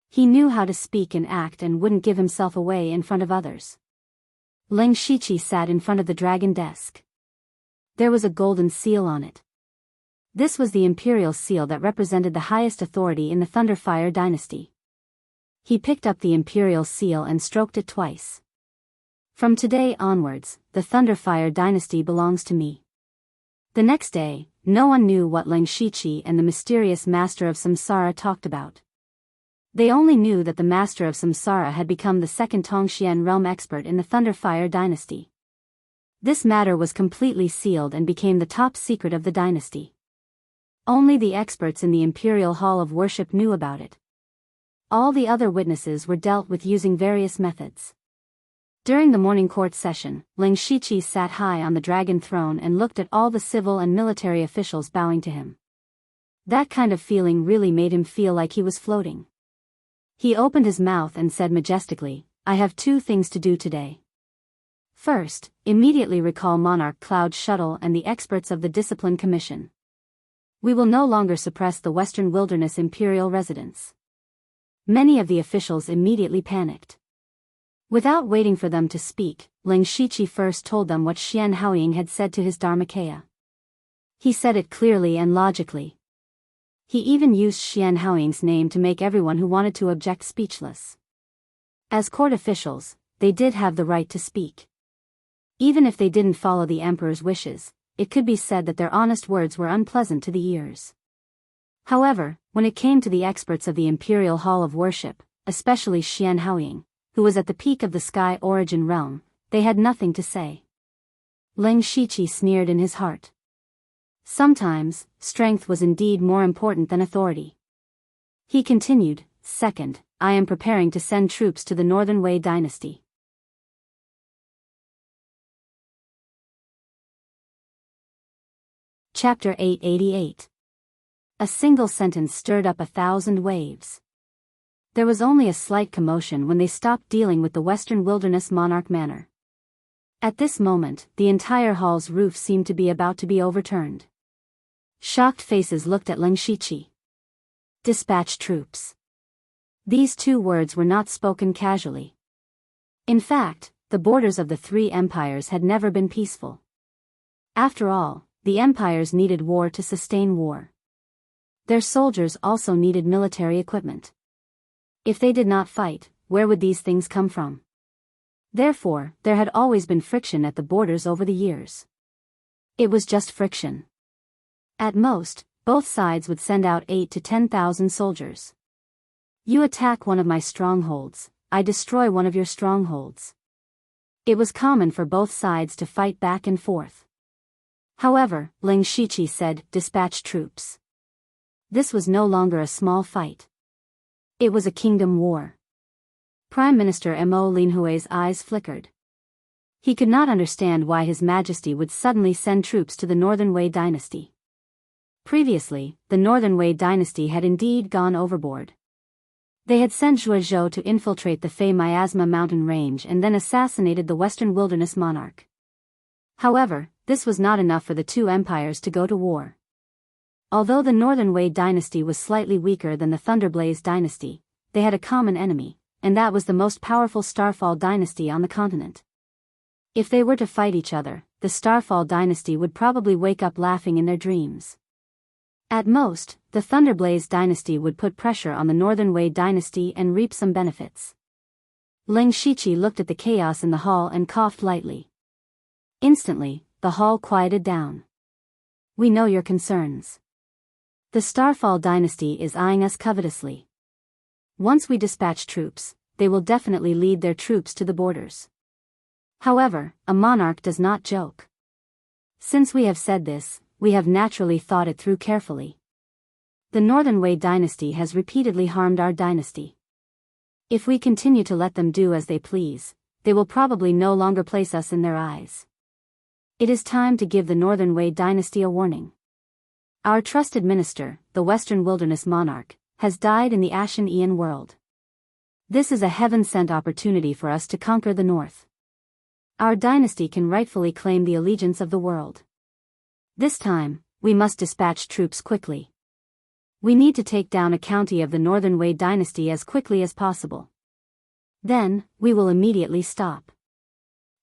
He knew how to speak and act and wouldn't give himself away in front of others. Leng Shiqi sat in front of the dragon desk. There was a golden seal on it. This was the imperial seal that represented the highest authority in the Thunderfire dynasty. He picked up the imperial seal and stroked it twice. From today onwards, the Thunderfire dynasty belongs to me. The next day, no one knew what Leng Shiqi and the mysterious master of samsara talked about. They only knew that the master of samsara had become the second Tongxian realm expert in the Thunderfire dynasty. This matter was completely sealed and became the top secret of the dynasty. Only the experts in the Imperial Hall of Worship knew about it. All the other witnesses were dealt with using various methods. During the morning court session, Leng Shiqi sat high on the dragon throne and looked at all the civil and military officials bowing to him. That kind of feeling really made him feel like he was floating. He opened his mouth and said majestically, I have 2 things to do today. First, immediately recall Monarch Cloud Shuttle and the experts of the Discipline Commission. We will no longer suppress the Western Wilderness Imperial residents. Many of the officials immediately panicked. Without waiting for them to speak, Leng Shiqi first told them what Xian Haoying had said to his Dharmakaya. He said it clearly and logically. He even used Xian Haoying's name to make everyone who wanted to object speechless. As court officials, they did have the right to speak. Even if they didn't follow the emperor's wishes, it could be said that their honest words were unpleasant to the ears. However, when it came to the experts of the Imperial Hall of Worship, especially Xian Haoying, who was at the peak of the Sky Origin realm, they had nothing to say. Leng Shiqi sneered in his heart. Sometimes, strength was indeed more important than authority. He continued, Second, I am preparing to send troops to the Northern Wei dynasty. Chapter 888. A single sentence stirred up 1,000 waves. There was only a slight commotion when they stopped dealing with the Western Wilderness Monarch Manor. At this moment, the entire hall's roof seemed to be about to be overturned. Shocked faces looked at Leng Shiqi. Dispatch troops. These 2 words were not spoken casually. In fact, the borders of the 3 empires had never been peaceful. After all, the empires needed war to sustain war. Their soldiers also needed military equipment. If they did not fight, where would these things come from? Therefore, there had always been friction at the borders over the years. It was just friction. At most, both sides would send out 8,000 to 10,000 soldiers. You attack one of my strongholds, I destroy one of your strongholds. It was common for both sides to fight back and forth. However, Leng Shiqi said, dispatch troops. This was no longer a small fight. It was a kingdom war. Prime Minister Mo Linhui's eyes flickered. He could not understand why His Majesty would suddenly send troops to the Northern Wei dynasty. Previously, the Northern Wei dynasty had indeed gone overboard. They had sent Zhuozhou to infiltrate the Fei Miasma mountain range and then assassinated the Western Wilderness monarch. However, this was not enough for the two empires to go to war. Although the Northern Wei dynasty was slightly weaker than the Thunderblaze dynasty, they had a common enemy, and that was the most powerful Starfall dynasty on the continent. If they were to fight each other, the Starfall dynasty would probably wake up laughing in their dreams. At most, the Thunderblaze dynasty would put pressure on the Northern Wei dynasty and reap some benefits. Ling Shiqi looked at the chaos in the hall and coughed lightly. Instantly, the hall quieted down. We know your concerns. The Starfall dynasty is eyeing us covetously. Once we dispatch troops, they will definitely lead their troops to the borders. However, a monarch does not joke. Since we have said this, we have naturally thought it through carefully. The Northern Wei dynasty has repeatedly harmed our dynasty. If we continue to let them do as they please, they will probably no longer place us in their eyes. It is time to give the Northern Wei dynasty a warning. Our trusted minister, the Western Wilderness monarch, has died in the Ashen Aeon world. This is a heaven-sent opportunity for us to conquer the North. Our dynasty can rightfully claim the allegiance of the world. This time, we must dispatch troops quickly. We need to take down a county of the Northern Wei dynasty as quickly as possible. Then, we will immediately stop.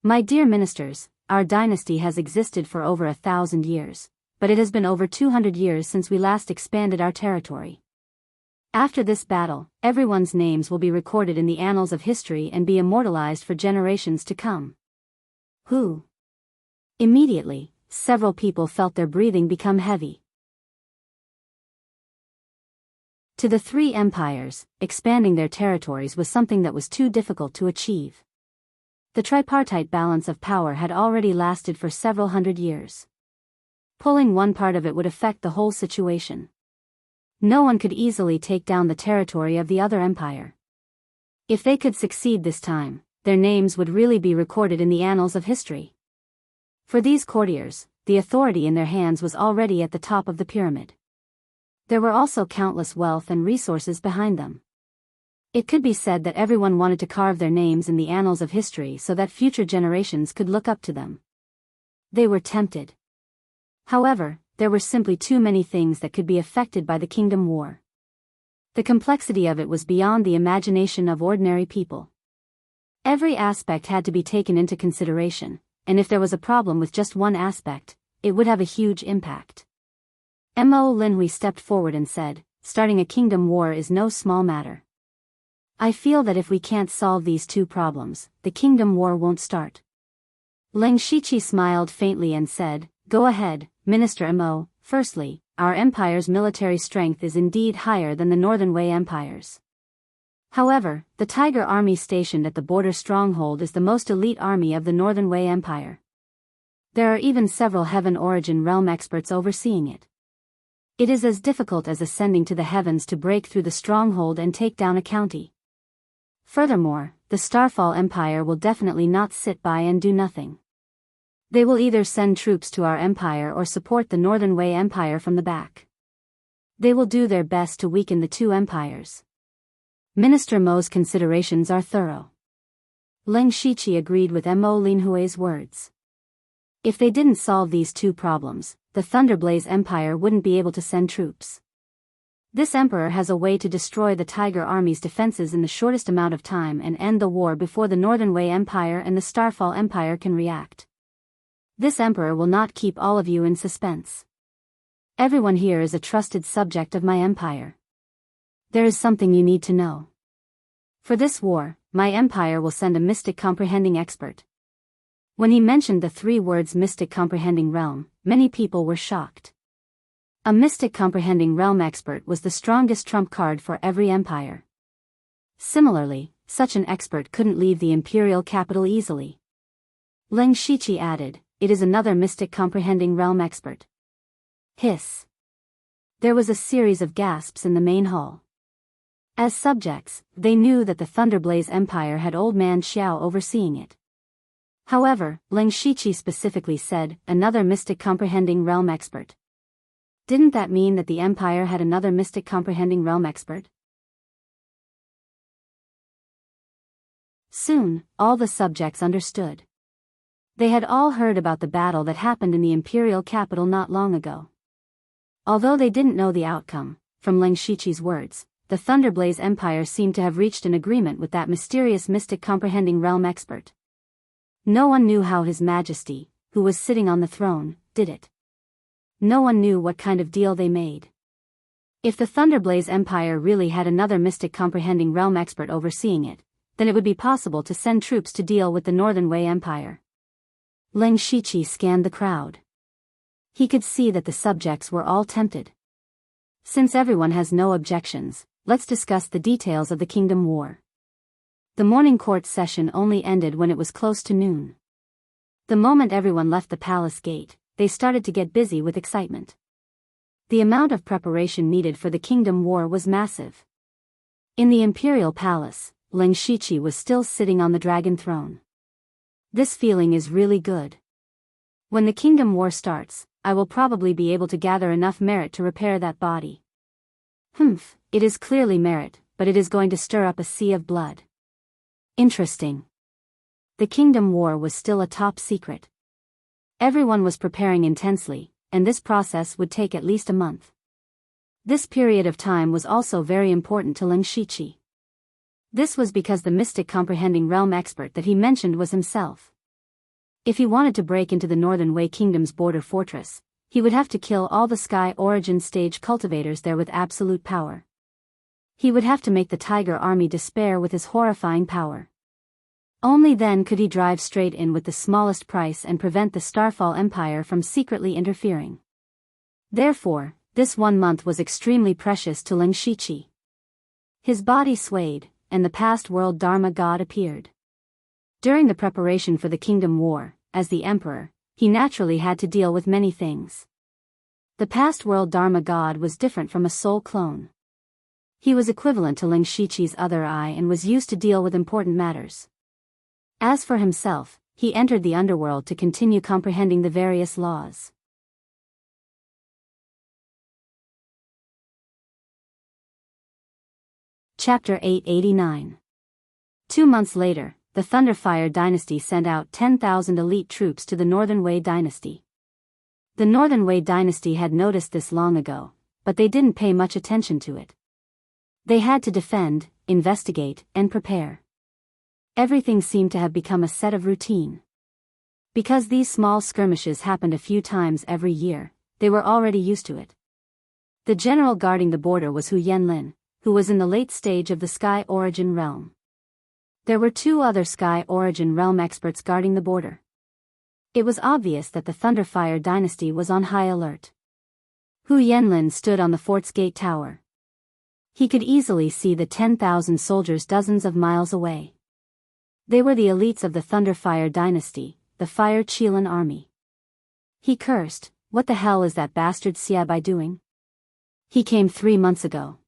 My dear ministers, our dynasty has existed for over 1,000 years, but it has been over 200 years since we last expanded our territory. After this battle, everyone's names will be recorded in the annals of history and be immortalized for generations to come. Who? Immediately, several people felt their breathing become heavy. To the three empires, expanding their territories was something that was too difficult to achieve. The tripartite balance of power had already lasted for several hundred years. Pulling one part of it would affect the whole situation. No one could easily take down the territory of the other empire. If they could succeed this time, their names would really be recorded in the annals of history. For these courtiers, the authority in their hands was already at the top of the pyramid. There were also countless wealth and resources behind them. It could be said that everyone wanted to carve their names in the annals of history so that future generations could look up to them. They were tempted. However, there were simply too many things that could be affected by the kingdom war. The complexity of it was beyond the imagination of ordinary people. Every aspect had to be taken into consideration, and if there was a problem with just one aspect, it would have a huge impact. Mo Linhui stepped forward and said, starting a kingdom war is no small matter. I feel that if we can't solve these two problems, the kingdom war won't start. Ling Shiqi smiled faintly and said, go ahead, Minister Mo. Firstly, our empire's military strength is indeed higher than the Northern Wei empire's. However, the Tiger Army stationed at the border stronghold is the most elite army of the Northern Wei Empire. There are even several Heaven Origin Realm experts overseeing it. It is as difficult as ascending to the heavens to break through the stronghold and take down a county. Furthermore, the Starfall Empire will definitely not sit by and do nothing. They will either send troops to our empire or support the Northern Wei Empire from the back. They will do their best to weaken the two empires. Minister Mo's considerations are thorough. Ling Shiqi agreed with Mo Linhui's words. If they didn't solve these two problems, the Thunderblaze Empire wouldn't be able to send troops. This emperor has a way to destroy the Tiger Army's defenses in the shortest amount of time and end the war before the Northern Wei Empire and the Starfall Empire can react. This emperor will not keep all of you in suspense. Everyone here is a trusted subject of my empire. There is something you need to know. For this war, my empire will send a mystic comprehending expert. When he mentioned the three words mystic comprehending realm, many people were shocked. A mystic comprehending realm expert was the strongest trump card for every empire. Similarly, such an expert couldn't leave the imperial capital easily. Ling Shiqi added, it is another mystic comprehending realm expert. Hiss. There was a series of gasps in the main hall. As subjects, they knew that the Thunderblaze Empire had Old Man Xiao overseeing it. However, Ling Shiqi specifically said, another mystic comprehending realm expert. Didn't that mean that the empire had another mystic comprehending realm expert? Soon, all the subjects understood. They had all heard about the battle that happened in the imperial capital not long ago. Although they didn't know the outcome, from Leng Shiqi's words, the Thunderblaze Empire seemed to have reached an agreement with that mysterious mystic comprehending realm expert. No one knew how His Majesty, who was sitting on the throne, did it. No one knew what kind of deal they made. If the Thunderblaze Empire really had another mystic comprehending realm expert overseeing it, then it would be possible to send troops to deal with the Northern Wei Empire. Leng Shiqi scanned the crowd. He could see that the subjects were all tempted. Since everyone has no objections, let's discuss the details of the Kingdom War. The morning court session only ended when it was close to noon. The moment everyone left the palace gate, they started to get busy with excitement. The amount of preparation needed for the Kingdom War was massive. In the Imperial Palace, Leng Shiqi was still sitting on the dragon throne. This feeling is really good. When the Kingdom War starts, I will probably be able to gather enough merit to repair that body. It is clearly merit, but it is going to stir up a sea of blood. Interesting. The Kingdom War was still a top secret. Everyone was preparing intensely, and this process would take at least a month. This period of time was also very important to Leng Shiqi. This was because the mystic comprehending realm expert that he mentioned was himself. If he wanted to break into the Northern Wei Kingdom's border fortress, he would have to kill all the Sky Origin stage cultivators there with absolute power. He would have to make the Tiger Army despair with his horrifying power. Only then could he drive straight in with the smallest price and prevent the Starfall Empire from secretly interfering. Therefore, this 1 month was extremely precious to Leng Shiqi. His body swayed, and the past world Dharma god appeared. During the preparation for the Kingdom War, as the Emperor, he naturally had to deal with many things. The past world Dharma god was different from a soul clone. He was equivalent to Leng Shiqi's other eye and was used to deal with important matters. As for himself, he entered the underworld to continue comprehending the various laws. Chapter 889. 2 months later, the Thunderfire dynasty sent out 10,000 elite troops to the Northern Wei dynasty. The Northern Wei dynasty had noticed this long ago, but they didn't pay much attention to it. They had to defend, investigate, and prepare. Everything seemed to have become a set of routine. Because these small skirmishes happened a few times every year, they were already used to it. The general guarding the border was Hu Yanlin, who was in the late stage of the Sky Origin realm. There were 2 other Sky Origin realm experts guarding the border. It was obvious that the Thunderfire dynasty was on high alert. Hu Yanlin stood on the fort's gate tower. He could easily see the 10,000 soldiers dozens of miles away. They were the elites of the Thunderfire dynasty, the Fire Qilin army. He cursed, "What the hell is that bastard Xiabai doing? He came 3 months ago.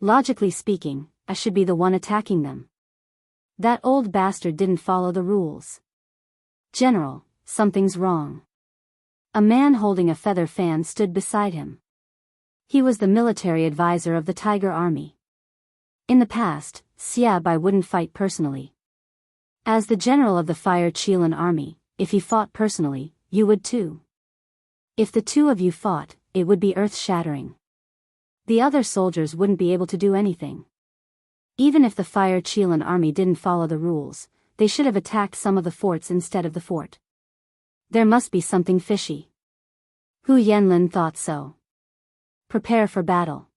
Logically speaking, I should be the one attacking them. That old bastard didn't follow the rules. General, something's wrong." A man holding a feather fan stood beside him. He was the military advisor of the Tiger Army. In the past, Xiabai wouldn't fight personally. As the general of the Fire Qilin army, if he fought personally, you would too. If the 2 of you fought, it would be earth-shattering. The other soldiers wouldn't be able to do anything. Even if the Fire Qilin army didn't follow the rules, they should have attacked some of the forts instead of the fort. There must be something fishy. Hu Yanlin thought so. Prepare for battle.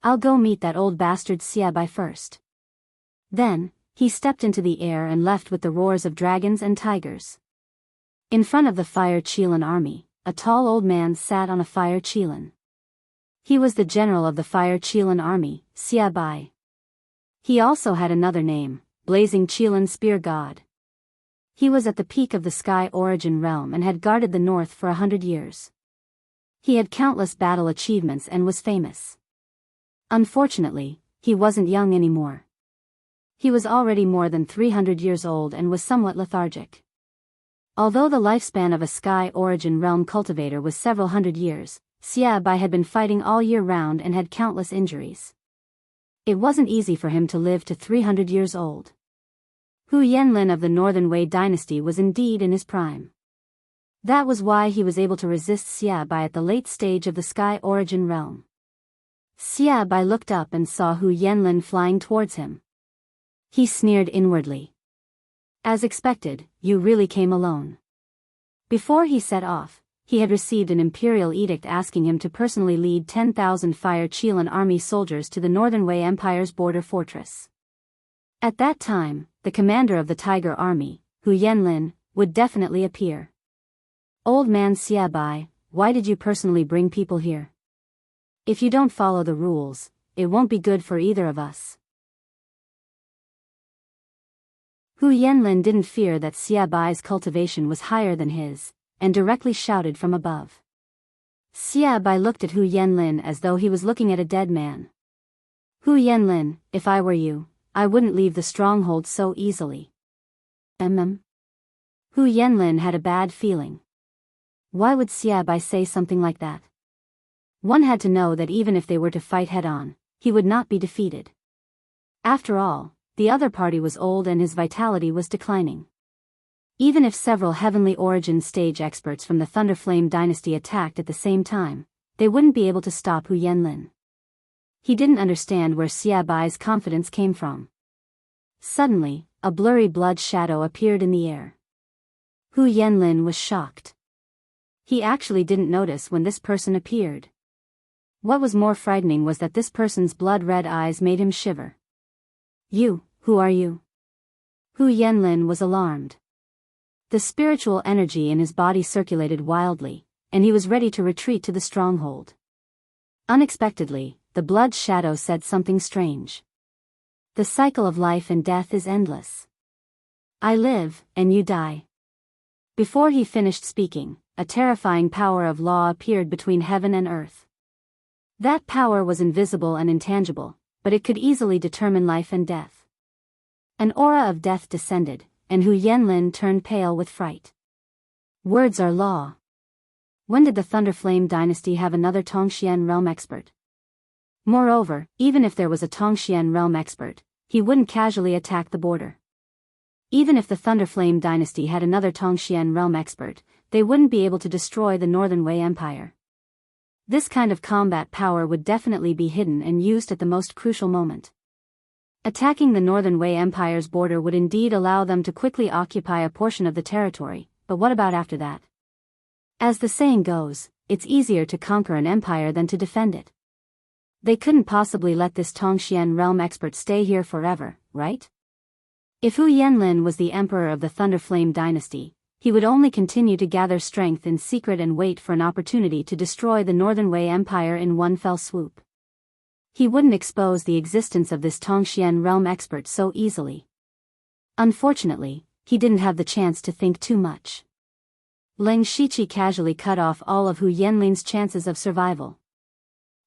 I'll go meet that old bastard Xiabai first. Then, he stepped into the air and left with the roars of dragons and tigers. In front of the Fire Qilin army, a tall old man sat on a Fire Qilin. He was the general of the Fire Qilin army, Xiabai. He also had another name, Blazing Qilin Spear God. He was at the peak of the Sky Origin realm and had guarded the north for 100 years. He had countless battle achievements and was famous. Unfortunately, he wasn't young anymore. He was already more than 300 years old and was somewhat lethargic. Although the lifespan of a Sky Origin realm cultivator was several hundred years, Xia Bai had been fighting all year round and had countless injuries. It wasn't easy for him to live to 300 years old. Hu Yanlin of the Northern Wei dynasty was indeed in his prime. That was why he was able to resist Xia Bai at the late stage of the Sky Origin realm. Xia Bai looked up and saw Hu Yanlin flying towards him. He sneered inwardly. As expected, you really came alone. Before he set off, he had received an imperial edict asking him to personally lead 10,000 Fire Qilan army soldiers to the Northern Wei Empire's border fortress. At that time, the commander of the Tiger Army, Hu Yanlin, would definitely appear. Old man Xia Bai, why did you personally bring people here? If you don't follow the rules, it won't be good for either of us. Hu Yanlin didn't fear that Xia Bai's cultivation was higher than his, and directly shouted from above. Xia Bai looked at Hu Yanlin as though he was looking at a dead man. Hu Yanlin, if I were you, I wouldn't leave the stronghold so easily. Hu Yanlin had a bad feeling. Why would Xia Bai say something like that? One had to know that even if they were to fight head-on, he would not be defeated. After all, the other party was old and his vitality was declining. Even if several Heavenly Origin stage experts from the Thunderflame dynasty attacked at the same time, they wouldn't be able to stop Hu Yanlin. He didn't understand where Xia Bai's confidence came from. Suddenly, a blurry blood shadow appeared in the air. Hu Yanlin was shocked. He actually didn't notice when this person appeared. What was more frightening was that this person's blood-red eyes made him shiver. You, who are you? Hu Yanlin was alarmed. The spiritual energy in his body circulated wildly, and he was ready to retreat to the stronghold. Unexpectedly, the blood shadow said something strange. The cycle of life and death is endless. I live, and you die. Before he finished speaking, a terrifying power of law appeared between heaven and earth. That power was invisible and intangible, but it could easily determine life and death. An aura of death descended, and Hu Yanlin turned pale with fright. Words are law. When did the Thunderflame dynasty have another Tongxian realm expert? Moreover, even if there was a Tongxian realm expert, he wouldn't casually attack the border. Even if the Thunderflame dynasty had another Tongxian realm expert, they wouldn't be able to destroy the Northern Wei Empire. This kind of combat power would definitely be hidden and used at the most crucial moment. Attacking the Northern Wei Empire's border would indeed allow them to quickly occupy a portion of the territory, but what about after that? As the saying goes, it's easier to conquer an empire than to defend it. They couldn't possibly let this Tongxian realm expert stay here forever, right? If Hu Yanlin was the emperor of the Thunderflame dynasty, he would only continue to gather strength in secret and wait for an opportunity to destroy the Northern Wei Empire in one fell swoop. He wouldn't expose the existence of this Tongxian realm expert so easily. Unfortunately, he didn't have the chance to think too much. Leng Shiqi casually cut off all of Hu Yanlin's chances of survival.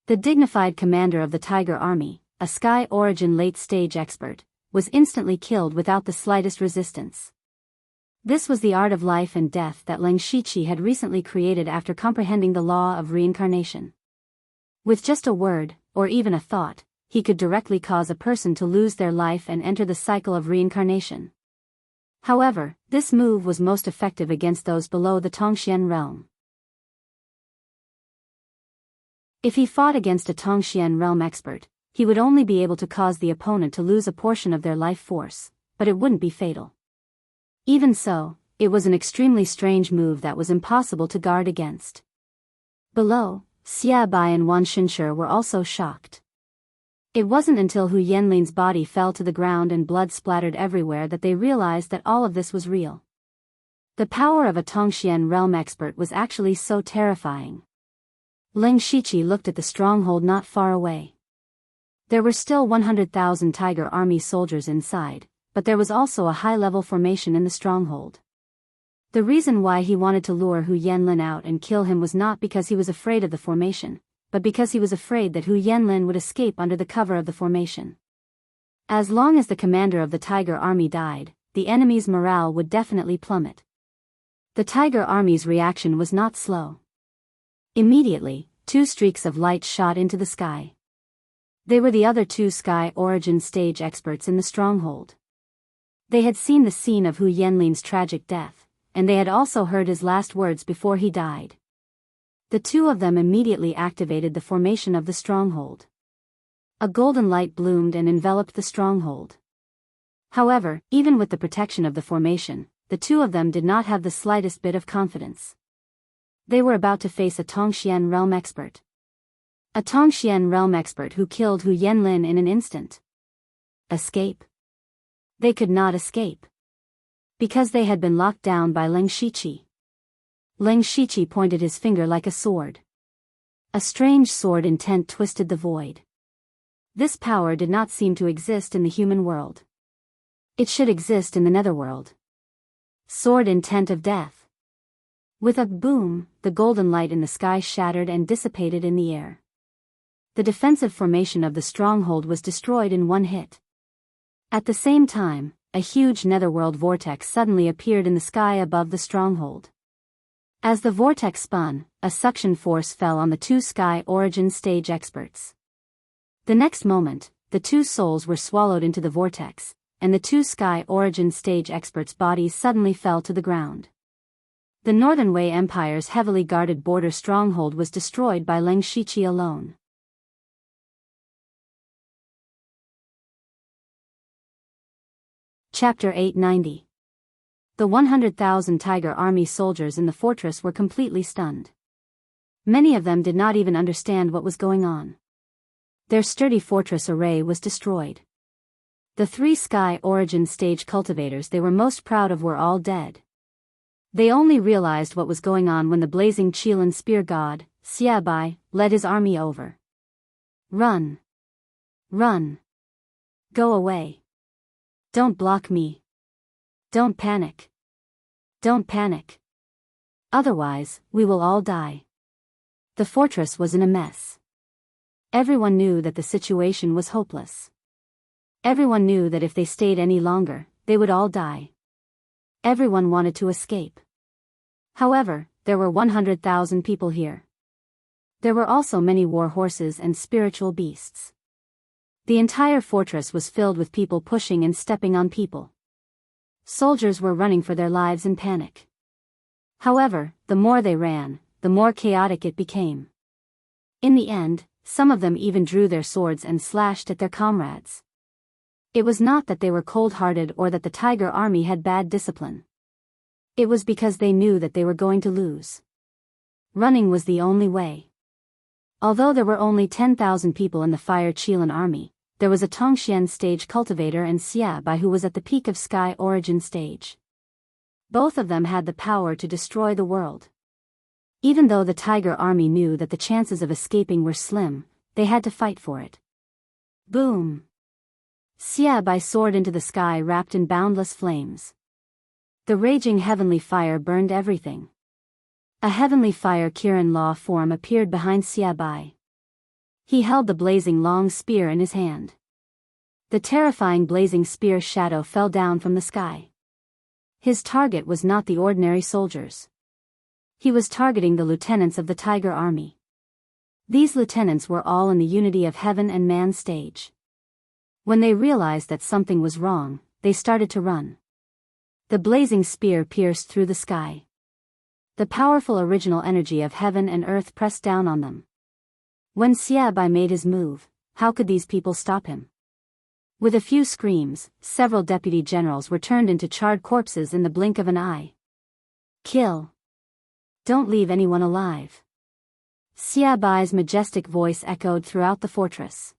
The dignified commander of the Tiger Army, a Sky Origin late-stage expert, was instantly killed without the slightest resistance. This was the art of life and death that Leng Shiqi had recently created after comprehending the law of reincarnation. With just a word, or even a thought, he could directly cause a person to lose their life and enter the cycle of reincarnation. However, this move was most effective against those below the Tongxian realm. If he fought against a Tongxian realm expert, he would only be able to cause the opponent to lose a portion of their life force, but it wouldn't be fatal. Even so, it was an extremely strange move that was impossible to guard against. Below, Xia Bai and Wan Xinshi were also shocked. It wasn't until Hu Yanlin's body fell to the ground and blood splattered everywhere that they realized that all of this was real. The power of a Tongxian realm expert was actually so terrifying. Leng Shiqi looked at the stronghold not far away. There were still 100,000 Tiger Army soldiers inside, but there was also a high-level formation in the stronghold. The reason why he wanted to lure Hu Yanlin out and kill him was not because he was afraid of the formation, but because he was afraid that Hu Yanlin would escape under the cover of the formation. As long as the commander of the Tiger Army died, the enemy's morale would definitely plummet. The Tiger Army's reaction was not slow. Immediately, two streaks of light shot into the sky. They were the other two Sky Origin stage experts in the stronghold. They had seen the scene of Hu Yanlin's tragic death, and they had also heard his last words before he died. The two of them immediately activated the formation of the stronghold. A golden light bloomed and enveloped the stronghold. However, even with the protection of the formation, the two of them did not have the slightest bit of confidence. They were about to face a Tongxian realm expert. A Tongxian realm expert who killed Hu Yanlin in an instant. Escape? They could not escape. Because they had been locked down by Leng Shiqi. Leng Shiqi pointed his finger like a sword. A strange sword intent twisted the void. This power did not seem to exist in the human world. It should exist in the netherworld. Sword intent of death. With a boom, the golden light in the sky shattered and dissipated in the air. The defensive formation of the stronghold was destroyed in one hit. At the same time, a huge netherworld vortex suddenly appeared in the sky above the stronghold. As the vortex spun, a suction force fell on the two Sky Origin stage experts. The next moment, the two souls were swallowed into the vortex, and the two Sky Origin stage experts' bodies suddenly fell to the ground. The Northern Wei Empire's heavily guarded border stronghold was destroyed by Leng Shiqi alone. Chapter 890. The 100,000 Tiger Army soldiers in the fortress were completely stunned. Many of them did not even understand what was going on. Their sturdy fortress array was destroyed. The three Sky Origin stage cultivators they were most proud of were all dead. They only realized what was going on when the blazing Qilin spear god, Xiabai, led his army over. Run! Run! Go away! Don't block me! Don't panic! Don't panic! Otherwise, we will all die. The fortress was in a mess. Everyone knew that the situation was hopeless. Everyone knew that if they stayed any longer, they would all die. Everyone wanted to escape. However, there were 100,000 people here. There were also many war horses and spiritual beasts. The entire fortress was filled with people pushing and stepping on people. Soldiers were running for their lives in panic. However, the more they ran, the more chaotic it became. In the end, some of them even drew their swords and slashed at their comrades. It was not that they were cold-hearted or that the Tiger Army had bad discipline. It was because they knew that they were going to lose. Running was the only way. Although there were only 10,000 people in the Fire Qilin army, there was a Tongxian stage cultivator and Xiabai who was at the peak of Sky Origin stage. Both of them had the power to destroy the world. Even though the Tiger Army knew that the chances of escaping were slim, they had to fight for it. Boom! Xiabai soared into the sky wrapped in boundless flames. The raging heavenly fire burned everything. A heavenly fire Kirin Law form appeared behind Xiabai. He held the blazing long spear in his hand. The terrifying blazing spear shadow fell down from the sky. His target was not the ordinary soldiers. He was targeting the lieutenants of the Tiger Army. These lieutenants were all in the unity of heaven and man stage. When they realized that something was wrong, they started to run. The blazing spear pierced through the sky. The powerful original energy of heaven and earth pressed down on them. When Xiabai made his move, how could these people stop him? With a few screams, several deputy generals were turned into charred corpses in the blink of an eye. Kill! Don't leave anyone alive! Xiabai's majestic voice echoed throughout the fortress.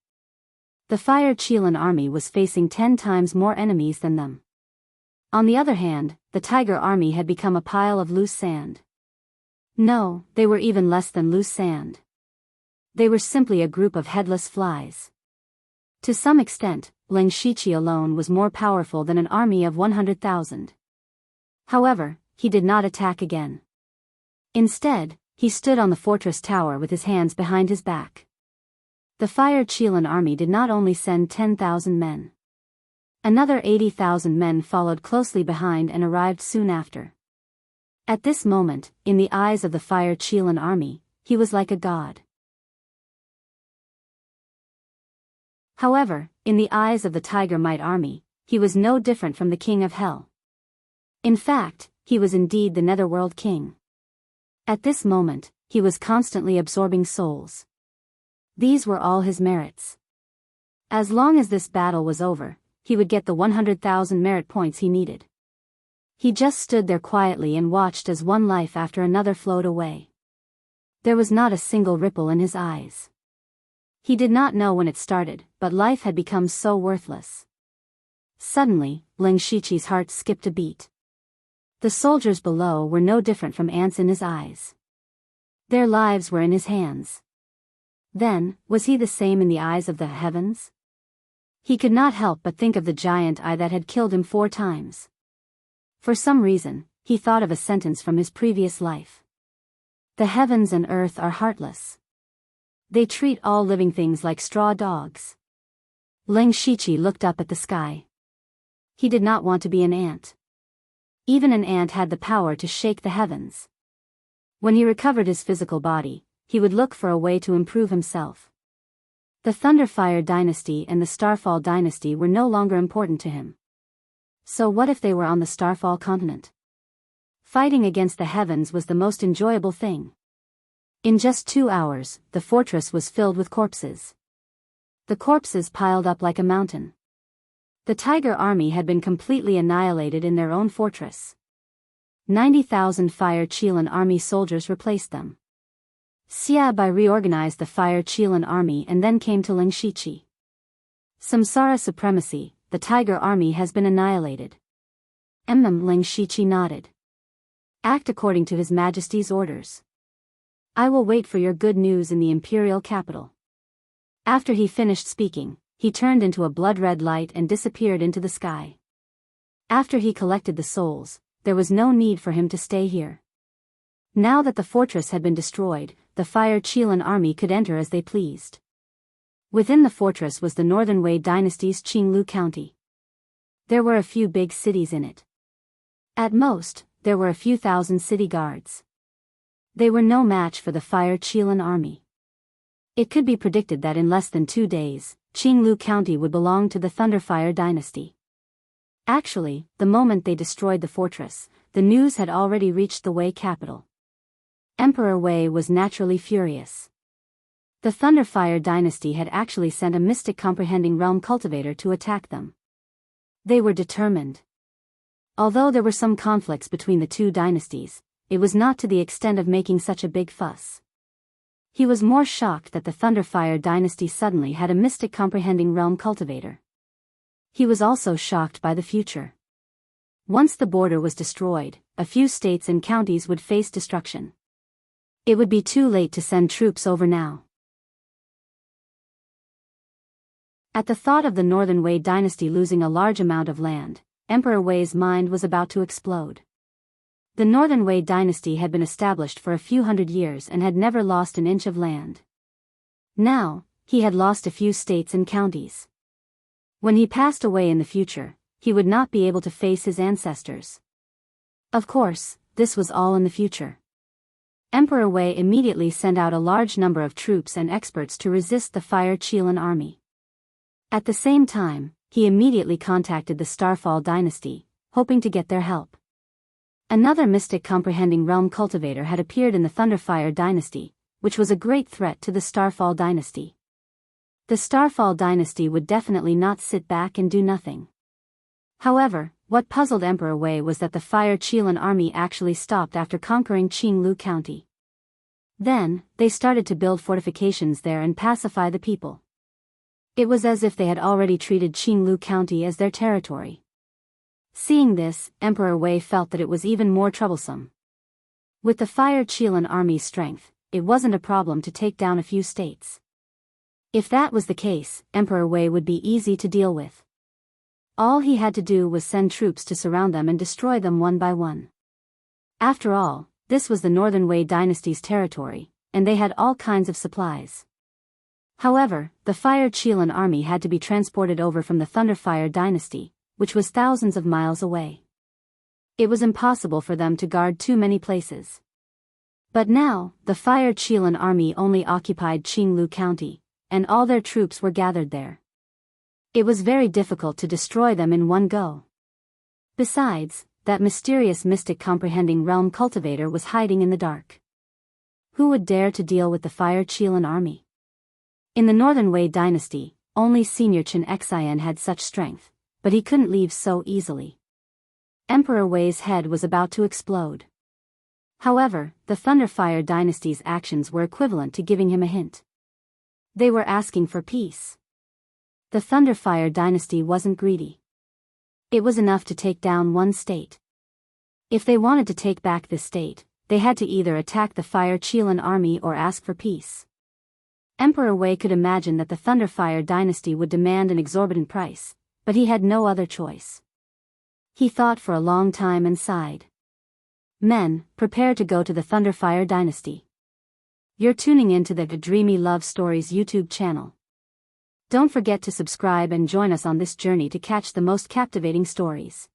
The Fire Qilin army was facing 10 times more enemies than them. On the other hand, the Tiger Army had become a pile of loose sand. No, they were even less than loose sand. They were simply a group of headless flies. To some extent, Leng Shiqi alone was more powerful than an army of 100,000. However, he did not attack again. Instead, he stood on the fortress tower with his hands behind his back. The Fire Qilin army did not only send 10,000 men. Another 80,000 men followed closely behind and arrived soon after. At this moment, in the eyes of the Fire Qilin army, he was like a god. However, in the eyes of the Tiger Might army, he was no different from the king of hell. In fact, he was indeed the Netherworld king. At this moment, he was constantly absorbing souls. These were all his merits. As long as this battle was over, he would get the 100,000 merit points he needed. He just stood there quietly and watched as one life after another flowed away. There was not a single ripple in his eyes. He did not know when it started, but life had become so worthless. Suddenly, Ling Shiqi's heart skipped a beat. The soldiers below were no different from ants in his eyes. Their lives were in his hands. Then, was he the same in the eyes of the heavens? He could not help but think of the giant eye that had killed him 4 times. For some reason, he thought of a sentence from his previous life. The heavens and earth are heartless. They treat all living things like straw dogs. Ling Shiqi looked up at the sky. He did not want to be an ant. Even an ant had the power to shake the heavens. When he recovered his physical body, he would look for a way to improve himself. The Thunderfire dynasty and the Starfall dynasty were no longer important to him. So what if they were on the Starfall continent? Fighting against the heavens was the most enjoyable thing. In just 2 hours, the fortress was filled with corpses. The corpses piled up like a mountain. The Tiger army had been completely annihilated in their own fortress. 90,000 Fire Qilin army soldiers replaced them. Xiaobai reorganized the Fire Qilin army and then came to Ling Shiqi. Samsara supremacy, the Tiger army has been annihilated. Ling Shiqi nodded. Act according to His Majesty's orders. I will wait for your good news in the imperial capital. After he finished speaking, he turned into a blood-red light and disappeared into the sky. After he collected the souls, there was no need for him to stay here. Now that the fortress had been destroyed, the Fire Qilin army could enter as they pleased. Within the fortress was the Northern Wei dynasty's Qinglu County. There were a few big cities in it. At most, there were a few thousand city guards. They were no match for the Fire Qilin army. It could be predicted that in less than 2 days, Qinglu County would belong to the Thunderfire dynasty. Actually, the moment they destroyed the fortress, the news had already reached the Wei capital. Emperor Wei was naturally furious. The Thunderfire dynasty had actually sent a mystic comprehending realm cultivator to attack them. They were determined. Although there were some conflicts between the 2 dynasties, it was not to the extent of making such a big fuss. He was more shocked that the Thunderfire dynasty suddenly had a mystic comprehending realm cultivator. He was also shocked by the future. Once the border was destroyed, a few states and counties would face destruction. It would be too late to send troops over now. At the thought of the Northern Wei dynasty losing a large amount of land, Emperor Wei's mind was about to explode. The Northern Wei dynasty had been established for a few hundred years and had never lost an inch of land. Now, he had lost a few states and counties. When he passed away in the future, he would not be able to face his ancestors. Of course, this was all in the future. Emperor Wei immediately sent out a large number of troops and experts to resist the Fire Qilin army. At the same time, he immediately contacted the Starfall dynasty, hoping to get their help. Another mystic comprehending realm cultivator had appeared in the Thunderfire dynasty, which was a great threat to the Starfall dynasty. The Starfall dynasty would definitely not sit back and do nothing. However, what puzzled Emperor Wei was that the Fire Qilin army actually stopped after conquering Qinglu County. Then, they started to build fortifications there and pacify the people. It was as if they had already treated Qinglu County as their territory. Seeing this, Emperor Wei felt that it was even more troublesome. With the Fire Qilin army's strength, it wasn't a problem to take down a few states. If that was the case, Emperor Wei would be easy to deal with. All he had to do was send troops to surround them and destroy them one by one. After all, this was the Northern Wei dynasty's territory, and they had all kinds of supplies. However, the Fire Qilin army had to be transported over from the Thunderfire dynasty, which was thousands of miles away. It was impossible for them to guard too many places. But now, the Fire Qilin army only occupied Qinglu County, and all their troops were gathered there. It was very difficult to destroy them in one go. Besides, that mysterious mystic comprehending realm cultivator was hiding in the dark. Who would dare to deal with the Fire Qilan army? In the Northern Wei dynasty, only Senior Chen Xian had such strength, but he couldn't leave so easily. Emperor Wei's head was about to explode. However, the Thunderfire dynasty's actions were equivalent to giving him a hint. They were asking for peace. The Thunderfire dynasty wasn't greedy. It was enough to take down one state. If they wanted to take back this state, they had to either attack the Fire Qilan army or ask for peace. Emperor Wei could imagine that the Thunderfire dynasty would demand an exorbitant price, but he had no other choice. He thought for a long time and sighed. Men, prepare to go to the Thunderfire dynasty. You're tuning in to the Dreamy Love Stories YouTube channel. Don't forget to subscribe and join us on this journey to catch the most captivating stories.